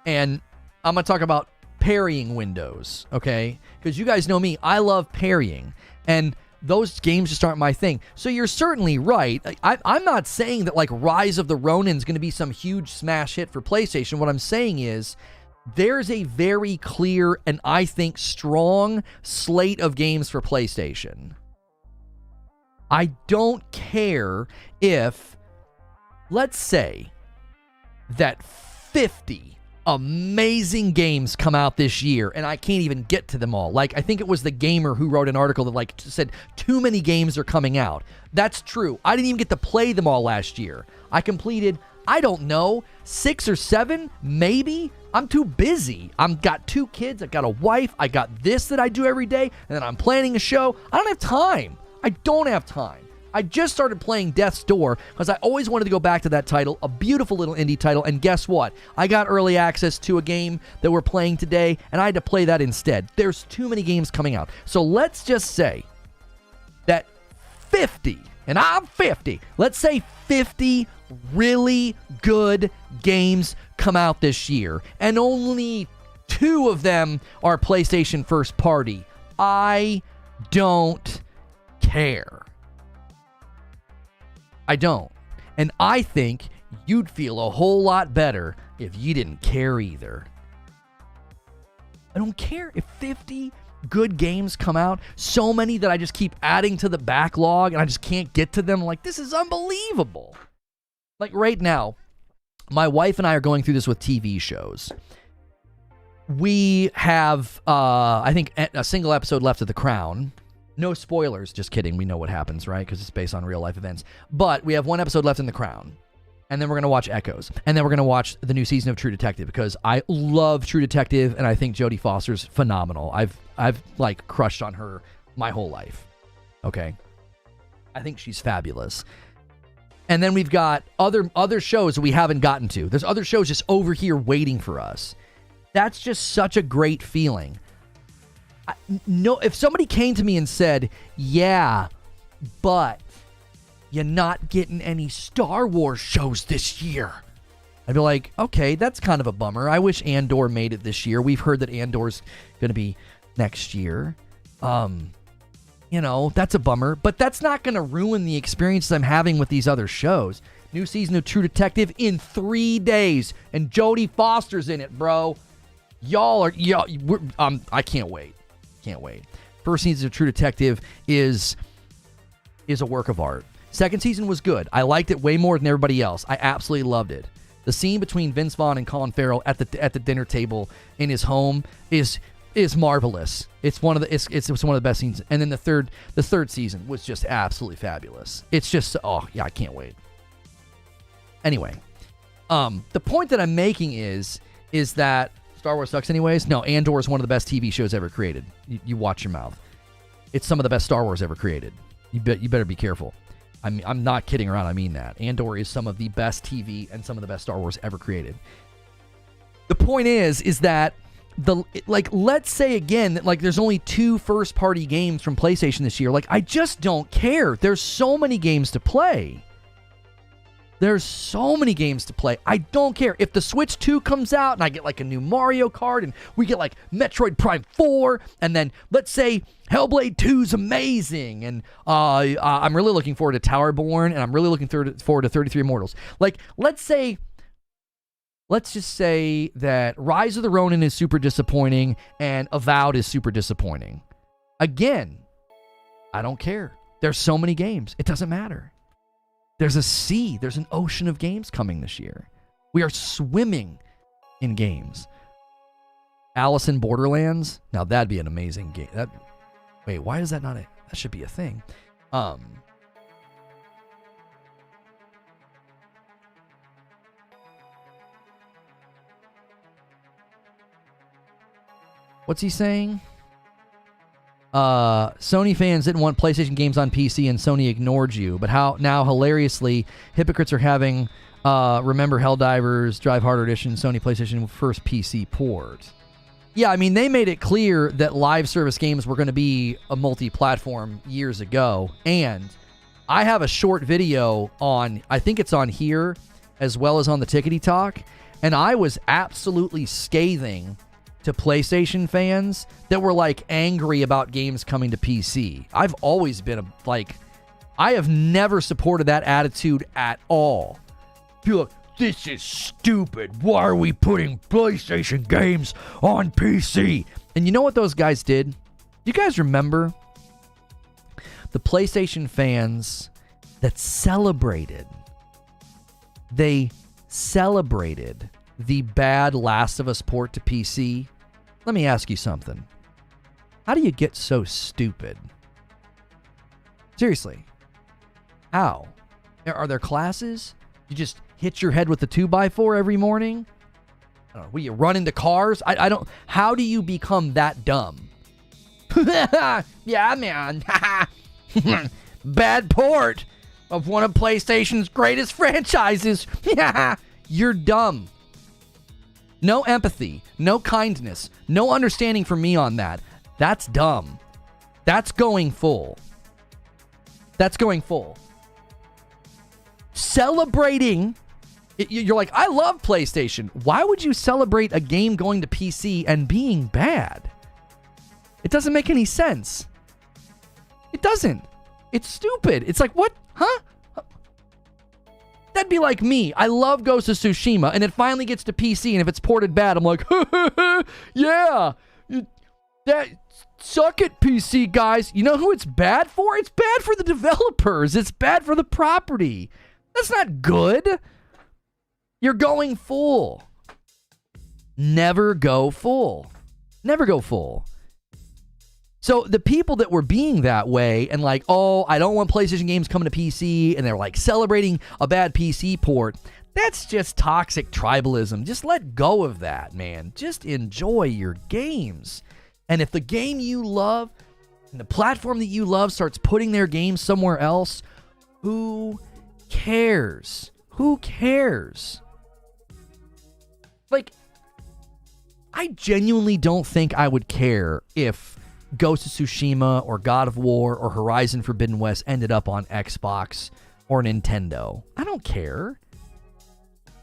And I'm going to talk about parrying windows, okay? Because you guys know me, I love parrying, and those games just aren't my thing. So you're certainly right. I'm not saying that, like, Rise of the Ronin is going to be some huge smash hit for PlayStation. What I'm saying is there's a very clear and, I think, strong slate of games for PlayStation. I don't care if, let's say, that 50 amazing games come out this year, and I can't even get to them all. Like, I think it was The Gamer who wrote an article that, like, said too many games are coming out. That's true. I didn't even get to play them all last year. I completed, I don't know, 6 or 7, maybe. I'm too busy. I've got 2 kids. I've got a wife. I got this that I do every day, and then I'm planning a show. I don't have time. I don't have time. I just started playing Death's Door because I always wanted to go back to that title, a beautiful little indie title, and guess what? I got early access to a game that we're playing today, and I had to play that instead. There's too many games coming out. So let's just say that 50, and I'm 50, let's say 50 really good games come out this year, and only 2 of them are PlayStation first party. I don't care. I don't. And I think you'd feel a whole lot better if you didn't care either. I don't care if 50 good games come out, so many that I just keep adding to the backlog and I just can't get to them. Like, this is unbelievable. Like, right now, my wife and I are going through this with TV shows. We have, I think, a single episode left of The Crown. No spoilers, just kidding. We know what happens, right? Because it's based on real life events. But we have 1 episode left in The Crown. And then we're going to watch Echoes. And then we're going to watch the new season of True Detective because I love True Detective and I think Jodie Foster's phenomenal. I've like crushed on her my whole life. Okay? I think she's fabulous. And then we've got other shows that we haven't gotten to. There's other shows just over here waiting for us. That's just such a great feeling. No, if somebody came to me and said, yeah, but you're not getting any Star Wars shows this year, I'd be like, okay, that's kind of a bummer. I wish Andor made it this year. We've heard that Andor's going to be next year. You know, that's a bummer, but that's not going to ruin the experiences I'm having with these other shows. New season of True Detective in 3 days, and Jodie Foster's in it, bro. I can't wait. Can't wait. First season of True Detective is a work of art. Second season was good. I liked it way more than everybody else. I absolutely loved it. The scene between Vince Vaughn and Colin Farrell at the dinner table in his home is marvelous. It's one of the best scenes. And then the third season was just absolutely fabulous. It's just, oh yeah, I can't wait. Anyway, the point that I'm making is that Star Wars sucks anyways? No, Andor is one of the best TV shows ever created. You watch your mouth. It's some of the best Star Wars ever created. You better be careful. I'm not kidding around. I mean that. Andor is some of the best TV and some of the best Star Wars ever created. The point is that let's say again that there's only 2 first-party games from PlayStation this year. I just don't care. There's so many games to play. There's so many games to play. I don't care. If the Switch 2 comes out and I get like a new Mario Kart and we get like Metroid Prime 4 and then let's say Hellblade 2 is amazing and I'm really looking forward to Towerborn and I'm really looking forward to 33 Immortals. Like, let's just say that Rise of the Ronin is super disappointing and Avowed is super disappointing. Again, I don't care. There's so many games. It doesn't matter. There's an ocean of games coming this year. We are swimming in games. Alice in Borderlands? Now that'd be an amazing game. Wait, why is that not that should be a thing. What's he saying? Sony fans didn't want PlayStation games on PC and Sony ignored you. But how now, hilariously, hypocrites are having remember Helldivers, Drive Harder Edition, Sony PlayStation first PC port. Yeah, I mean, they made it clear that live service games were going to be a multi-platform years ago. And I have a short video on, I think it's on here, as well as on the Tickety Talk. And I was absolutely scathing to PlayStation fans that were like angry about games coming to PC. I've always been I have never supported that attitude at all. Be like, this is stupid. Why are we putting PlayStation games on PC? And you know what those guys did? You guys remember the PlayStation fans that celebrated? They celebrated the bad Last of Us port to PC. Let me ask you something. How do you get so stupid? Seriously. How? Are there classes? You just hit your head with the 2x4 every morning? I don't know. Will you run into cars? I don't. How do you become that dumb? Yeah, man. Bad port of one of PlayStation's greatest franchises. You're dumb. No empathy, no kindness, no understanding for me on that. That's dumb. That's going full. Celebrating. You're like, I love PlayStation. Why would you celebrate a game going to PC and being bad? It doesn't make any sense. It doesn't. It's stupid. It's like, what? Huh? That'd be like me. I love Ghost of Tsushima, and it finally gets to PC, and if it's ported bad, I'm like, yeah, suck it, PC guys. You know who it's bad for? It's bad for the developers. It's bad for the property. That's not good. You're going full. Never go full. Never go full. So the people that were being that way and like, oh, I don't want PlayStation games coming to PC, and they're like celebrating a bad PC port, that's just toxic tribalism. Just let go of that, man. Just enjoy your games. And if the game you love and the platform that you love starts putting their games somewhere else, who cares? Who cares? Like, I genuinely don't think I would care if Ghost of Tsushima or God of War or Horizon Forbidden West ended up on Xbox or Nintendo. I don't care.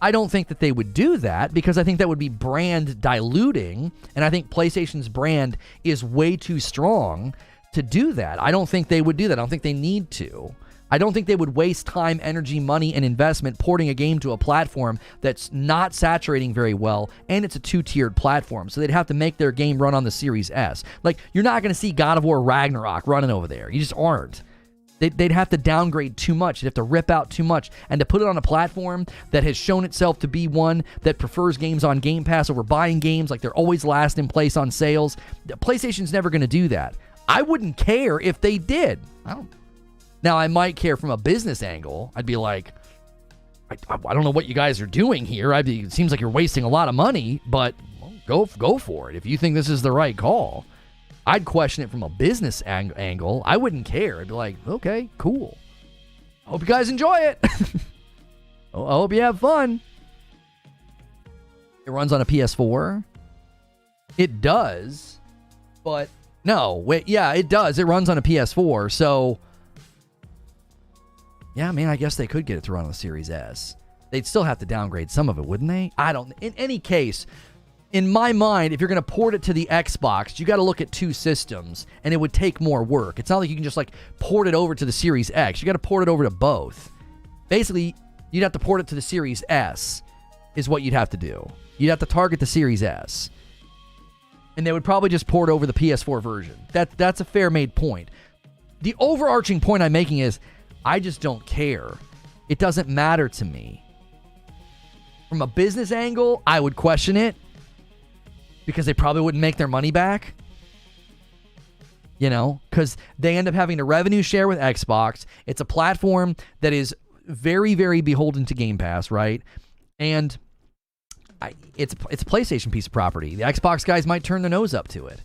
I don't think that they would do that because I think that would be brand diluting, and I think PlayStation's brand is way too strong to do that. I don't think they would do that. I don't think they need to. I don't think they would waste time, energy, money, and investment porting a game to a platform that's not saturating very well, and it's a two-tiered platform, so they'd have to make their game run on the Series S. Like, you're not going to see God of War Ragnarok running over there. You just aren't. They'd have to downgrade too much. They'd have to rip out too much. And to put it on a platform that has shown itself to be one that prefers games on Game Pass over buying games, like they're always last in place on sales, PlayStation's never going to do that. I wouldn't care if they did. Now, I might care from a business angle. I'd be like, I don't know what you guys are doing here. It seems like you're wasting a lot of money, but go for it. If you think this is the right call. I'd question it from a business angle. I wouldn't care. I'd be like, okay, cool. Hope you guys enjoy it. I hope you have fun. It runs on a PS4. It does, but no, wait, yeah, it does. It runs on a PS4, so Yeah, I mean, I guess they could get it to run on the Series S. They'd still have to downgrade some of it, wouldn't they? I don't. In any case, in my mind, if you're going to port it to the Xbox, you got to look at 2 systems, and it would take more work. It's not like you can just like port it over to the Series X. You got to port it over to both. Basically, you'd have to port it to the Series S, is what you'd have to do. You'd have to target the Series S. And they would probably just port over the PS4 version. That's a fair made point. The overarching point I'm making is, I just don't care. It doesn't matter to me. From a business angle, I would question it because they probably wouldn't make their money back. You know, because they end up having to revenue share with Xbox. It's a platform that is very, very beholden to Game Pass, right? And it's a PlayStation piece of property. The Xbox guys might turn their nose up to it.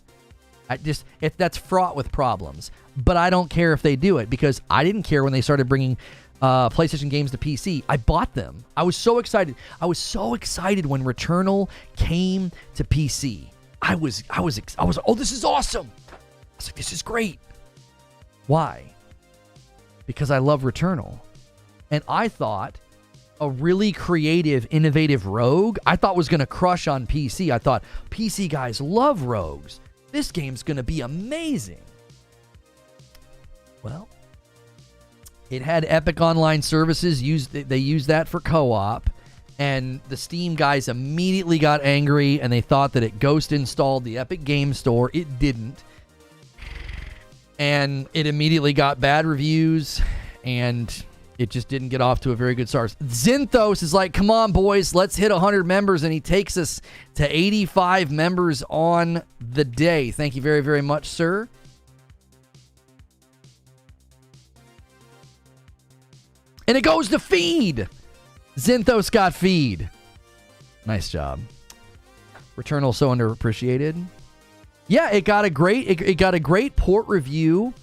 If that's fraught with problems. But I don't care if they do it because I didn't care when they started bringing PlayStation games to PC. I bought them. I was so excited. I was so excited when Returnal came to PC. I was oh, this is awesome. I was like, this is great. Why? Because I love Returnal. And I thought a really creative, innovative rogue, I thought was going to crush on PC. I thought PC guys love rogues. This game's going to be amazing. Well, it had Epic Online Services. They used that for co-op. And the Steam guys immediately got angry, and they thought that it ghost installed the Epic Game Store. It didn't. And it immediately got bad reviews, and it just didn't get off to a very good start. Zinthos is like, come on, boys, let's hit 100 members, and he takes us to 85 members on the day. Thank you very, very much, sir. And it goes to feed. Zinthos got feed. Nice job. Returnal so underappreciated. Yeah, it got a great port review.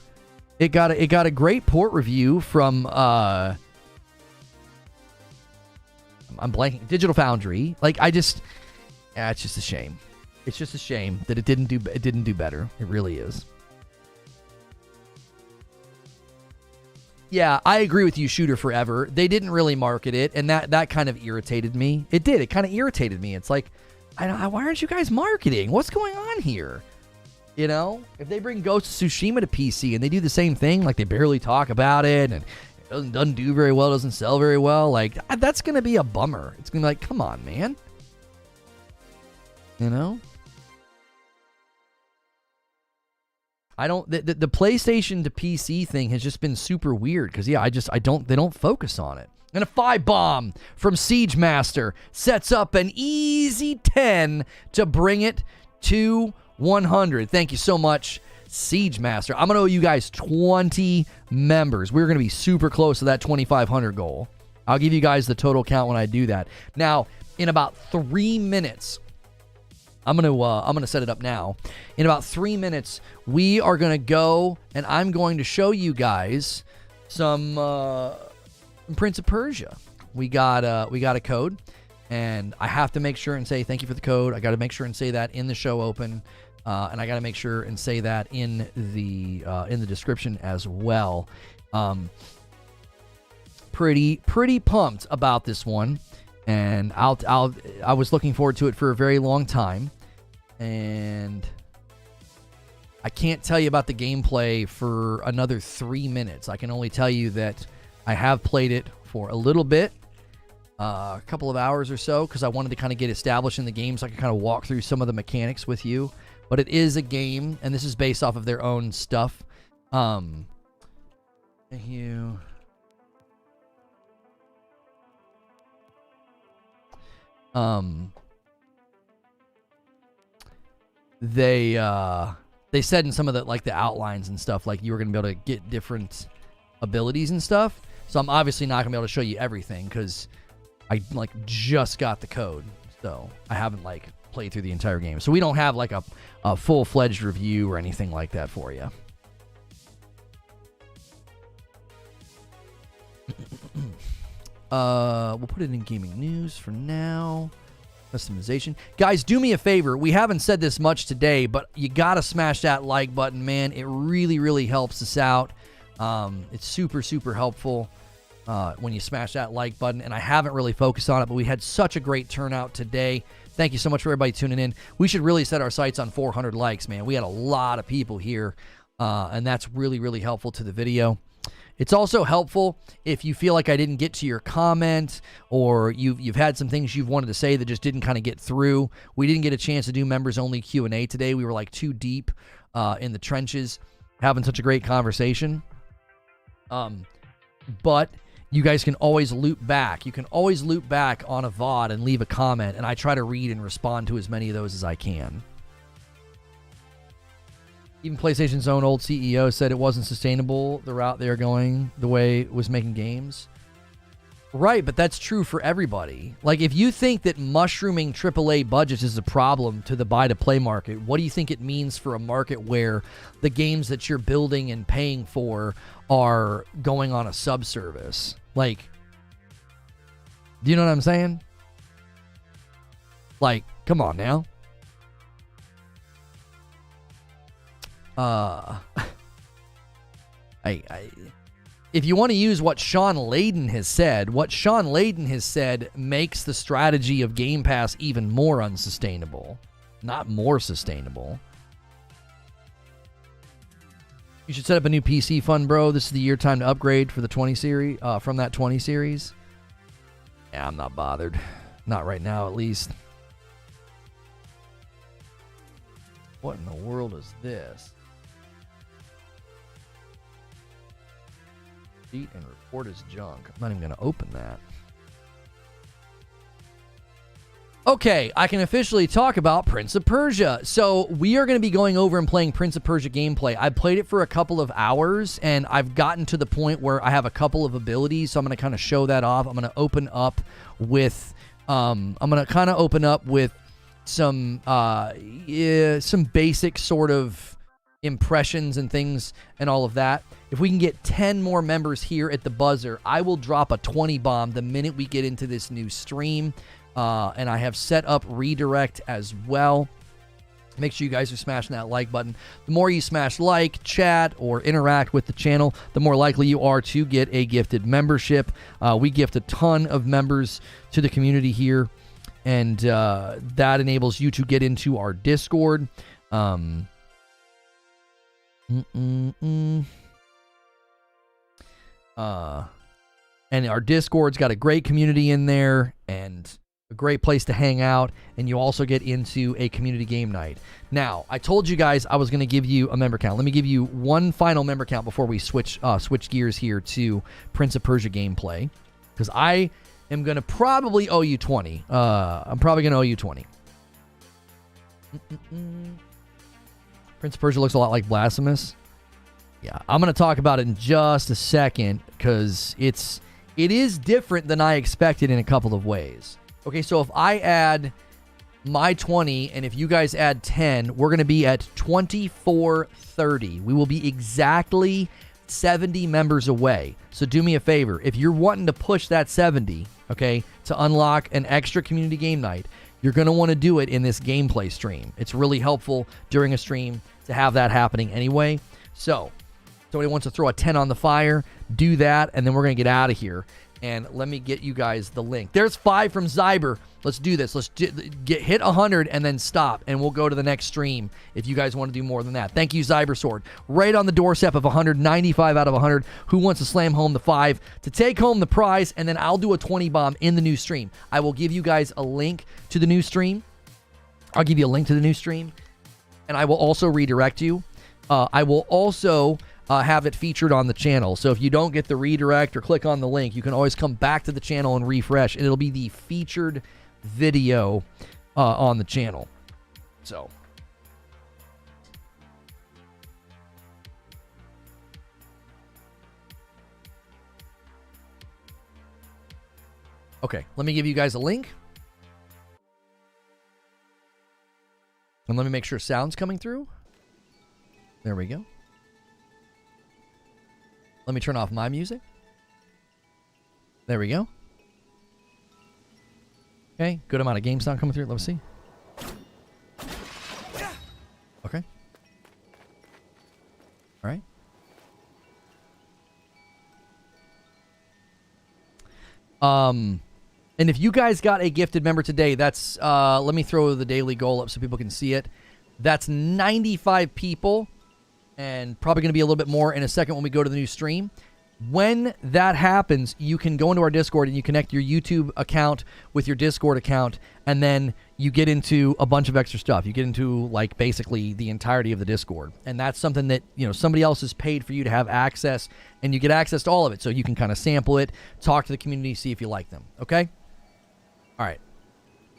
It got a great port review from I'm blanking. Digital Foundry. Like it's just a shame. It's just a shame that it didn't do better. It really is. Yeah, I agree with you, Shooter Forever. They didn't really market it, and that kind of irritated me. It did. It kind of irritated me. It's like, why aren't you guys marketing? What's going on here? You know, if they bring Ghost of Tsushima to PC and they do the same thing, like they barely talk about it and it doesn't do very well, doesn't sell very well, like that's going to be a bummer. It's going to be like, come on, man. You know? The PlayStation to PC thing has just been super weird because, yeah, they don't focus on it. And a 5-bomb from Siege Master sets up an easy 10 to bring it to 100. Thank you so much, Siege Master. I'm going to owe you guys 20 members. We're going to be super close to that 2,500 goal. I'll give you guys the total count when I do that. Now, in about 3 minutes, I'm gonna set it up now. In about 3 minutes, we are gonna go and I'm going to show you guys some Prince of Persia. We got a code, and I have to make sure and say thank you for the code. I got to make sure and say that in the show open, and I got to make sure and say that in the description as well. Pretty pumped about this one. And I was looking forward to it for a very long time, and I can't tell you about the gameplay for another 3 minutes. I can only tell you that I have played it for a little bit, a couple of hours or so, because I wanted to kind of get established in the game so I could kind of walk through some of the mechanics with you. But it is a game, and this is based off of their own stuff. They said in some of the outlines and stuff, like you were gonna be able to get different abilities and stuff. So I'm obviously not gonna be able to show you everything because I just got the code, so I haven't played through the entire game. So we don't have a full-fledged review or anything like that for you. We'll put it in gaming news for now. Customization. Guys, do me a favor. We haven't said this much today, but you got to smash that like button, man. It really, really helps us out. It's super, super helpful. when you smash that like button. And I haven't really focused on it, but we had such a great turnout today. Thank you so much for everybody tuning in. We should really set our sights on 400 likes, man. We had a lot of people here, and that's really, really helpful to the video. It's also helpful if you feel like I didn't get to your comment, or you've had some things you've wanted to say that just didn't kind of get through. We didn't get a chance to do members-only Q&A today. We were like too deep in the trenches having such a great conversation. But you guys can always loop back. You can always loop back on a VOD and leave a comment, and I try to read and respond to as many of those as I can. Even PlayStation's own old CEO said it wasn't sustainable, the route they are going, the way it was making games. Right, but that's true for everybody. Like, if you think that mushrooming AAA budgets is a problem to the buy-to-play market, what do you think it means for a market where the games that you're building and paying for are going on a subservice? Like, do you know what I'm saying? Like, come on now. If you want to use what Sean Layden has said, makes the strategy of Game Pass even more unsustainable, not more sustainable. You should set up a new PC fund, bro. This is the year time to upgrade for the 20 series, from that 20 series. Yeah, I'm not bothered. Not right now, at least. What in the world is this? Eat and report as junk. I'm not even going to open that. Okay, I can officially talk about Prince of Persia. So we are going to be going over and playing Prince of Persia gameplay. I played it for a couple of hours, and I've gotten to the point where I have a couple of abilities, so I'm going to kind of show that off. I'm going to open up with, some basic sort of impressions and things and all of that. If we can get 10 more members here at the buzzer, I will drop a 20 bomb the minute we get into this new stream. And I have set up redirect as well. Make sure you guys are smashing that like button. The more you smash like, chat, or interact with the channel, the more likely you are to get a gifted membership. We gift a ton of members to the community here, and that enables you to get into our Discord. And our Discord's got a great community in there and a great place to hang out, and you also get into a community game night. Now, I told you guys I was going to give you a member count. Let me give you one final member count before we switch gears here to Prince of Persia gameplay, because I am going to probably owe you 20. I'm probably going to owe you 20. Prince of Persia looks a lot like Blasphemous. Yeah, I'm going to talk about it in just a second, because it is different than I expected in a couple of ways. Okay, so if I add my 20, and if you guys add 10, we're going to be at 2430. We will be exactly 70 members away. So do me a favor. If you're wanting to push that 70, okay, to unlock an extra community game night, you're going to want to do it in this gameplay stream. It's really helpful during a stream to have that happening anyway. So, somebody wants to throw a 10 on the fire, do that, and then we're going to get out of here. And let me get you guys the link. There's 5 from Zyber. Let's do this. Let's hit 100 and then stop, and we'll go to the next stream if you guys want to do more than that. Thank you, Zyber Sword. Right on the doorstep of 195 out of 100. Who wants to slam home the 5 to take home the prize? And then I'll do a 20 bomb in the new stream. I will give you guys a link to the new stream. I'll give you a link to the new stream, and I will also redirect you. I will also have it featured on the channel. So if you don't get the redirect or click on the link, you can always come back to the channel and refresh, and it'll be the featured video on the channel. So okay, let me give you guys a link, and let me make sure sound's coming through. There we go. Let me turn off my music. There we go. Okay, good amount of game sound coming through. Let's see. Okay. All right. And if you guys got a gifted member today, that's, let me throw the daily goal up so people can see it. That's 95 people, and probably going to be a little bit more in a second when we go to the new stream. When that happens, you can go into our Discord and you connect your YouTube account with your Discord account, and then you get into a bunch of extra stuff. You get into, like, basically the entirety of the Discord. And that's something that, you know, somebody else has paid for you to have access, and you get access to all of it. So you can kind of sample it, talk to the community, see if you like them. Okay? All right.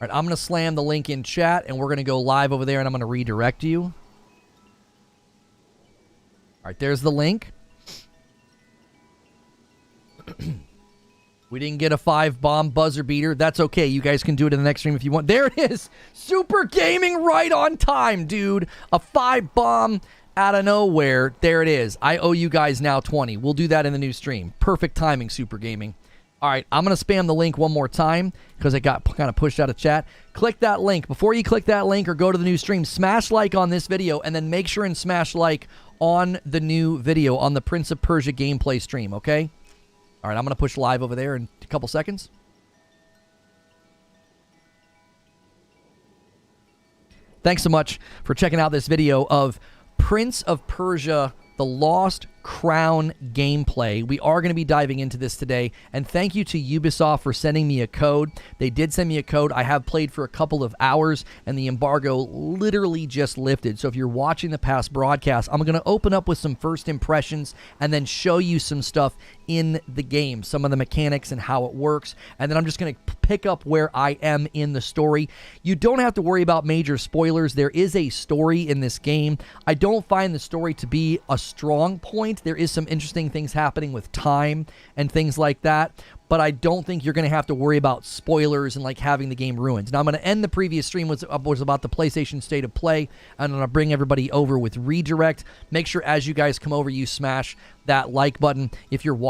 All right, I'm going to slam the link in chat, and we're going to go live over there, and I'm going to redirect you. All right, there's the link. We didn't get a 5-bomb buzzer beater. That's okay. You guys can do it in the next stream if you want. There it is. Super Gaming right on time, dude. A 5-bomb out of nowhere. There it is. I owe you guys now 20. We'll do that in the new stream. Perfect timing, Super Gaming. All right, I'm going to spam the link one more time because it got kind of pushed out of chat. Click that link. Before you click that link or go to the new stream, smash like on this video, and then make sure and smash like on the new video, on the Prince of Persia gameplay stream, okay? All right, I'm going to push live over there in a couple seconds. Thanks so much for checking out this video of Prince of Persia, The Lost Crown gameplay. We are going to be diving into this today, and thank you to Ubisoft for sending me a code. They did send me a code. I have played for a couple of hours, and the embargo literally just lifted. So if you're watching the past broadcast, I'm going to open up with some first impressions and then show you some stuff in the game, some of the mechanics and how it works, and then I'm just going to pick up where I am in the story. You don't have to worry about major spoilers. There is a story in this game. I don't find the story to be a strong point. There is some interesting things happening with time and things like that, but I don't think you're going to have to worry about spoilers and like having the game ruined. Now, I'm going to end the previous stream was about the PlayStation State of Play. I'm going to bring everybody over with Redirect. Make sure as you guys come over, you smash that like button if you're watching.